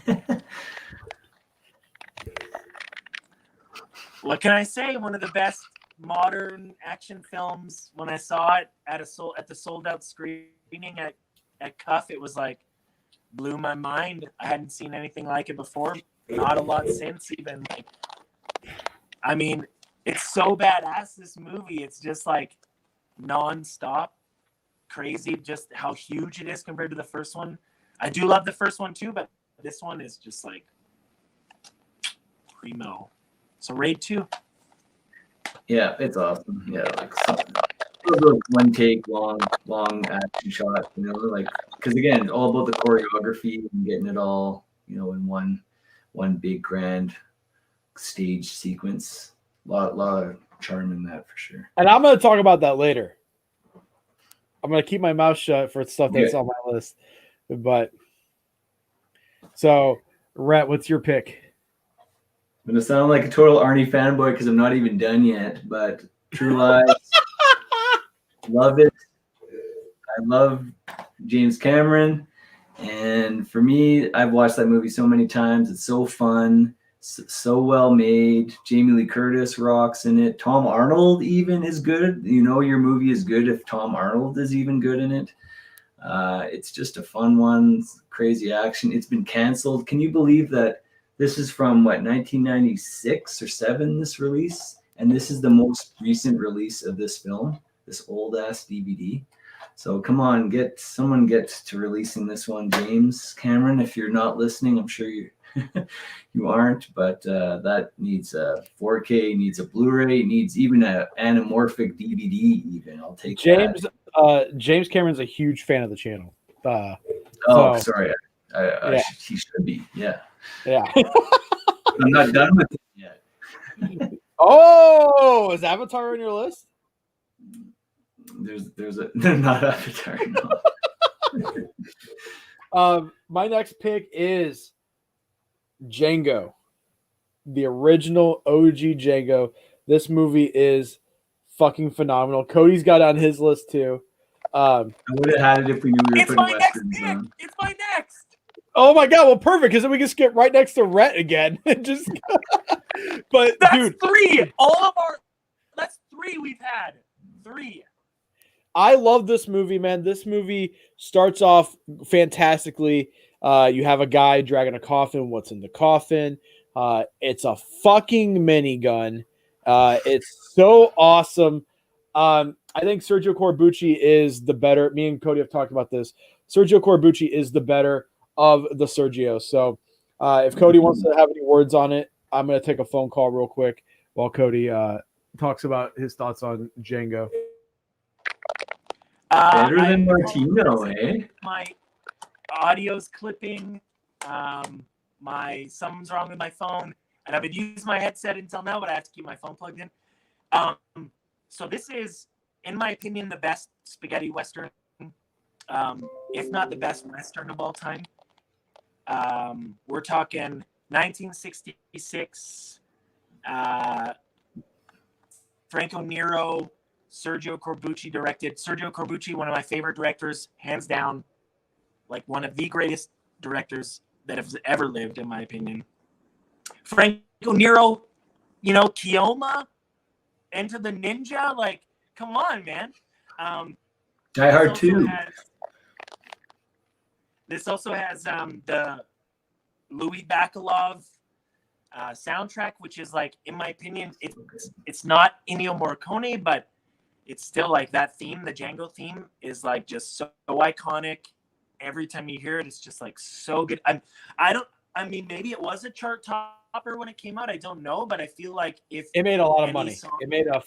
now. What can I say? One of the best modern action films. When I saw it at the sold out screening at Cuff, it was like blew my mind. I hadn't seen anything like it before. Not a lot since even. Like, I mean, it's so badass, this movie. It's just like non-stop crazy, just how huge it is compared to the first one. I do love the first one too, but this one is just like primo. So Raid 2. Yeah, it's awesome. Yeah, like those one take long action shots, you know, like because again, it's all about the choreography and getting it all, you know, in one big grand stage sequence. Lot of charm in that for sure. And I'm going to talk about that later. I'm going to keep my mouth shut for stuff that's on my list. But so, Rhett, what's your pick? I'm gonna sound like a total Arnie fanboy because I'm not even done yet, but True Lies, love it. I love James Cameron, and for me, I've watched that movie so many times. It's so fun, so well made. Jamie Lee Curtis rocks in it. Tom Arnold even is good. You know, your movie is good if Tom Arnold is even good in it. It's just a fun one. Crazy action. It's been canceled. Can you believe that? This is from 1996 or 7, this release. And this is the most recent release of this film, this old ass DVD. So come on, someone get to releasing this one, James Cameron. If you're not listening, I'm sure you you aren't, but that needs a 4K, needs a Blu-ray, needs even an anamorphic DVD even. I'll take James that. James Cameron's a huge fan of the channel. Sorry. Yeah. He should be. Yeah. Yeah. I'm not done with it yet. Oh, is Avatar on your list? There's not Avatar. No. My next pick is Django, the original OG Django. This movie is fucking phenomenal. Cody's got it on his list too. I would have had it if we knew we were It's putting my next westerns pick. on. It's my next. Oh my god! Well, perfect because then we can skip right next to Rhett again. Just, but That's dude, 3. That's 3 we've had. 3. I love this movie, man. This movie starts off fantastically. You have a guy dragging a coffin. What's in the coffin? It's a fucking minigun. It's so awesome. I think Sergio Corbucci is the better. Me and Cody have talked about this. Sergio Corbucci is the better of the Sergio. So if Cody wants to have any words on it, I'm going to take a phone call real quick while Cody talks about his thoughts on Django. Better than Martino, eh? My audio's clipping. Something's wrong with my phone, and I've been using my headset until now, but I have to keep my phone plugged in. So this is, in my opinion, the best spaghetti western, if not the best western of all time. We're talking 1966. Franco Nero, Sergio Corbucci directed. Sergio Corbucci, one of my favorite directors, hands down, like one of the greatest directors that has ever lived, in my opinion. Franco Nero, Kioma, Enter the Ninja, like, come on, man. Die Hard 2. This also has the Louis Bacalov soundtrack, which is, like, in my opinion, it's not Ennio Morricone, but it's still like that theme. The Django theme is like just so iconic. Every time you hear it, it's just like so good. I mean, maybe it was a chart topper when it came out. I don't know, but I feel like if it made a lot of money, it made a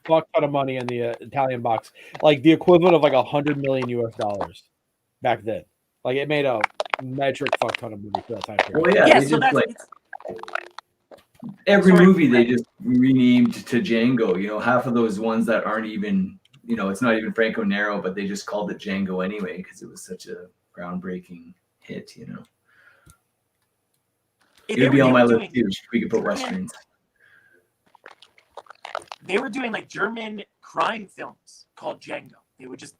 fuck ton of money in the Italian box, like the equivalent of like $100 million US back then. Like it made a metric fuck ton of money for that time period. Well, yeah, so that's every movie they just renamed to Django. Half of those ones that aren't even, it's not even Franco Nero, but they just called it Django anyway because it was such a groundbreaking hit. It'd be on my list too. We could put westerns. They were doing like German crime films called Django. They would just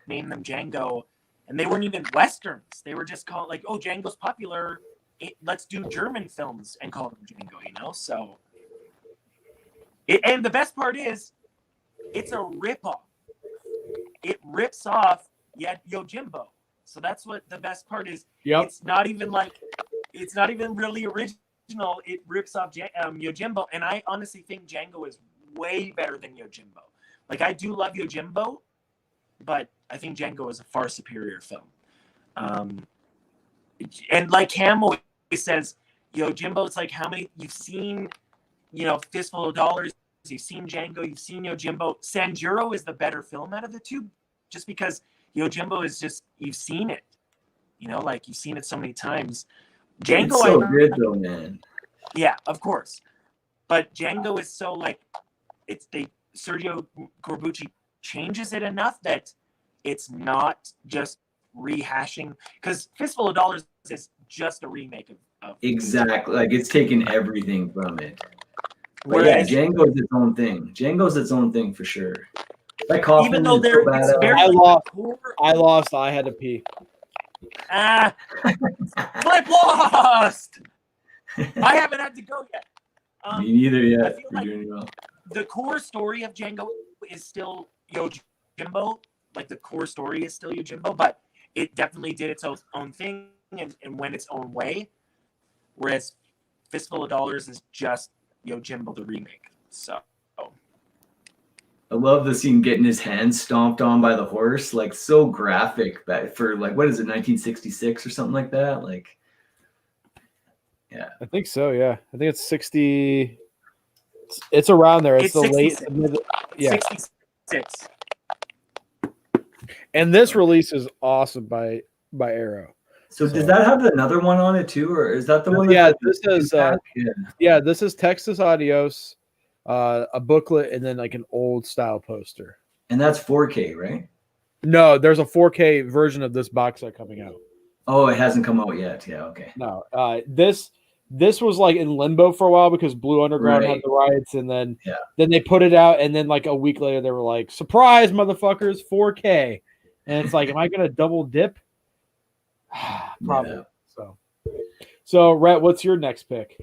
name them Django, and they weren't even westerns. They were just called like, oh, Django's popular. Let's do German films and call them Django. So, and the best part is, it's a ripoff. It rips off Yojimbo. So that's what the best part is. Yep. It's not even really original. It rips off Yojimbo, and I honestly think Django is way better than Yojimbo. Like, I do love Yojimbo, but I think Django is a far superior film. And like Cam always says, Yojimbo, it's like how many you've seen, Fistful of Dollars, you've seen Django, you've seen Yojimbo. Sanjuro is the better film out of the two, just because Yojimbo is just, you've seen it. Like you've seen it so many times. Django, it's so good though, man. Yeah, of course. But Django is so like, Sergio Corbucci changes it enough that it's not just rehashing, because Fistful of Dollars is just a remake of exactly, like it's taken everything from it. But yeah, Django's its own thing. Django's its own thing for sure. Like Kaufman, even though they're I lost. I had to pee. Flip lost. I haven't had to go yet. Me neither yet. I feel like the core story of Django is still Yojimbo. Like the core story is still Yojimbo, but it definitely did its own thing and went its own way. Whereas Fistful of Dollars is just Yojimbo the remake. So I love the scene getting his hands stomped on by the horse, like so graphic. But for like, what is it, 1966 or something like that? Like, yeah, I think so. Yeah, I think it's 60. It's around there. It's the 66. late. Yeah, 66. And this release is awesome by Arrow. So does that have another one on it too, or is that the one? Yeah, this is. Yeah, this is Texas Adios, a booklet, and then like an old style poster. And that's 4K, right? No, there's a 4K version of this box set coming out. Oh, it hasn't come out yet. Yeah, okay. No, this was like in limbo for a while because Blue Underground had the rights, and then they put it out, and then like a week later they were like, "Surprise, motherfuckers, 4K!" And it's like, am I gonna double dip? Probably. Yeah. So Rhett, what's your next pick?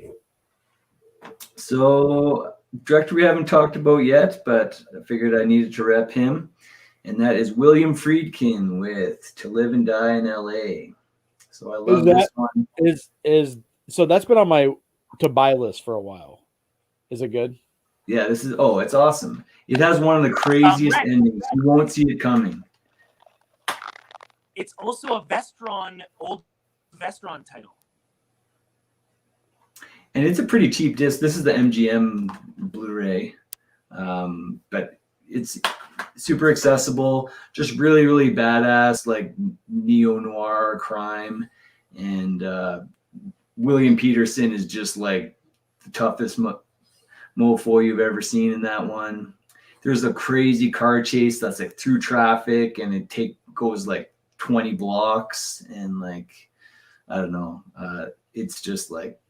So director we haven't talked about yet, but I figured I needed to rep him, and that is William Friedkin with To Live and Die in L.A. So I love this one. So that's been on my to buy list for a while. Is it good? Yeah, it's awesome. It has one of the craziest endings. You won't see it coming. It's also a old Vestron title. And it's a pretty cheap disc. This is the MGM Blu-ray. But it's super accessible, just really, really badass, like neo-noir crime. and William Peterson is just like the toughest mofo you've ever seen in that one. There's a crazy car chase that's like through traffic, and it goes like 20 blocks, and like I don't know, it's just like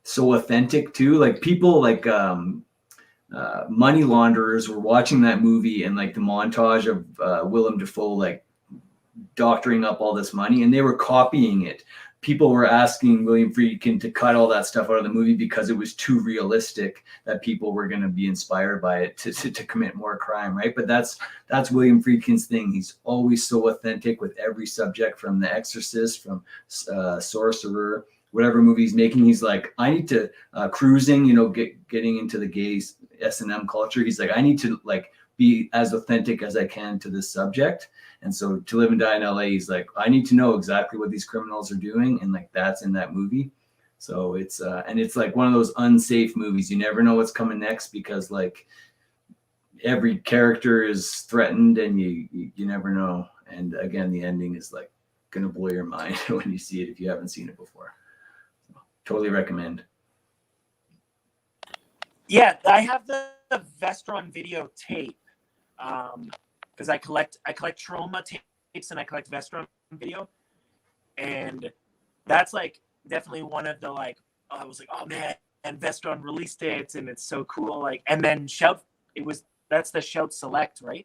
so authentic too. Like people like money launderers were watching that movie, and like the montage of Willem Dafoe like doctoring up all this money, and they were copying it. People were asking William Friedkin to cut all that stuff out of the movie because it was too realistic, that people were going to be inspired by it to commit more crime, right? But that's William Friedkin's thing. He's always so authentic with every subject, from The Exorcist, from Sorcerer, whatever movie he's making. He's like, I need to cruising, getting into the gay S&M culture. He's like, I need to like be as authentic as I can to this subject. And so To Live and Die in LA, he's like, I need to know exactly what these criminals are doing. And like, that's in that movie. So it's, and it's like one of those unsafe movies. You never know what's coming next, because like every character is threatened, and you never know. And again, the ending is like going to blow your mind when you see it, if you haven't seen it before. So, totally recommend. Yeah, I have the Vestron videotape. Because I collect Trauma tapes, and I collect Vestron video, and that's like definitely one of the like, I was like, oh man, and Vestron released it, and it's so cool. Like, and then that's the Shout Select, right?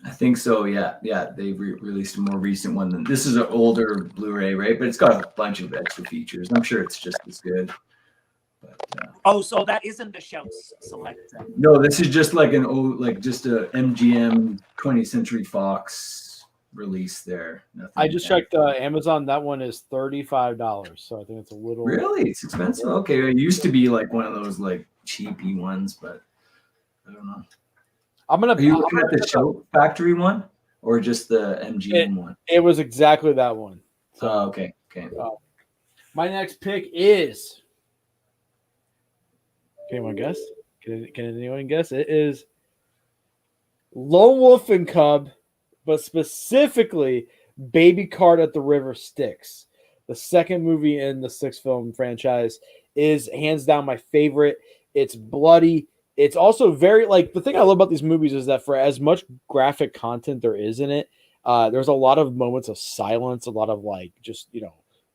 I think so. Yeah. They've released a more recent one than this. Is an older Blu-ray, right? But it's got a bunch of extra features. I'm sure it's just as good. But, so that isn't the Shout Select. No, this is just like just a MGM 20th Century Fox release there. Nothing I just checked Amazon. That one is $35, so I think it's a little. Really, it's expensive. Okay, it used to be like one of those like cheapy ones, but I don't know. Are you looking at the Show Factory one, or just the MGM one? It was exactly that one. So, okay. My next pick is. Can anyone guess? Can anyone guess? It is Lone Wolf and Cub, but specifically Baby Cart at the River Styx. The second movie in the 6-film franchise is hands down my favorite. It's bloody. It's also very, like, the thing I love about these movies is that for as much graphic content there is in it, there's a lot of moments of silence, a lot of like just,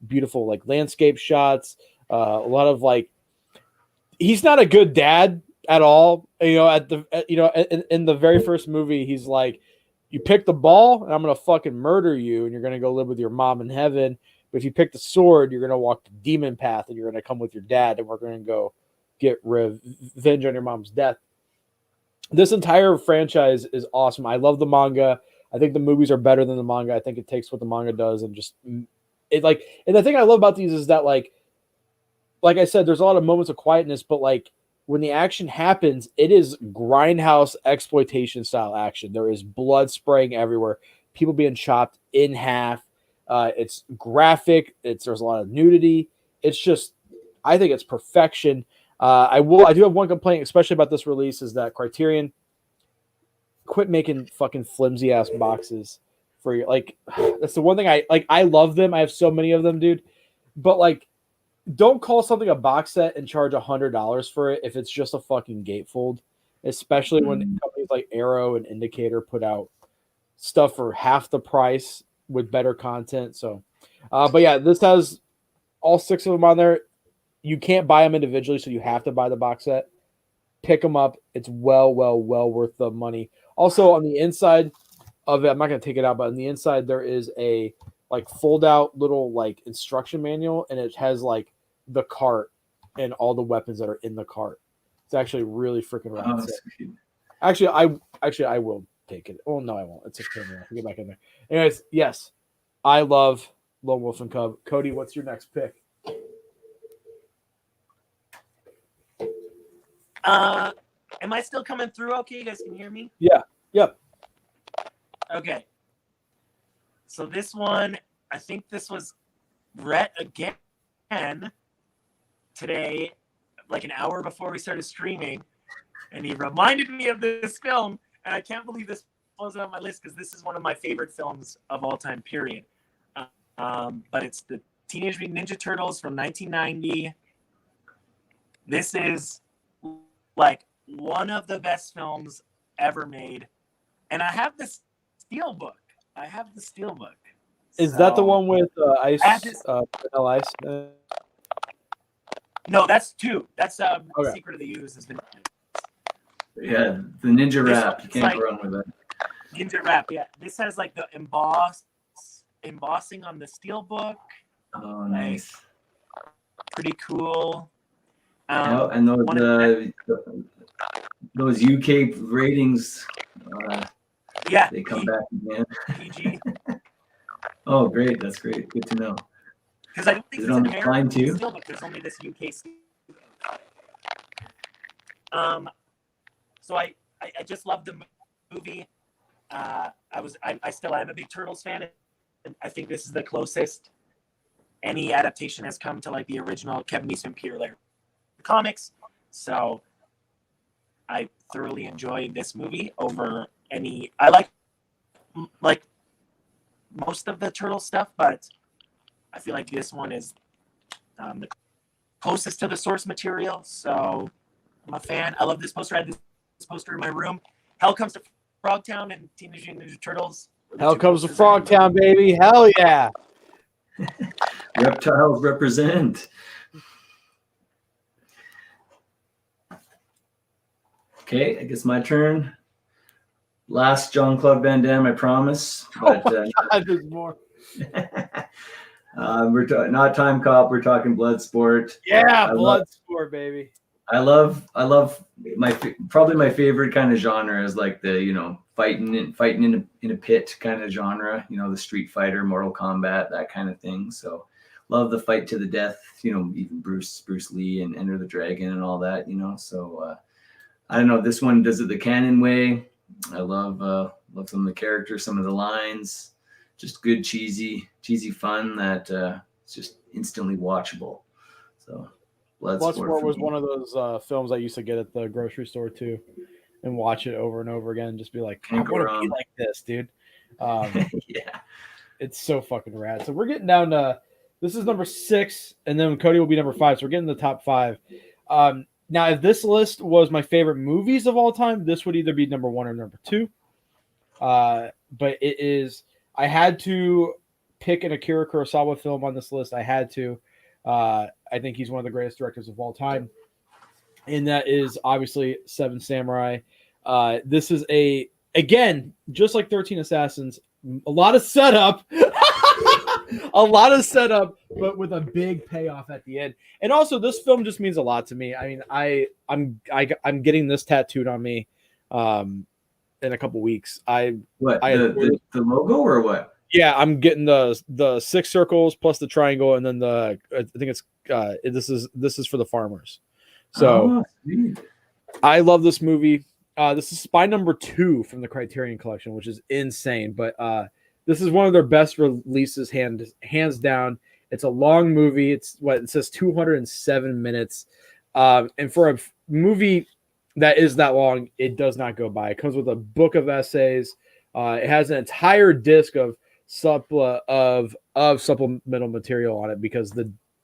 beautiful like landscape shots, a lot of like, he's not a good dad at all. In the very first movie, he's like, you pick the ball and I'm going to fucking murder you, and you're going to go live with your mom in heaven. But if you pick the sword, you're going to walk the demon path, and you're going to come with your dad, and we're going to go get revenge on your mom's death. This entire franchise is awesome. I love the manga. I think the movies are better than the manga. I think it takes what the manga does and just it like, and the thing I love about these is that like I said, there's a lot of moments of quietness, but like when the action happens, it is grindhouse exploitation style action. There is blood spraying everywhere, people being chopped in half. It's graphic. There's a lot of nudity. It's just, I think it's perfection. I do have one complaint, especially about this release, is that Criterion quit making fucking flimsy ass boxes for you. Like, that's the one thing I love them. I have so many of them, dude. But like, don't call something a box set and charge $100 for it if it's just a fucking gatefold, especially when companies like Arrow and Indicator put out stuff for half the price with better content. So, but yeah, this has all 6 of them on there. You can't buy them individually, so you have to buy the box set. Pick them up. It's well worth the money. Also, on the inside of it, I'm not going to take it out, but on the inside there is a like fold out little like instruction manual, and it has like the cart and all the weapons that are in the cart. It's actually really freaking rad. Actually, I will take it. Oh no, I won't. It's a camera. Get back in there. Anyways, yes, I love Lone Wolf and Cub. Cody, what's your next pick? Am I still coming through? Okay, you guys can hear me? Yeah. Yep. Okay. So this one, I think this was Rhett again today, like an hour before we started streaming, and he reminded me of this film, and I can't believe this wasn't on my list because this is one of my favorite films of all time, period. But it's the Teenage Mutant Ninja Turtles from 1990. This is like one of the best films ever made. And I have the Steelbook. Is that the So- one with ice? I have this- Vanilla ice. No, that's 2. That's Okay. Secret of the Ooze has been Yeah, the ninja This rap. You one's can't like- go wrong with that. Ninja Wrap. Yeah, this has like the embossing on the Steelbook. Oh, nice. Pretty cool. Yeah, and those UK ratings, Yeah, they come back again. PG. Oh, great. That's great. Good to know. Because I don't think Is it's it an on the Flying American too? Steelbook. There's only this UK Steelbook. So I just love the movie. I still am a big Turtles fan. And I think this is the closest any adaptation has come to like the original Kevin Eastman Peter Laird comics. So I thoroughly enjoyed this movie over any. I like most of the Turtle stuff, but I feel like this one is the closest to the source material. So I'm a fan. I love this poster. I had this poster in my room. Hell Comes to Frogtown and Teenage Mutant Ninja Turtles. Hell comes to Frogtown, baby. Hell yeah. Reptiles represent. Okay, I guess my turn. Last Jean-Claude Van Damme, I promise. But, God, there's more. we're not Time Cop. We're talking Bloodsport. Yeah, Bloodsport, baby. I love probably my favorite kind of genre is like the fighting in a pit kind of genre. The Street Fighter, Mortal Kombat, that kind of thing. So love the fight to the death. Even Bruce Lee and Enter the Dragon and all that. So I don't know. This one does it the canon way. I love some of the characters, some of the lines, just good cheesy fun that it's just instantly watchable. So Bloodsport was one of those films I used to get at the grocery store too, and watch it over and over again. And just be like, I want to be like this, dude. Yeah, it's so fucking rad. So we're getting down to this is number 6, and then Cody will be number 5. So we're getting the top 5. Now, if this list was my favorite movies of all time, this would either be number 1 or number 2. But it is. I had to pick an Akira Kurosawa film on this list. I had to. I think he's one of the greatest directors of all time, and that is obviously Seven Samurai. This is again, just like 13 Assassins, a lot of setup, but with a big payoff at the end. And also, this film just means a lot to me. I mean, I'm getting this tattooed on me in a couple weeks. The logo or what? Yeah, I'm getting the 6 circles plus the triangle, and then I think it's this is for the farmers. So I love this movie. This is spy number 2 from the Criterion Collection, which is insane. But this is one of their best releases, hands down. It's a long movie. It says 207 minutes, and for a movie that is that long, it does not go by. It comes with a book of essays. It has an entire disc of supplemental material on it because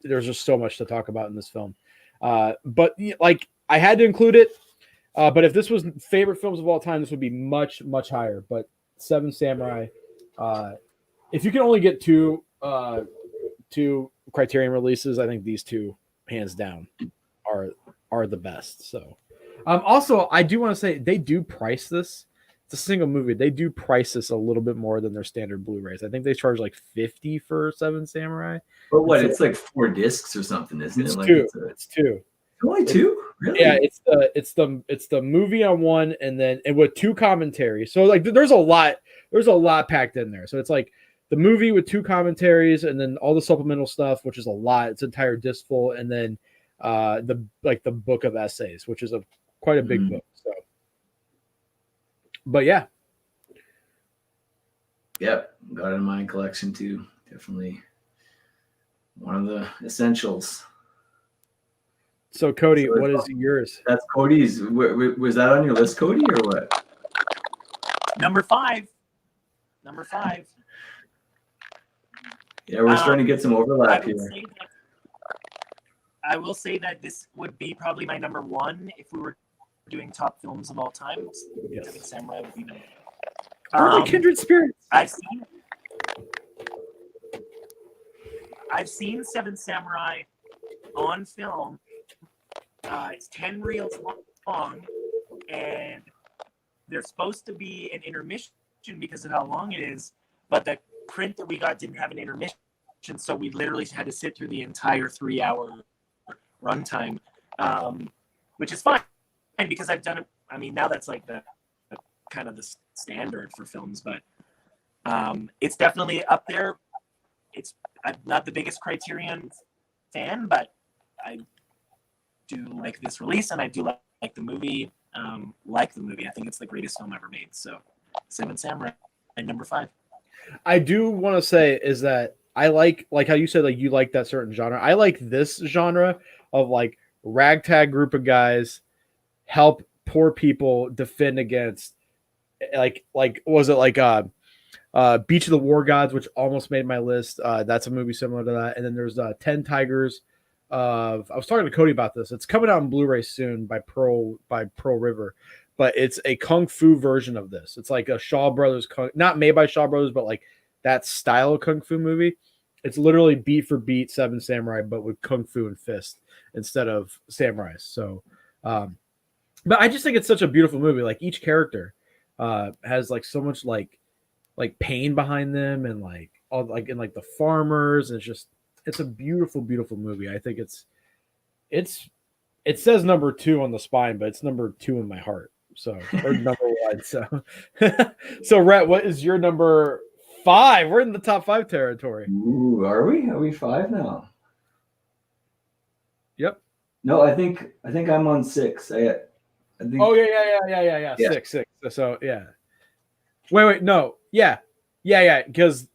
there's just so much to talk about in this film. But like I had to include it. But if this was favorite films of all time, this would be much, much higher. But Seven Samurai, if you can only get two Criterion releases, I think these two, hands down, are the best. So, also, I do want to say they do price this. It's a single movie. They do price this a little bit more than their standard Blu-rays. I think they charge like $50 for Seven Samurai. But what? It's like 4 discs or something, isn't it? Like It's two. Only 2? Really? Yeah, it's the movie on one, and with 2 commentaries. So like there's a lot packed in there. So it's like the movie with 2 commentaries, and then all the supplemental stuff, which is a lot. It's an entire disc full, and then the book of essays, which is quite a big book. So, but yeah. Yep, got it in my collection too. Definitely one of the essentials. So Cody, what is yours? That's Cody's. Was that on your list, Cody, or what? Number 5. Yeah, we're starting to get some overlap I here. will say that this would be probably my number one if we were doing top films of all time. Yes. Seven Samurai would be number We're one. like kindred spirits. I've seen Seven Samurai on film. It's 10 reels long, and there's supposed to be an intermission because of how long it is, but the print that we got didn't have an intermission, so we literally had to sit through the entire 3-hour runtime, which is fine because I've done it. I mean, now that's like the kind of the standard for films, but it's definitely up there. I'm not the biggest Criterion fan, but I do like this release, and I do like the movie. I think it's the greatest film ever made. So, Seven Samurai, and number 5. I do want to say is that I like how you said like you like that certain genre. I like this genre of like ragtag group of guys help poor people defend against like was it like Beach of the War Gods, which almost made my list. That's a movie similar to that. And then there's 10 Tigers. I was talking to Cody about this. It's coming out on Blu-ray soon by Pearl River, but it's a kung fu version of this. It's like a Shaw Brothers, not made by Shaw Brothers, but like that style of kung fu movie. It's literally beat for beat Seven Samurai, but with kung fu and fist instead of samurais. So, but I just think it's such a beautiful movie. Like each character has like so much like pain behind them, and like all like in like the farmers. And it's a beautiful, beautiful movie. I think it says number 2 on the spine, but it's number 2 in my heart. So, or number 1. So Rhett, what is your number 5? We're in the top 5 territory. Ooh, are we? Are we 5 now? Yep. No, I think I'm on 6. I think. Oh yeah. 6. So yeah. Wait, no, yeah. Because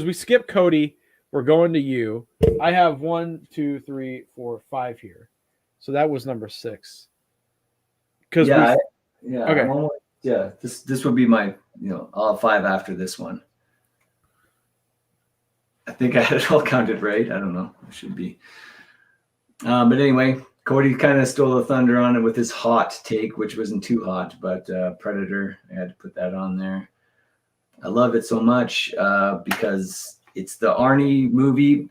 we skipped Cody. We're going to you. I have 1, 2, 3, 4, 5 here. So that was number 6. Because okay. This would be my I'll have 5 after this one. I think I had it all counted right. I don't know. It should be. But anyway, Cody kind of stole the thunder on it with his hot take, which wasn't too hot, but Predator. I had to put that on there. I love it so much because it's the Arnie movie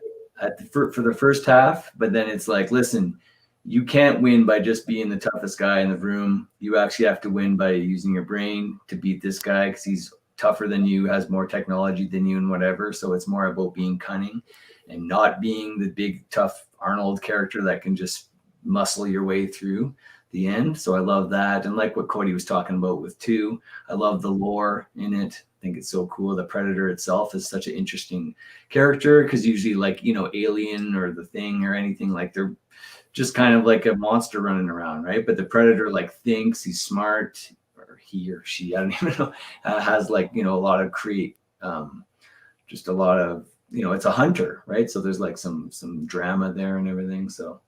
for the first half, but then it's like, listen, you can't win by just being the toughest guy in the room. You actually have to win by using your brain to beat this guy because he's tougher than you, has more technology than you and whatever. So it's more about being cunning and not being the big, tough Arnold character that can just muscle your way through the end. So I love that. And like what Cody was talking about with 2, I love the lore in it. I think it's so cool. The Predator itself is such an interesting character because usually like, Alien or The Thing or anything, like they're just kind of like a monster running around, right? But the Predator like thinks he's smart, or he or she, I don't even know, has like, a lot of just a lot of, it's a hunter, right? So there's like some drama there and everything. So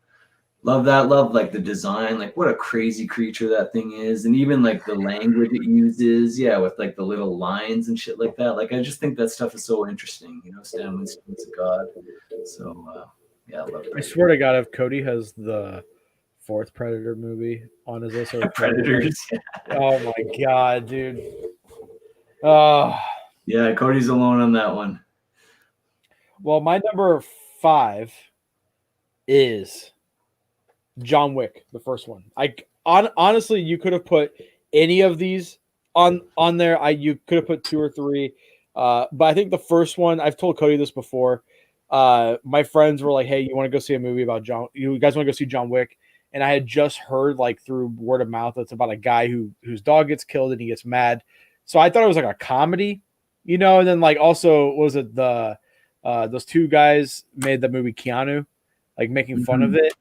love that. Love like the design, like what a crazy creature that thing is. And even like the language it uses, with like the little lines and shit like that. Like I just think that stuff is so interesting, Stan Winston's a god. So I love it. I swear to God, if Cody has the 4th Predator movie on his list, or Predators. Oh my God, dude. Oh. Yeah, Cody's alone on that one. Well, my number 5 is John Wick, the first one. Honestly, you could have put any of these on there. You could have put 2 or 3, but I think the first one. I've told Cody this before. My friends were like, "Hey, you want to go see a movie about John? You guys want to go see John Wick?" And I had just heard like through word of mouth it's about a guy whose dog gets killed and he gets mad. So I thought it was like a comedy, And then like also was it those 2 guys made the movie Keanu, like making fun of it.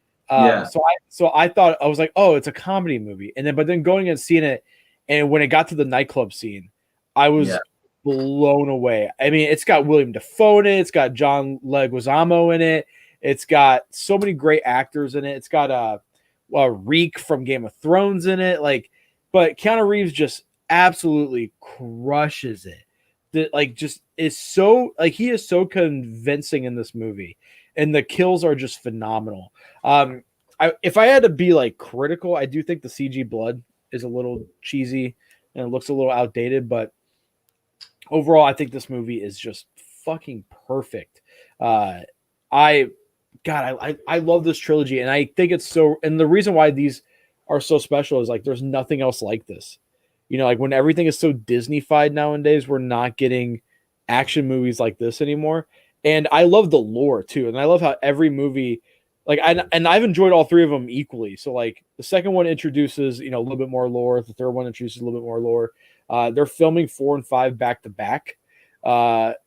So I thought I was like, oh, it's a comedy movie, but then going and seeing it, and when it got to the nightclub scene, I was blown away. I mean, it's got William Dafoe in it, it's got John Leguizamo in it, it's got so many great actors in it. It's got Reek from Game of Thrones in it, but Keanu Reeves just absolutely crushes it. that like just is so like he is so convincing in this movie, and the kills are just phenomenal. If I had to be like critical, I do think the CG blood is a little cheesy and it looks a little outdated, but overall, I think this movie is just fucking perfect. I love this trilogy, and I think it's so. And the reason why these are so special is like there's nothing else like this. You know, like when everything is so Disney-fied nowadays, we're not getting action movies like this anymore. And I love the lore too, and I love how every movie, like, I've enjoyed all three of them equally. So like the second one introduces a little bit more lore, the third one introduces a little bit more lore. They're filming 4 and 5 back to back,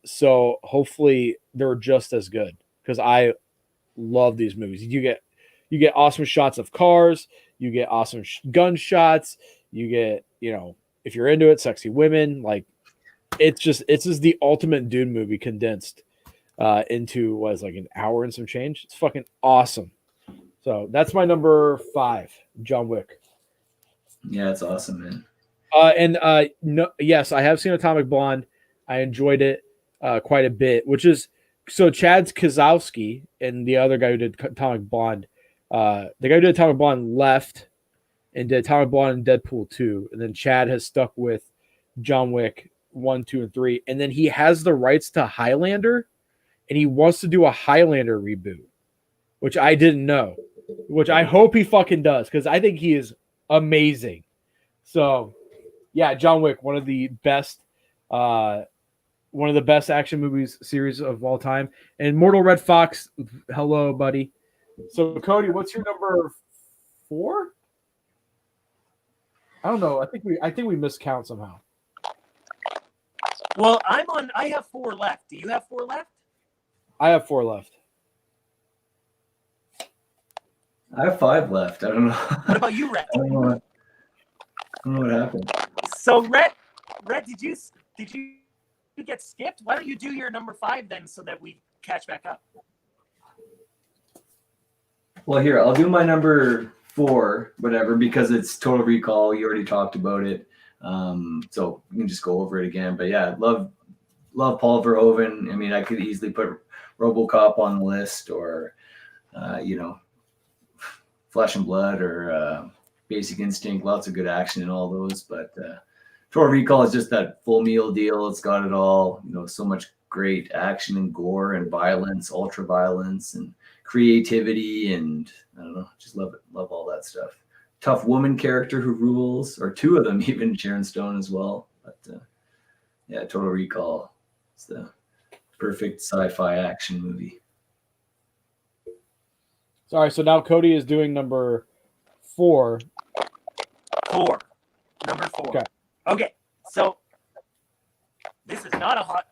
so hopefully they're just as good because I love these movies. You get awesome shots of cars, you get awesome gun shots, you get if you're into it, sexy women. Like it's just the ultimate dude movie condensed into what is like an hour and some change. It's fucking awesome. So that's my number 5, John Wick. Yeah, it's awesome, man. No, yes, I have seen Atomic Blonde. I enjoyed it quite a bit, which is so Chad Kozlowski and the other guy who did Atomic Blonde. The guy who did Atomic Blonde left and did Atomic Blonde and Deadpool 2, and then Chad has stuck with John Wick 1, 2, and 3, and then he has the rights to Highlander, and he wants to do a Highlander reboot, which I didn't know, which I hope he fucking does because I think he is amazing. So. Yeah, John Wick, one of the best action movies series of all time. And Mortal Red Fox, hello, buddy. So Cody, what's your number 4? I don't know. I think we miscount somehow. Well, I have 4 left. Do you have 4 left? I have 4 left. I have 5 left. I don't know. What about you, Rhett? I don't know what happened. So, Rhett, did you get skipped? Why don't you do your number 5 then, so that we catch back up? Well, here I'll do my number 4, whatever, because it's Total Recall. You already talked about it, so we can just go over it again. But yeah, love Paul Verhoeven. I mean, I could easily put RoboCop on the list, or Flesh and Blood, or Basic Instinct. Lots of good action in all those, but Total Recall is just that full meal deal. It's got it all. So much great action and gore and violence, ultra violence and creativity, and I don't know, just love it. Love all that stuff. Tough woman character who rules, or 2 of them, even Sharon Stone as well. But yeah, Total Recall is the perfect sci-fi action movie. Sorry, so now Cody is doing number 4. 4. Number 4. Okay, so this is not a hot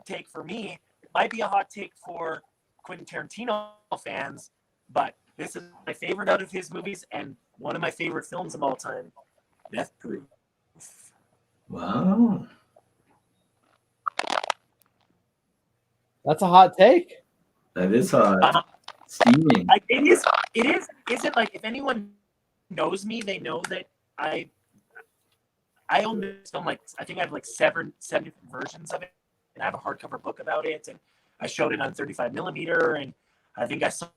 take for me. It might be a hot take for Quentin Tarantino fans, but this is my favorite out of his movies and one of my favorite films of all time, Death Proof. Wow. That's a hot take. That is hot. Steaming. It isn't like, if anyone knows me, they know that I own this film. Like, I think I have like 7 different versions of it, and I have a hardcover book about it, and I showed it on 35 millimeter, and I think I saw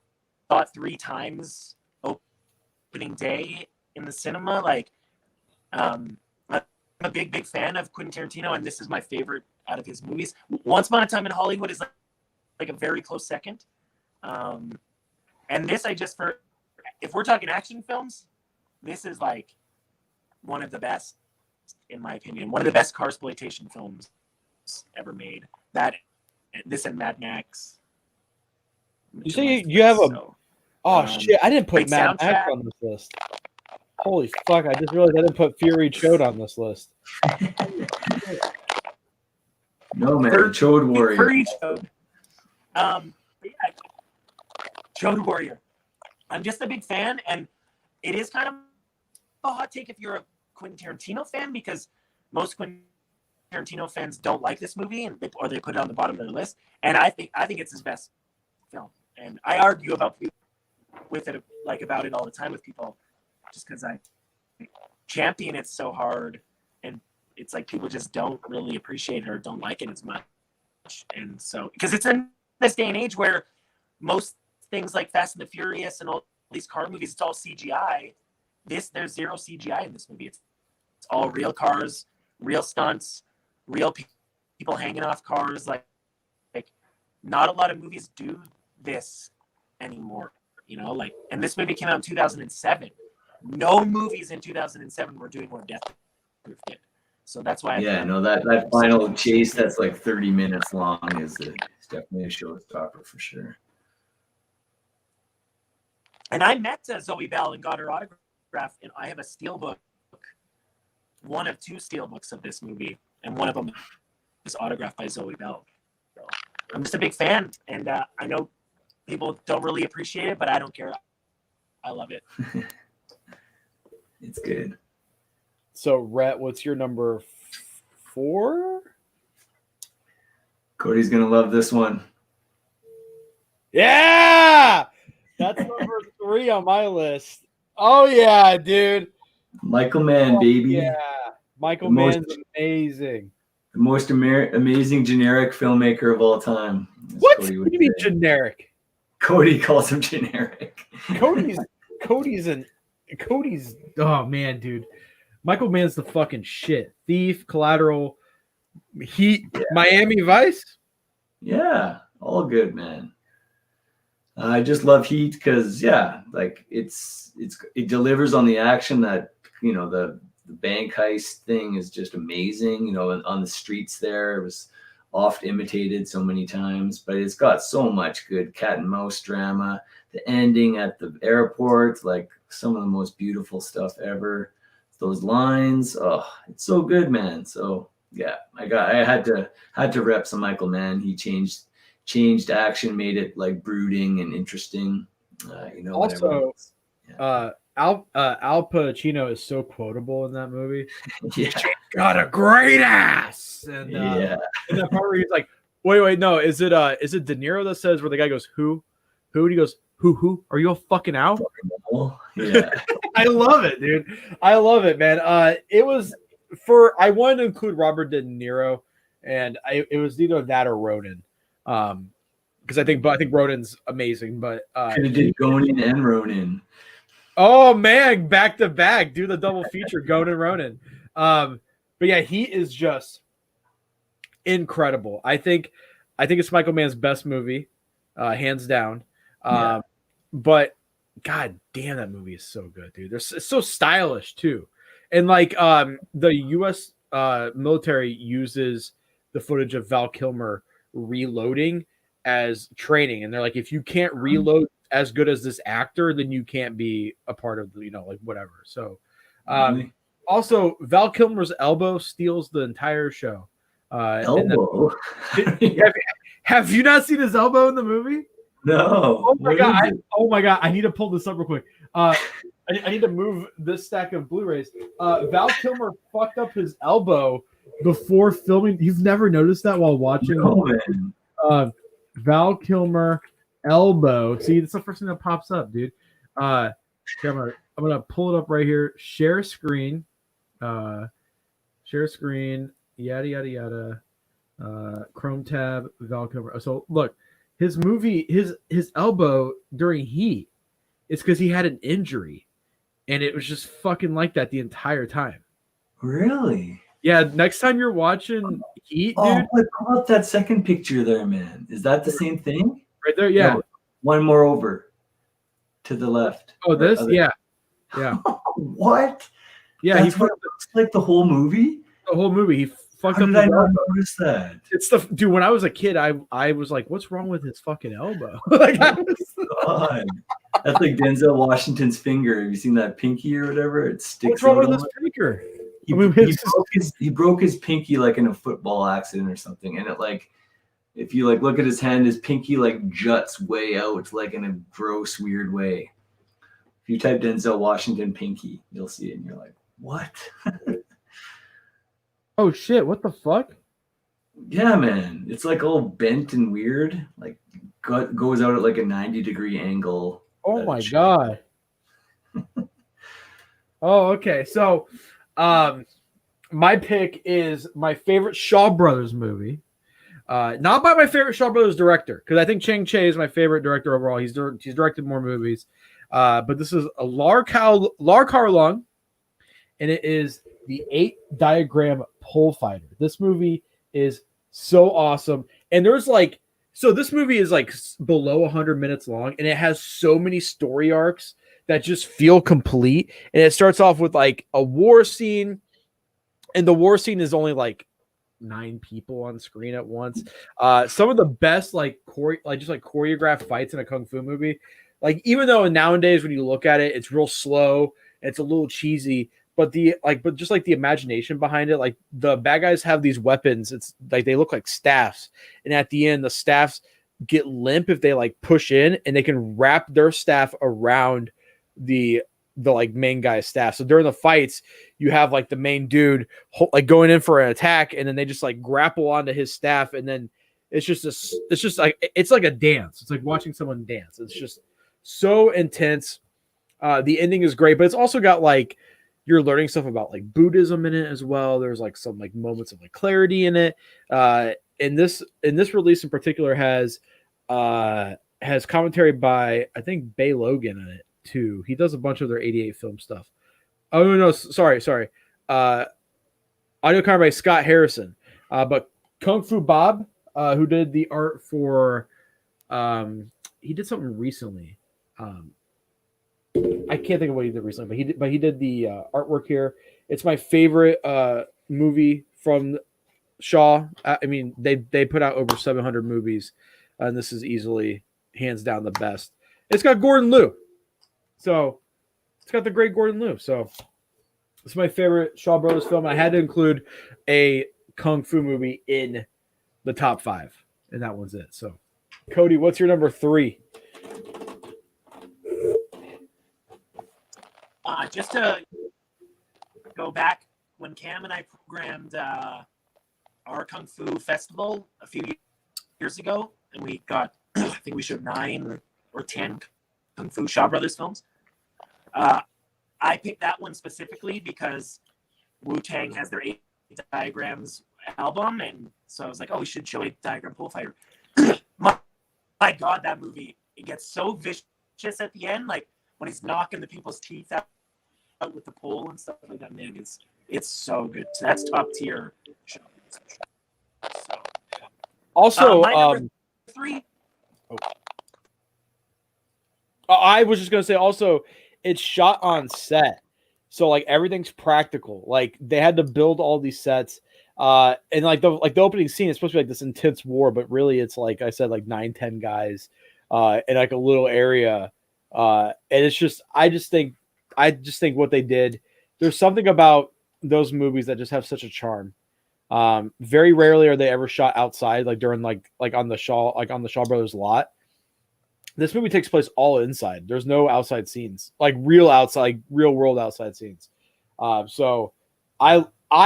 it 3 times opening day in the cinema. Like, I'm a big fan of Quentin Tarantino, and this is my favorite out of his movies. Once Upon a Time in Hollywood is like a very close second, and this if we're talking action films, this is like one of the best, in my opinion, one of the best carsploitation films ever made. This and Mad Max. You say you have a shit! I didn't put Mad Max on this list. Holy fuck! I just realized I didn't put Fury Chode on this list. No, man, Chode Warrior. Fury Chode. Yeah, Chode Warrior. I'm just a big fan, and it is kind of a hot take if you're a Quentin Tarantino fan, because most Quentin Tarantino fans don't like this movie, or they put it on the bottom of their list. And I think it's his best film, and I argue about it all the time with people, just because I champion it so hard and it's like people just don't really appreciate it or don't like it as much. And so, because it's in this day and age where most things like Fast and the Furious and all these car movies, it's all CGI. There's zero CGI in this movie. It's all real cars, real stunts, real people hanging off cars. Like not a lot of movies do this anymore, you know, like, and this movie came out in 2007. No movies in 2007 were doing what Death Proof did. So that's why. That final chase that's like 30 minutes long is definitely a showstopper for sure. And I met Zoe Bell and got her autograph, and I have a steelbook, one of two steelbooks of this movie, and one of them is autographed by Zoe Bell. So I'm just a big fan, and I know people don't really appreciate it, but I don't care. I love it. It's good. So, Rhett, what's your number 4? Cody's gonna love this one. Yeah, that's number 3 on my list. Oh yeah, dude. Michael Mann, baby. Yeah, Michael Mann's amazing. The most amazing generic filmmaker of all time. What do you mean generic? Cody calls him generic. Cody's. Oh man, dude. Michael Mann's the fucking shit. Thief, Collateral, Heat, Miami Vice. Yeah, all good, man. I just love Heat because it delivers on the action that, you know, the bank heist thing is just amazing. You know, on the streets there, it was oft imitated so many times, but it's got so much good cat and mouse drama. The ending at the airport, like some of the most beautiful stuff ever. Those lines, oh, it's so good, man. So yeah, I had to rep some Michael Mann. He changed action, made it like brooding and interesting. You know. Also, Al Pacino is so quotable in that movie. Yeah, got a great ass. And yeah, and that part where he's like, wait, no, is it De Niro that says where the guy goes, who? And he goes, who? Are you a fucking out? Yeah. I love it, dude. I love it, man. It was I wanted to include Robert De Niro, and it was either that or Ronan. Because I think Ronan's amazing, but could have did Gonin and Ronin. Oh man, back to back, do the double feature, Gonin and Ronan. But yeah, he is just incredible. I think it's Michael Mann's best movie, hands down. But god damn, that movie is so good, dude. It's so stylish too. And like the US military uses the footage of Val Kilmer reloading as training, and they're like, if you can't reload as good as this actor, then you can't be a part of the, you know, like whatever. So also Val Kilmer's elbow steals the entire show. Elbow? Have you not seen his elbow in the movie? No. Oh my god! I need to pull this up real quick. I need to move this stack of Blu-rays. Val Kilmer fucked up his elbow before filming. You've never noticed that while watching? No, Val Kilmer elbow. See, that's the first thing that pops up, dude. I'm gonna pull it up right here. Share screen. Yada yada yada. Chrome tab. Val Kilmer. So look. His movie, his elbow during Heat, it's because he had an injury, and it was just fucking like that the entire time. Really? Yeah. Next time you're watching Heat, dude. Pull up that second picture there, man. Is that the same thing? Right there, yeah. No, one more over to the left. Oh, this, yeah. What? Yeah, he looks like the whole movie. The whole movie. He fucked up. How did I not notice that? It's the dude. When I was a kid, I was like, "What's wrong with his fucking elbow?" Like, God. That's like Denzel Washington's finger. Have you seen that pinky or whatever? It sticks. What's wrong with his finger? He broke his pinky like in a football accident or something, and it like, if you like look at his hand, his pinky like juts way out like in a gross, weird way. If you type Denzel Washington pinky, you'll see it, and you're like, what? Oh shit! What the fuck? Yeah, man, it's like all bent and weird. Like goes out at like a 90-degree angle. Oh my god. Oh, okay. So, my pick is my favorite Shaw Brothers movie. Not by my favorite Shaw Brothers director, because I think Chang Cheh is my favorite director overall. He's directed more movies. But this is a Lar Kar Lung, and it is the 8-diagram pole fighter. This movie is so awesome. And there's like, so this movie is like below 100 minutes long, and it has so many story arcs that just feel complete. And it starts off with like a war scene, and the war scene is only like 9 people on screen at once. Some of the best like choreographed fights in a kung fu movie. Like, even though nowadays when you look at it, it's real slow, it's a little cheesy, but just like the imagination behind it, like the bad guys have these weapons. It's like they look like staffs, and at the end, the staffs get limp if they like push in, and they can wrap their staff around the like main guy's staff. So during the fights, you have like the main dude like going in for an attack, and then they just like grapple onto his staff, and then it's just like a dance. It's like watching someone dance. It's just so intense. The ending is great, but it's also got like you're learning stuff about like Buddhism in it as well. There's like some like moments of like clarity in it. And this release in particular has commentary by, I think, Bay Logan in it too. He does a bunch of their 88 film stuff. Oh no, sorry. Audio commentary by Scott Harrison. But Kung Fu Bob, who did the art for, he did something recently. I can't think of what he did recently, but he did the artwork here. It's my favorite movie from Shaw. I mean, they put out over 700 movies, and this is easily, hands down, the best. It's got Gordon Liu, so it's got the great Gordon Liu. So it's my favorite Shaw Brothers film. I had to include a kung fu movie in the top 5, and that one's it. So, Cody, what's your number 3? Just to go back, when Cam and I programmed our Kung Fu festival a few years ago, and we got, I think we showed 9 or 10 Kung Fu Shaw Brothers films. I picked that one specifically because Wu-Tang has their 8 Diagrams album, and so I was like, oh, we should show 8-diagram pole fighter. my God, that movie, it gets so vicious at the end, like when he's knocking the people's teeth out with the pole and stuff like that. Man, it's so good. So that's top tier. So, also, my number 3. I was just gonna say, also, it's shot on set, so like everything's practical. Like they had to build all these sets, and like the opening scene is supposed to be like this intense war, but really it's like I said, like 9-10 guys, in like a little area, and it's just I just think what they did. There's something about those movies that just have such a charm. Very rarely are they ever shot outside, like during like on the Shaw Brothers lot. This movie takes place all inside. There's no outside scenes, like real world outside scenes. So I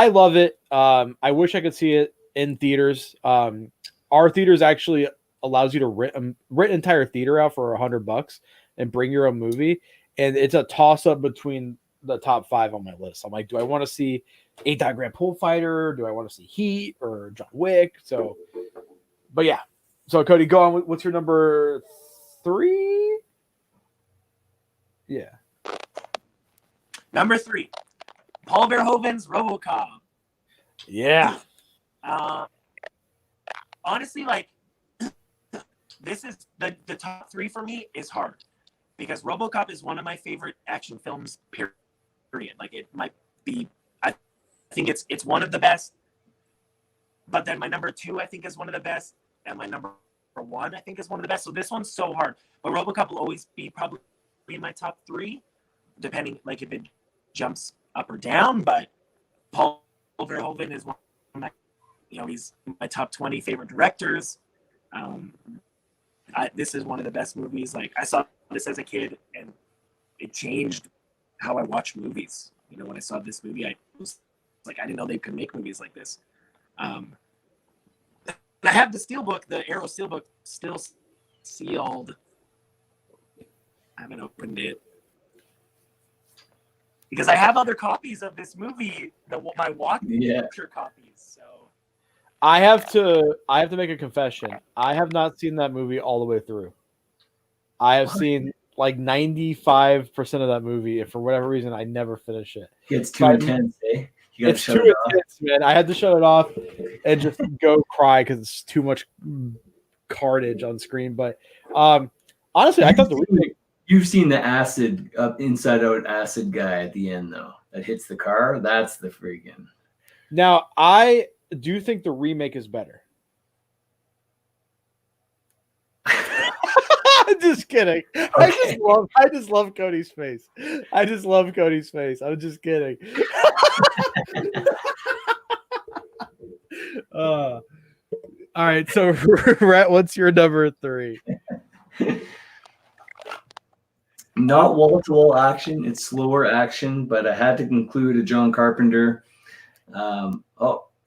love it. I wish I could see it in theaters. Our theaters actually allows you to rent an entire theater out for $100 and bring your own movie. And it's a toss up between the top 5 on my list. I'm like, do I want to see 8-diagram pole fighter? Do I want to see Heat or John Wick? So, but yeah. So Cody, go on. What's your number 3? Yeah. Number 3, Paul Verhoeven's RoboCop. Yeah. Honestly, like, this is the top 3 for me is hard because RoboCop is one of my favorite action films, period. Like, it might be, I think it's one of the best, but then my number 2 I think is one of the best, and my number 1 I think is one of the best. So this one's so hard, but RoboCop will always be probably in my top 3, depending like if it jumps up or down. But Paul Verhoeven is one of my, he's my top 20 favorite directors. This is one of the best movies. Like, I saw this as a kid, and it changed how I watch movies. When I saw this movie, I was like, I didn't know they could make movies like this. And I have the steelbook, the Arrow steelbook, still sealed. I haven't opened it. because I have other copies of this movie, my Watcher Yeah. copies. So I have to make a confession. I have not seen that movie all the way through. I have seen like 95% of that movie, and for whatever reason, I never finish it. Gets too intense, eh? You gotta It's shut too it off. intense, man. I had to shut it off and just go cry because it's too much carnage on screen. But honestly, I thought the remake. You've seen the acid inside out acid guy at the end though that hits the car. That's the freaking. Now I do think the remake is better. I'm just kidding. Okay. I just love Cody's face. I just love Cody's face. I'm just kidding. All right, so Rhett, what's your number 3? Not wall-to-wall action. It's slower action, but I had to conclude a John Carpenter.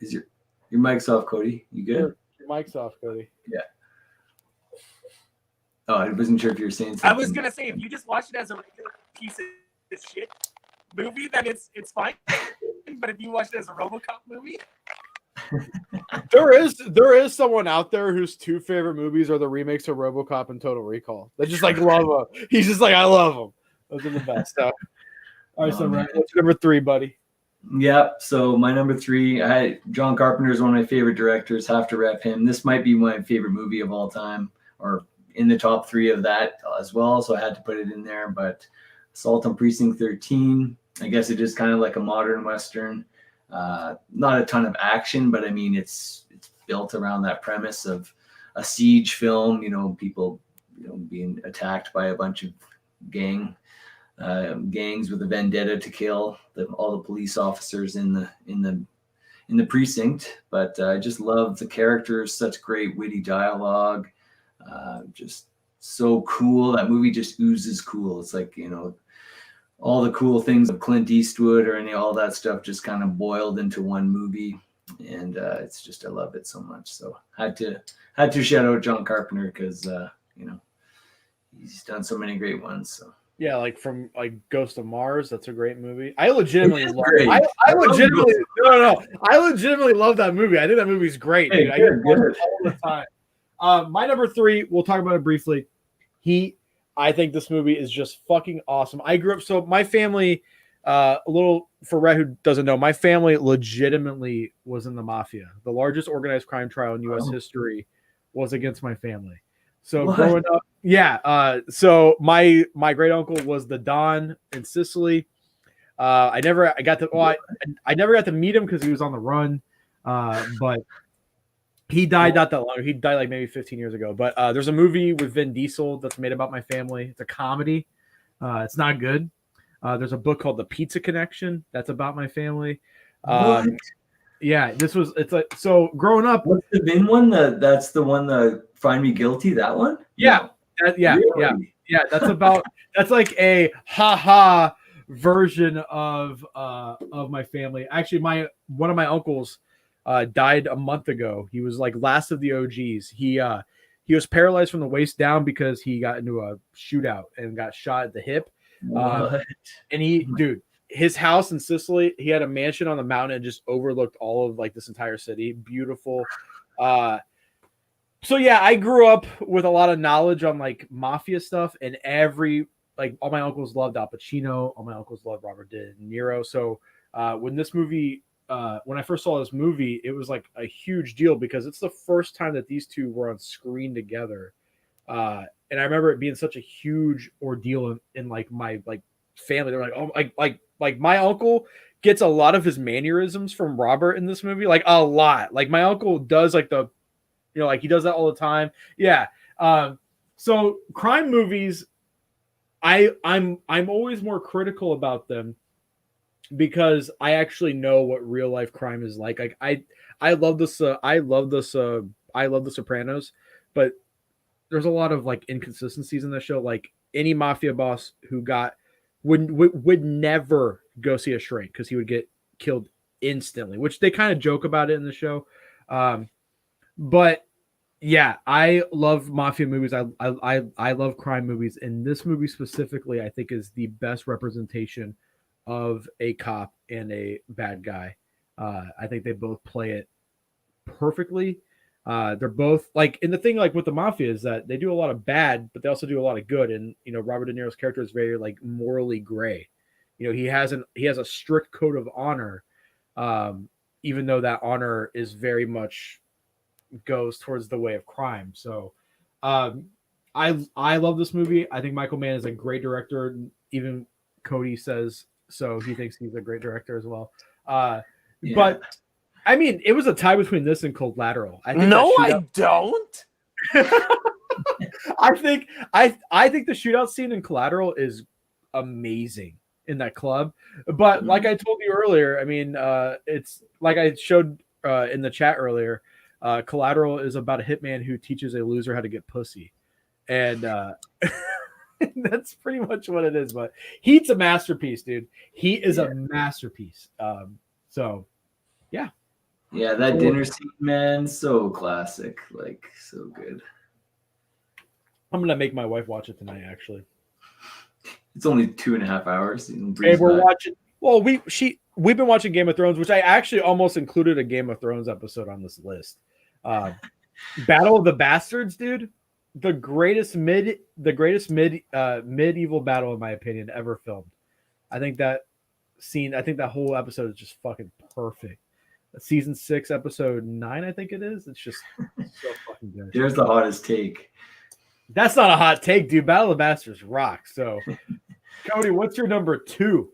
Is your mic's off, Cody? You good? Your mic's off, Cody. Yeah. Oh, I wasn't sure if you were saying something. I was gonna say, if you just watch it as a regular piece of shit movie, then it's fine. But if you watch it as a RoboCop movie, there is someone out there whose 2 favorite movies are the remakes of RoboCop and Total Recall. They just like love them. He's just like, I love them. Those are the best. All right, so Ryan, what's number 3, buddy? Yep. So my number 3, John Carpenter is one of my favorite directors. Have to rep him. This might be my favorite movie of all time, or in the top 3 of that as well. So I had to put it in there. But Assault on Precinct 13, I guess it is kind of like a modern Western. Not a ton of action, but I mean, it's built around that premise of a siege film, people, being attacked by a bunch of gangs with a vendetta to kill all the police officers in the precinct. But I just love the characters, such great witty dialogue, just so cool. That movie just oozes cool. It's like, all the cool things of Clint Eastwood or all that stuff just kind of boiled into one movie. And it's just, I love it so much. So had to shout out John Carpenter because, he's done so many great ones. So. Yeah, like from Ghost of Mars. That's a great movie. I legitimately love it. I legitimately love that movie. I think that movie's great. Hey, dude. I get it all the time. My number 3, we'll talk about it briefly. Heat. I think this movie is just fucking awesome. I grew up, so my family, a little for Rhett who doesn't know, my family legitimately was in the mafia. The largest organized crime trial in U.S. history was against my family. So growing up, yeah. So my great uncle was the Don in Sicily. I never got to meet him because he was on the run, but. He died not that long. He died like maybe 15 years ago. But there's a movie with Vin Diesel that's made about my family. It's a comedy. It's not good. There's a book called The Pizza Connection that's about my family. Yeah, it's like, so growing up. What's the Vin one? That's the one, the Find Me Guilty, that one? Yeah. No. Really? Yeah. That's like a haha version of my family. Actually, one of my uncles died a month ago. He was like last of the OGs. He was paralyzed from the waist down because he got into a shootout and got shot at the hip. And his house in Sicily, he had a mansion on the mountain and just overlooked all of like this entire city. Beautiful. So yeah, I grew up with a lot of knowledge on like mafia stuff, and all my uncles loved Al Pacino. All my uncles loved Robert De Niro. So when I first saw this movie, it was like a huge deal because it's the first time that these two were on screen together. And I remember it being such a huge ordeal in like my like family. They're like, oh, like my uncle gets a lot of his mannerisms from Robert in this movie, like a lot. Like my uncle does like like he does that all the time. Yeah. So crime movies, I'm always more critical about them, because I actually know what real life crime is like. Like I love this. I love The Sopranos, but there's a lot of like inconsistencies in the show. Like any mafia boss who would never go see a shrink because he would get killed instantly, which they kind of joke about it in the show. But yeah, I love mafia movies. I love crime movies, and this movie specifically, I think, is the best representation of a cop and a bad guy. I think they both play it perfectly. They're both like, and the thing like with the mafia is that they do a lot of bad, but they also do a lot of good. And Robert De Niro's character is very like morally gray. He has a strict code of honor, even though that honor is very much goes towards the way of crime. So I love this movie. I think Michael Mann is a great director. Even Cody says so. He thinks he's a great director as well. Yeah. But I mean, it was a tie between this and Collateral. I think I don't. I think the shootout scene in Collateral is amazing in that club. But like I told you earlier, I mean, it's like I showed in the chat earlier. Collateral is about a hitman who teaches a loser how to get pussy, and that's pretty much what it is. But Heat's a masterpiece, dude. He is a masterpiece. So, yeah. Yeah, that dinner scene, man, so classic, like so good. I'm gonna make my wife watch it tonight. Actually, it's only 2.5 hours. And we're watching. Well, we've been watching Game of Thrones, which I actually almost included a Game of Thrones episode on this list. Battle of the Bastards, dude, the greatest medieval battle in my opinion ever filmed. I think that whole episode is just fucking perfect. Season 6, episode 9, I think it is. It's just so fucking good. There's the hottest take. That's not a hot take, dude. Battle of the Bastards rock. So, Cody, what's your number 2?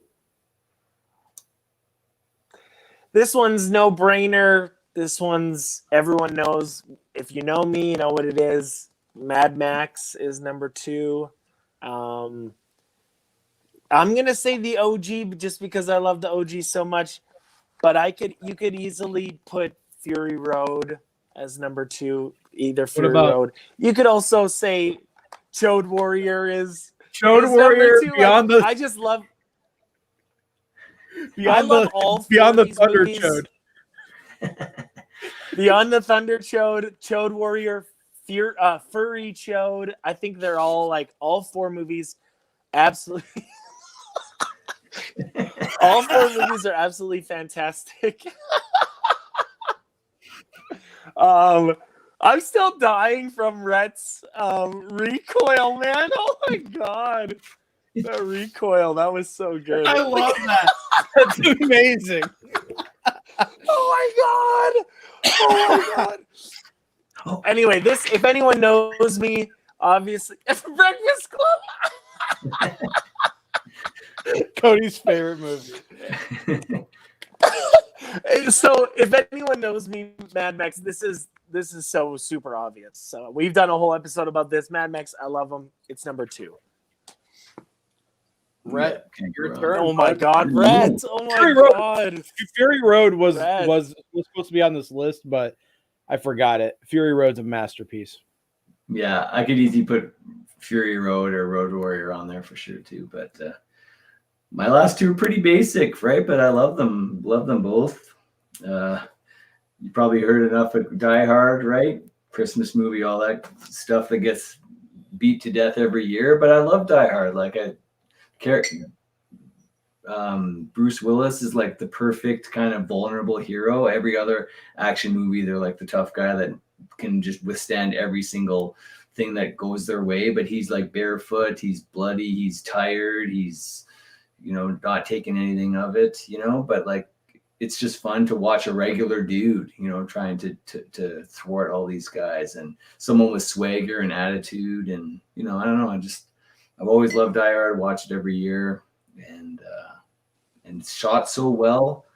This one's no brainer. This one's everyone knows. If you know me, you know what it is. Mad Max is number 2. I'm gonna say the OG just because I love the OG so much. But you could easily put Fury Road as number 2, either Fury Road. You could also say Chode Warrior is Warrior Beyond the. I just love Beyond the Thunder Chode. Beyond the Thunder Chode, Chode Warrior, Furry Chode. I think they're all 4 movies absolutely. All 4 movies are absolutely fantastic. I'm still dying from Rhett's recoil, man. Oh my god. The recoil, that was so good. I love that. That's amazing. Oh my god. Anyway, if anyone knows me, obviously Breakfast Club. Cody's favorite movie. So if anyone knows me, Mad Max, this is so super obvious. So we've done a whole episode about this. Mad Max, I love them. It's number 2. Rhett, your turn. Oh my god, Rhett. Oh my god. Fury Road was supposed to be on this list, but I forgot it. Fury Road's a masterpiece. Yeah, I could easily put Fury Road or Road Warrior on there for sure too, but my last 2 are pretty basic, right? But I love them both. You probably heard enough of Die Hard, right? Christmas movie, all that stuff that gets beat to death every year. But I love Die Hard. Like Bruce Willis is like the perfect kind of vulnerable hero. Every other action movie, they're like the tough guy that can just withstand every single thing that goes their way. But he's like barefoot, he's bloody, he's tired, he's not taking anything of it, but like it's just fun to watch a regular dude, trying to thwart all these guys, and someone with swagger and attitude, and I don't know, I've always loved Die Hard, watch it every year, and shot so well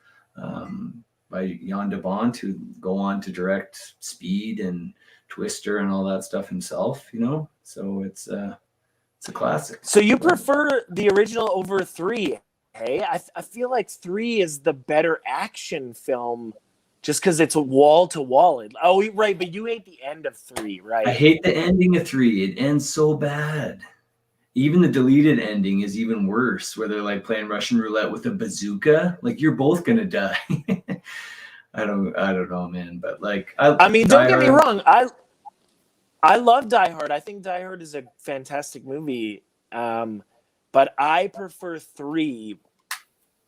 by Jan de Bont, who go on to direct Speed and Twister and all that stuff himself, so it's a classic. So you prefer the original over 3, hey? I feel like 3 is the better action film just because it's wall to wall. Oh, right, but you hate the end of 3, right? I hate the ending of 3. It ends so bad. Even the deleted ending is even worse, where they're like playing Russian roulette with a bazooka. Like, you're both gonna die. I don't know, man. But like, I mean, don't get me wrong. I love Die Hard. I think Die Hard is a fantastic movie. But I prefer 3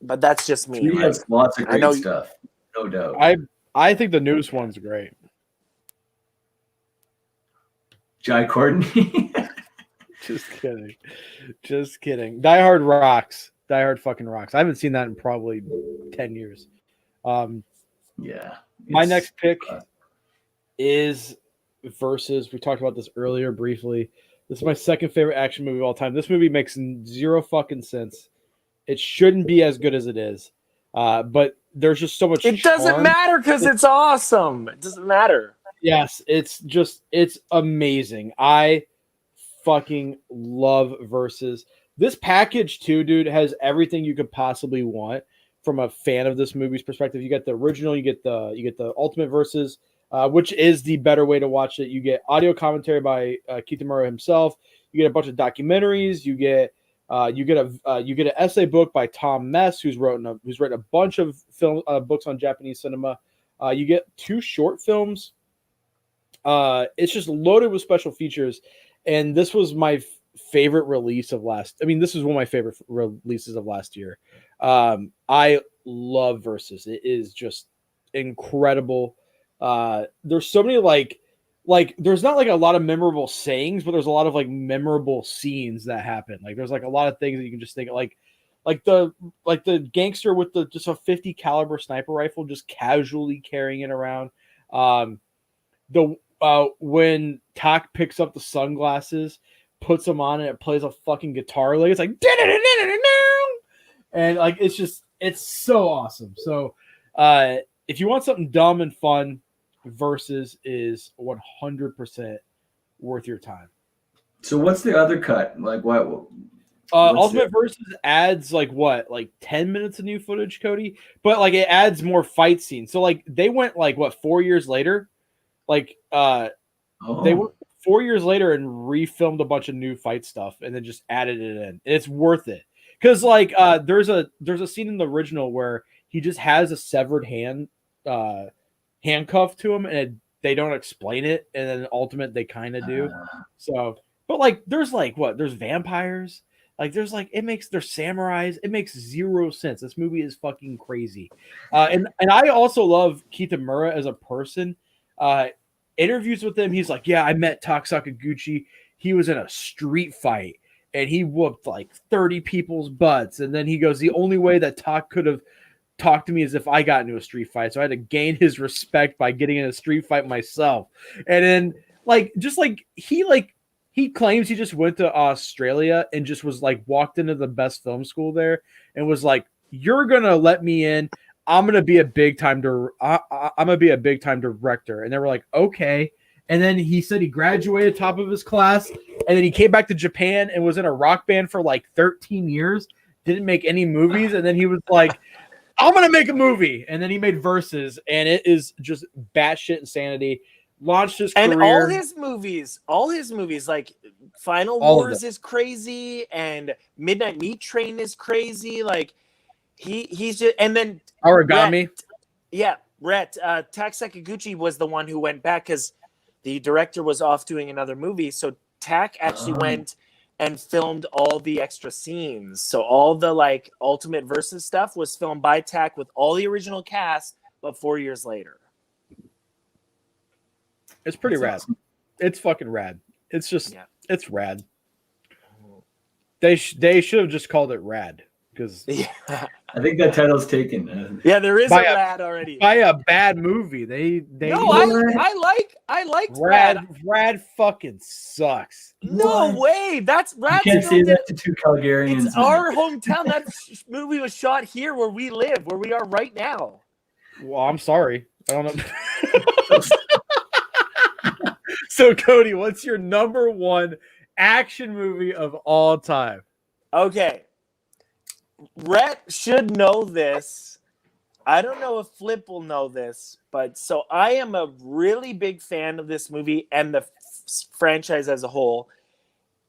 but that's just me. 3 has lots of I know great stuff, no doubt. I think the newest one's great. Jai Courtney. Just kidding. Just kidding. Die Hard rocks. Die Hard fucking rocks. I haven't seen that in probably 10 years. Yeah. My next pick is Versus. We talked about this earlier briefly. This is my second favorite action movie of all time. This movie makes zero fucking sense. It shouldn't be as good as it is. But there's just so much It doesn't charm. matter because it's awesome. It doesn't matter. Yes, it's amazing. I fucking love Versus. This package too, dude, has everything you could possibly want from a fan of this movie's perspective. You get the original, you get the Ultimate Versus, which is the better way to watch it. You get audio commentary by Kitamura himself. You get a bunch of documentaries. You get an essay book by Tom Mess, who's written a bunch of film books on Japanese cinema. You get 2 short films. It's just loaded with special features, and this was my favorite release of last. I mean, this is one of my favorite releases of last year. I love Versus. It is just incredible. There's so many like there's not like a lot of memorable sayings, but there's a lot of like memorable scenes that happen. Like there's like a lot of things that you can just think like the gangster with just a 50 caliber sniper rifle just casually carrying it around. When Tak picks up the sunglasses, puts them on, and it plays a fucking guitar, like it's like and like it's so awesome. So if you want something dumb and fun, Versus is 100% worth your time. So what's the other cut? Like what? Ultimate Versus adds like 10 minutes of new footage, Cody, but like it adds more fight scenes. So like they went like 4 years later, they went 4 years later and refilmed a bunch of new fight stuff and then just added it in. And it's worth it because like there's a scene in the original where he just has a severed hand handcuffed to him, and they don't explain it, and then Ultimate they kind of do. So, but like there's there's vampires, like there's samurais. It makes zero sense. This movie is fucking crazy. And I also love Kitamura as a person. Interviews with him, he's like, yeah, I met Tak Sakaguchi. He was in a street fight and he whooped like 30 people's butts. And then he goes, the only way that Tak could have talked to me is if I got into a street fight. So I had to gain his respect by getting in a street fight myself. And then he claims he just went to Australia and just was like walked into the best film school there and was like, you're gonna let me in. I'm gonna be a big time director. And they were like, okay. And then he said he graduated top of his class, and then he came back to Japan and was in a rock band for like 13 years, didn't make any movies, and then he was like, I'm gonna make a movie. And then he made Versus, and it is just batshit insanity. Launched his career. And all his movies, like Final Wars is crazy, and Midnight Meat Train is crazy. Like he's just, and then Origami. Tak Sakaguchi was the one who went back because the director was off doing another movie. So Tak actually went and filmed all the extra scenes. So all the like Ultimate Versus stuff was filmed by Tak with all the original cast, but 4 years later. It's pretty rad. Awesome. It's fucking rad. It's just, it's rad. They should have just called it Rad because I think that title's taken. Yeah, there is a Rad already. By a bad movie. I liked Rad. Rad fucking sucks. No way. That's Rad. You can't say that to 2 Calgarians. It's our hometown. That movie was shot here where we live, where we are right now. Well, I'm sorry. I don't know. So, Cody, what's your number one action movie of all time? Okay. Rhett should know this. I don't know if Flip will know this, but so I am a really big fan of this movie and the franchise as a whole.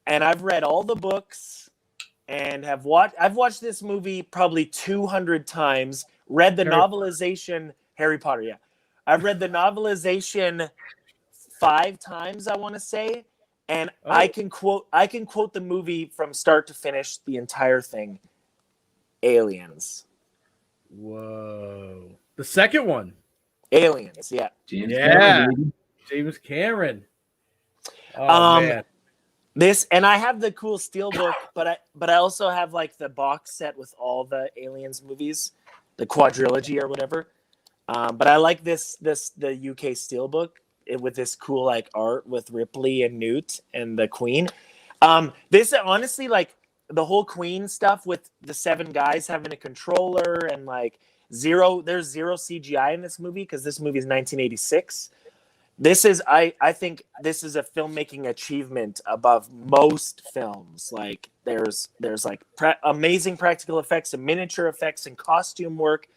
And I've read all the books and I've watched this movie probably 200 times, read the novelization, Harry Potter, yeah. I've read the novelization 5 times, I want to say, and I can quote the movie from start to finish, the entire thing. Aliens. Whoa. The second one. Aliens, yeah. James Yeah. Cameron, baby. James Cameron. Oh man. This, and I have the cool steelbook, but I also have like the box set with all the Aliens movies, the quadrilogy or whatever. But I like the UK steelbook with this cool like art with Ripley and Newt and the Queen. This honestly, like the whole Queen stuff with the 7 guys having a controller and like there's zero CGI in this movie because this movie is 1986. This is I think this is a filmmaking achievement above most films. Like there's like amazing practical effects and miniature effects and costume work,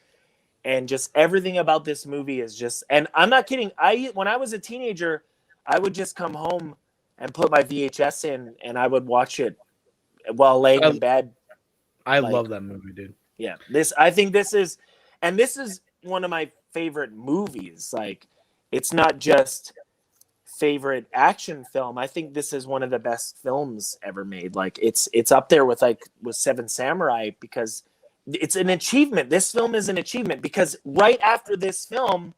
and just everything about this movie is just. And I'm not kidding. When I was a teenager, I would just come home and put my VHS in, and I would watch it while laying in bed. I love that movie, dude. Yeah, I think this is one of my favorite movies. Like, it's not just favorite action film. I think this is one of the best films ever made. Like, it's up there with Seven Samurai because it's an achievement. This film is an achievement because right after this film,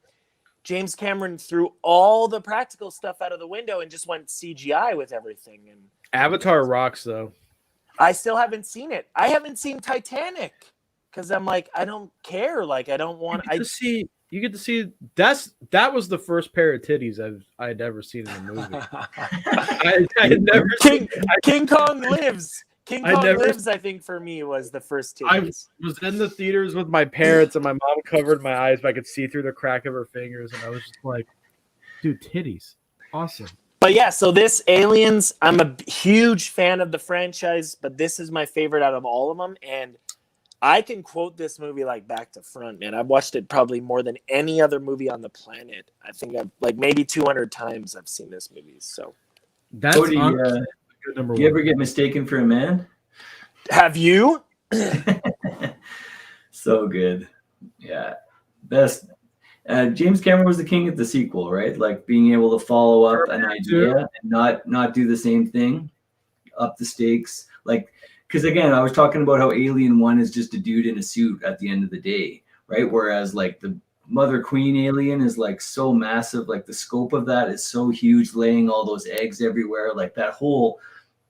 James Cameron threw all the practical stuff out of the window and just went CGI with everything. And Avatar rocks, though. I still haven't seen it. I haven't seen Titanic because I'm like, I don't care. Like, I don't want. You get to see that was the first pair of titties I'd ever seen in a movie. I had never seen King Kong Lives. King Kong Lives, I think for me was the first titties. I was in the theaters with my parents and my mom covered my eyes, but I could see through the crack of her fingers, and I was just like, dude, titties. Awesome. But yeah, so this Aliens, I'm a huge fan of the franchise, but this is my favorite out of all of them, and I can quote this movie like back to front, man. I've watched it probably more than any other movie on the planet. I think I've like maybe 200 times I've seen this movie. So that's good number do you one. ever get mistaken for a man? Have you? So good. Yeah. Best. James Cameron was the king of the sequel, right? Like being able to follow up an idea and not do the same thing, up the stakes. Like, because again, I was talking about how Alien 1 is just a dude in a suit at the end of the day, right? Whereas like the Mother Queen alien is like so massive, like the scope of that is so huge, laying all those eggs everywhere. Like that whole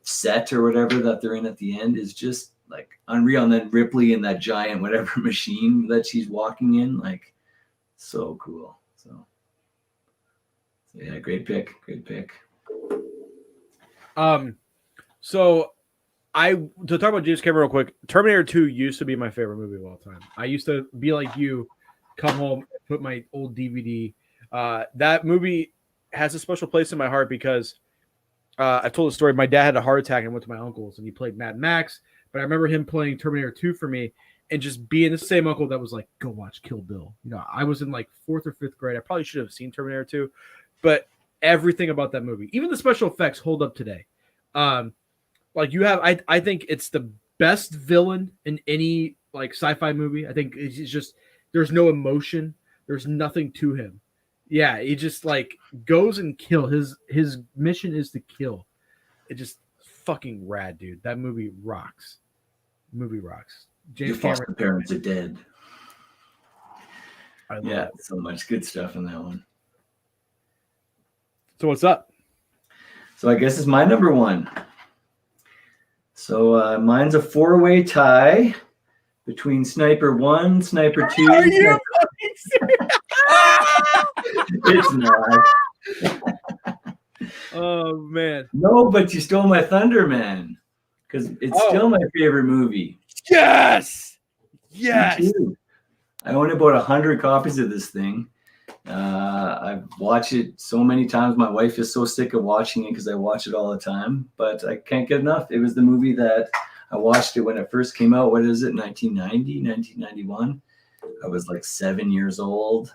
set or whatever that they're in at the end is just like unreal. And then Ripley in that giant whatever machine that she's walking in, like so cool. So yeah, great pick. So to talk about James Cameron real quick, Terminator 2 used to be my favorite movie of all time. I used to be like you, come home, put my old DVD. That movie has a special place in my heart because I've told the story. My dad had a heart attack and went to my uncle's, and he played Mad Max. But I remember him playing Terminator 2 for me and just being the same uncle that was like, go watch Kill Bill. You know, I was in like 4th or 5th grade. I probably should have seen Terminator 2. But everything about that movie, even the special effects, hold up today. Like you have, I think it's the best villain in any like sci-fi movie. I think it's just there's no emotion, there's nothing to him. Yeah, he just like goes and kill. His mission is to kill. It just fucking rad, dude. That movie rocks. Your foster parents are dead. Yeah, so much good stuff in that one. So what's up? So I guess it's my number one. So mine's a 4-way tie between Sniper 1, Sniper 2. Are you fucking serious? It's not. Oh man. No, but you stole my thunder, man. Because it's still my favorite movie. Yes. Me too. I own about 100 copies of this thing. I've watched it so many times. My wife is so sick of watching it because I watch it all the time, but I can't get enough. It was the movie that I watched it when it first came out. What is it? 1990, 1991. I was like 7 years old.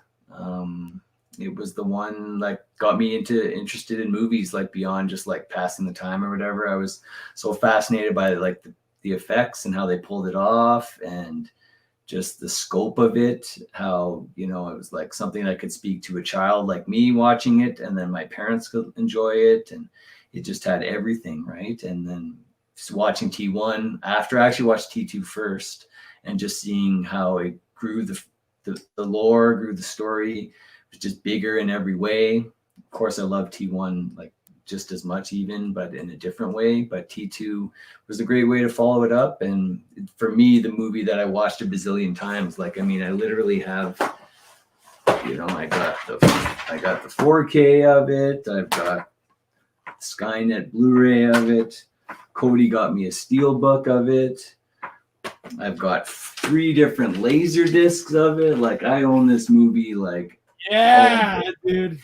It was the one like got me interested in movies, like beyond just like passing the time or whatever. I was so fascinated by like the effects and how they pulled it off and just the scope of it, how, you know, it was like something that could speak to a child like me watching it, and then my parents could enjoy it, and it just had everything, right? And then just watching T1 after I actually watched T2 first, and just seeing how it grew the lore, grew the story. It was just bigger in every way. Of course, I love T1 like just as much even, but in a different way. But T2 was a great way to follow it up. And for me, the movie that I watched a bazillion times, like, I mean, I literally have, I got the 4K of it. I've got Skynet Blu-ray of it. Cody got me a steelbook of it. I've got 3 different laser discs of it. Like, I own this movie, like, Yeah, dude.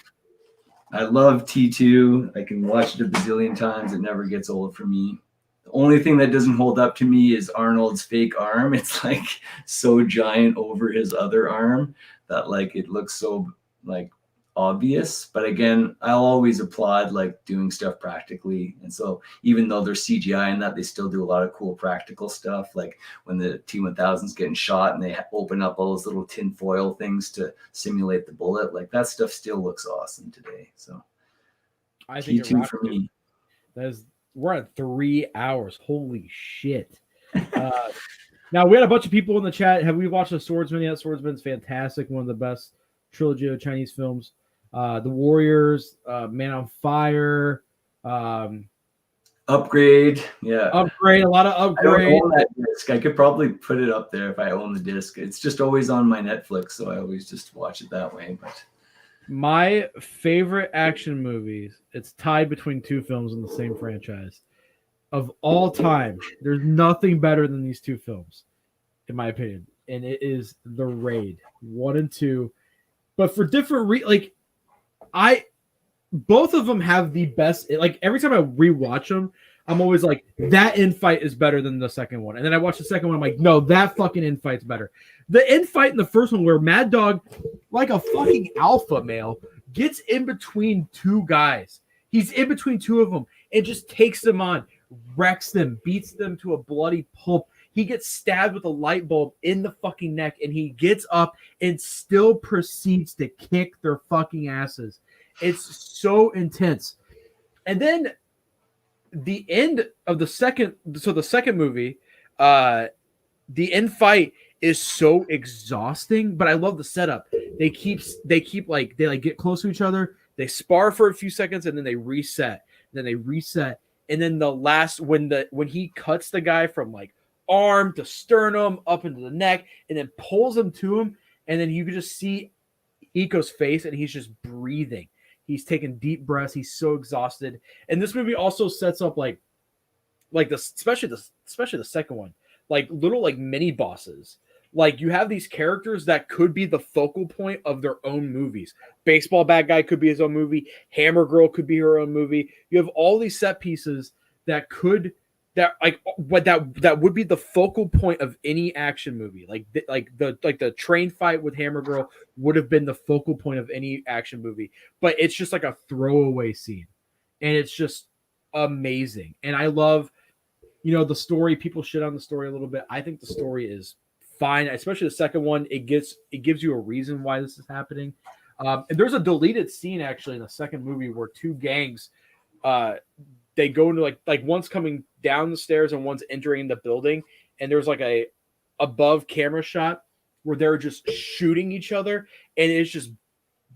I love T2. I can watch it a bazillion times. It never gets old for me. The only thing that doesn't hold up to me is Arnold's fake arm. It's like so giant over his other arm that like it looks so like obvious. But again, I'll always applaud like doing stuff practically. And so even though there's CGI in that, they still do a lot of cool practical stuff. Like when the T-1000's getting shot and they open up all those little tin foil things to simulate the bullet, like that stuff still looks awesome today. So I think T2 for me. We're at 3 hours. Holy shit. Now we had a bunch of people in the chat. Have we watched The Swordsman yet? Swordsman's fantastic. One of the best trilogy of Chinese films. The Warriors, Man on Fire, Upgrade. Yeah. Upgrade, a lot of I Upgrade. don't own that disc. I could probably put it up there if I own the disc. It's just always on my Netflix, so I always just watch it that way. But My favorite action movies, it's tied between 2 films in the same franchise. Of all time, there's nothing better than these 2 films, in my opinion. And it is The Raid 1 and 2. But for different both of them have the best. Like every time I rewatch them, I'm always like, that infight is better than the second one. And then I watch the second one, I'm like, no, that fucking infight's better. The infight in the first one where Mad Dog, like a fucking alpha male, gets in between 2 guys. He's in between 2 of them and just takes them on, wrecks them, beats them to a bloody pulp. He gets stabbed with a light bulb in the fucking neck, and he gets up and still proceeds to kick their fucking asses. It's so intense. And then the end of the second movie, the end fight is so exhausting, but I love the setup. They get close to each other, they spar for a few seconds, and then they reset. And then the last when he cuts the guy from like arm to sternum up into the neck and then pulls him to him, and then you can just see Iko's face and he's just breathing. He's taking deep breaths. He's so exhausted. And this movie also sets up especially the second one, like little like mini bosses. Like you have these characters that could be the focal point of their own movies. Baseball bad guy could be his own movie. Hammer girl could be her own movie. You have all these set pieces that would be the focal point of any action movie. Like the train fight with Hammer Girl would have been the focal point of any action movie, but it's just like a throwaway scene, and it's just amazing. And I love, the story. People shit on the story a little bit. I think the story is fine, especially the second one. It gives you a reason why this is happening. And there's a deleted scene actually in the second movie where 2 gangs, they go into like one's coming down the stairs and one's entering the building, and there's like a above camera shot where they're just shooting each other, and it's just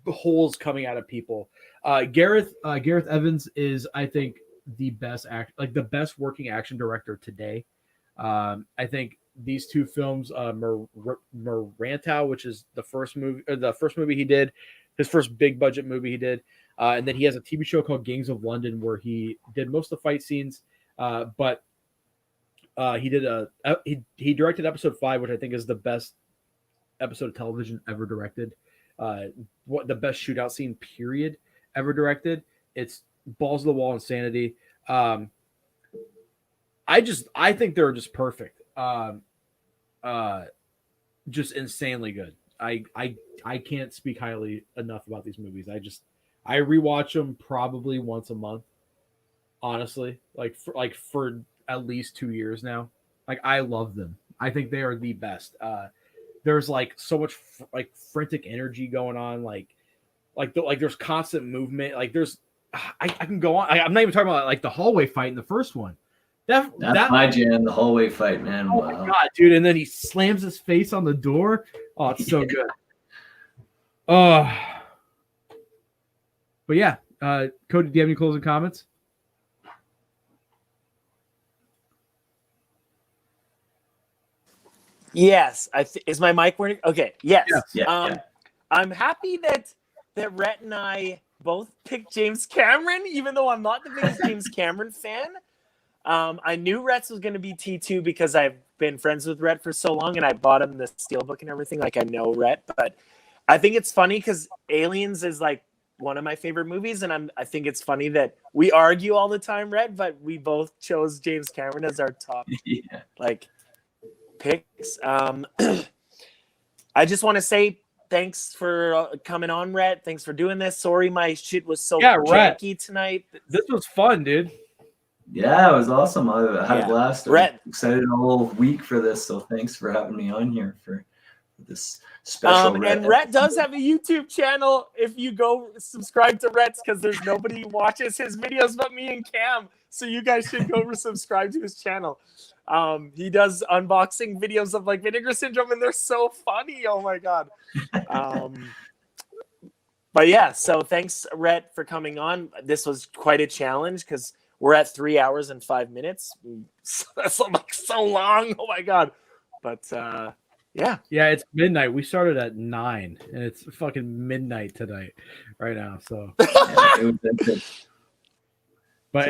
holes coming out of people. Gareth Evans is, I think, the best the best working action director today. I think these 2 films, Marantau, which is the first movie he did, his first big budget movie he did. And then he has a TV show called Gangs of London where he did most of the fight scenes, but he directed episode 5, which I think is the best episode of television ever directed. The best shootout scene period ever directed. It's balls to the wall insanity. I think they're just perfect. Just insanely good. I can't speak highly enough about these movies. I rewatch them probably once a month, honestly, for at least 2 years now. Like I love them. I think they are the best. There's like so much frantic energy going on. There's constant movement. Like there's, I can go on. I'm not even talking about like the hallway fight in the first one. That That's my jam, the hallway fight, man. oh Wow. my god, dude! And then he slams his face on the door. Oh, it's so good. Oh, but yeah, Cody, do you have any closing comments? Yes, is my mic working? Okay, yes. Yeah. I'm happy that Rhett and I both picked James Cameron, even though I'm not the biggest James Cameron fan. I knew Rhett's was going to be T2 because I've been friends with Rhett for so long, and I bought him the steelbook and everything. Like, I know Rhett, but I think it's funny because Aliens is like one of my favorite movies, and I think it's funny that we argue all the time, Rhett, but we both chose James Cameron as our top picks. I just want to say thanks for coming on, Rhett. Thanks for doing this. Sorry my shit was so janky tonight. This was fun, dude. Yeah, it was awesome. I had a blast. I'm Rhett, excited all week for this, so thanks for having me on here for this special. And Rhett does have a YouTube channel. If you go subscribe to Rhett's, because there's nobody who watches his videos but me and Cam, so you guys should go subscribe to his channel. He does unboxing videos of like Vinegar Syndrome, and they're so funny. Oh my god. But yeah, so thanks, Rhett, for coming on. This was quite a challenge because we're at 3 hours and 5 minutes. That's like so long. Oh my god. But yeah, it's midnight. We started at 9, and it's fucking midnight tonight, right now. So, but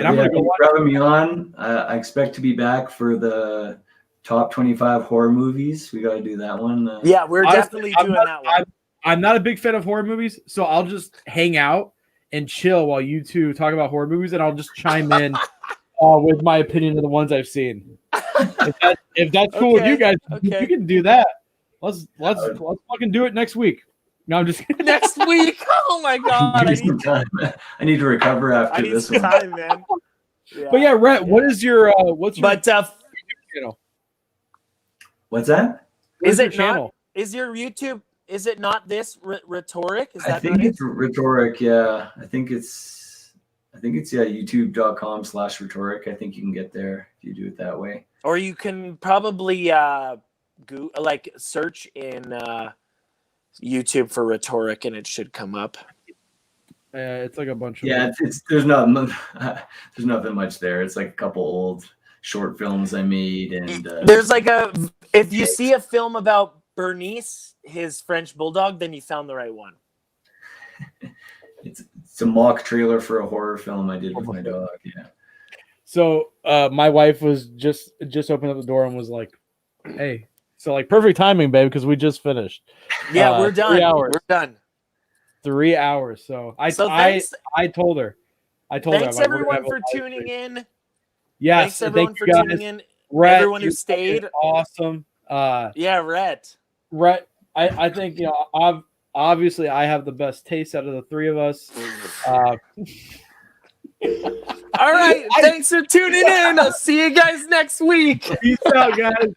I'm gonna go watch. For having me on. I expect to be back for the top 25 horror movies. We got to do that one. Yeah, we're definitely doing that one. I'm not a big fan of horror movies, so I'll just hang out and chill while you two talk about horror movies, and I'll just chime in with my opinion of the ones I've seen. If that's cool with you guys, you can do that. Let's fucking do it next week. No, I'm just kidding. Next week. Oh my god! I need to recover after this one. Time, man. Yeah. But yeah, Rhett, what is your YouTube channel? What's that? Is it channel? Is your YouTube? Is it not this rhetoric? Is that I think it's rhetoric. Yeah, I think it's youtube.com/rhetoric. I think you can get there if you do it that way. Or you can probably search in YouTube for rhetoric, and it should come up. It's like a bunch of there's nothing much there. It's like a couple old short films I made, and there's like if you see a film about Bernice, his French bulldog, then you found the right one. It's a mock trailer for a horror film I did with my dog. Yeah. So my wife was just opened up the door and was like, "Hey." So like perfect timing, babe, because we just finished. Yeah, we're done. 3 hours. We're done. 3 hours. So I told her. Thanks everyone for tuning in. Yes, thanks everyone for tuning in. Rhett, everyone who stayed. Awesome. Rhett. Rhett, I think obviously I have the best taste out of the three of us. All right. Thanks for tuning in. I'll see you guys next week. Peace out, guys.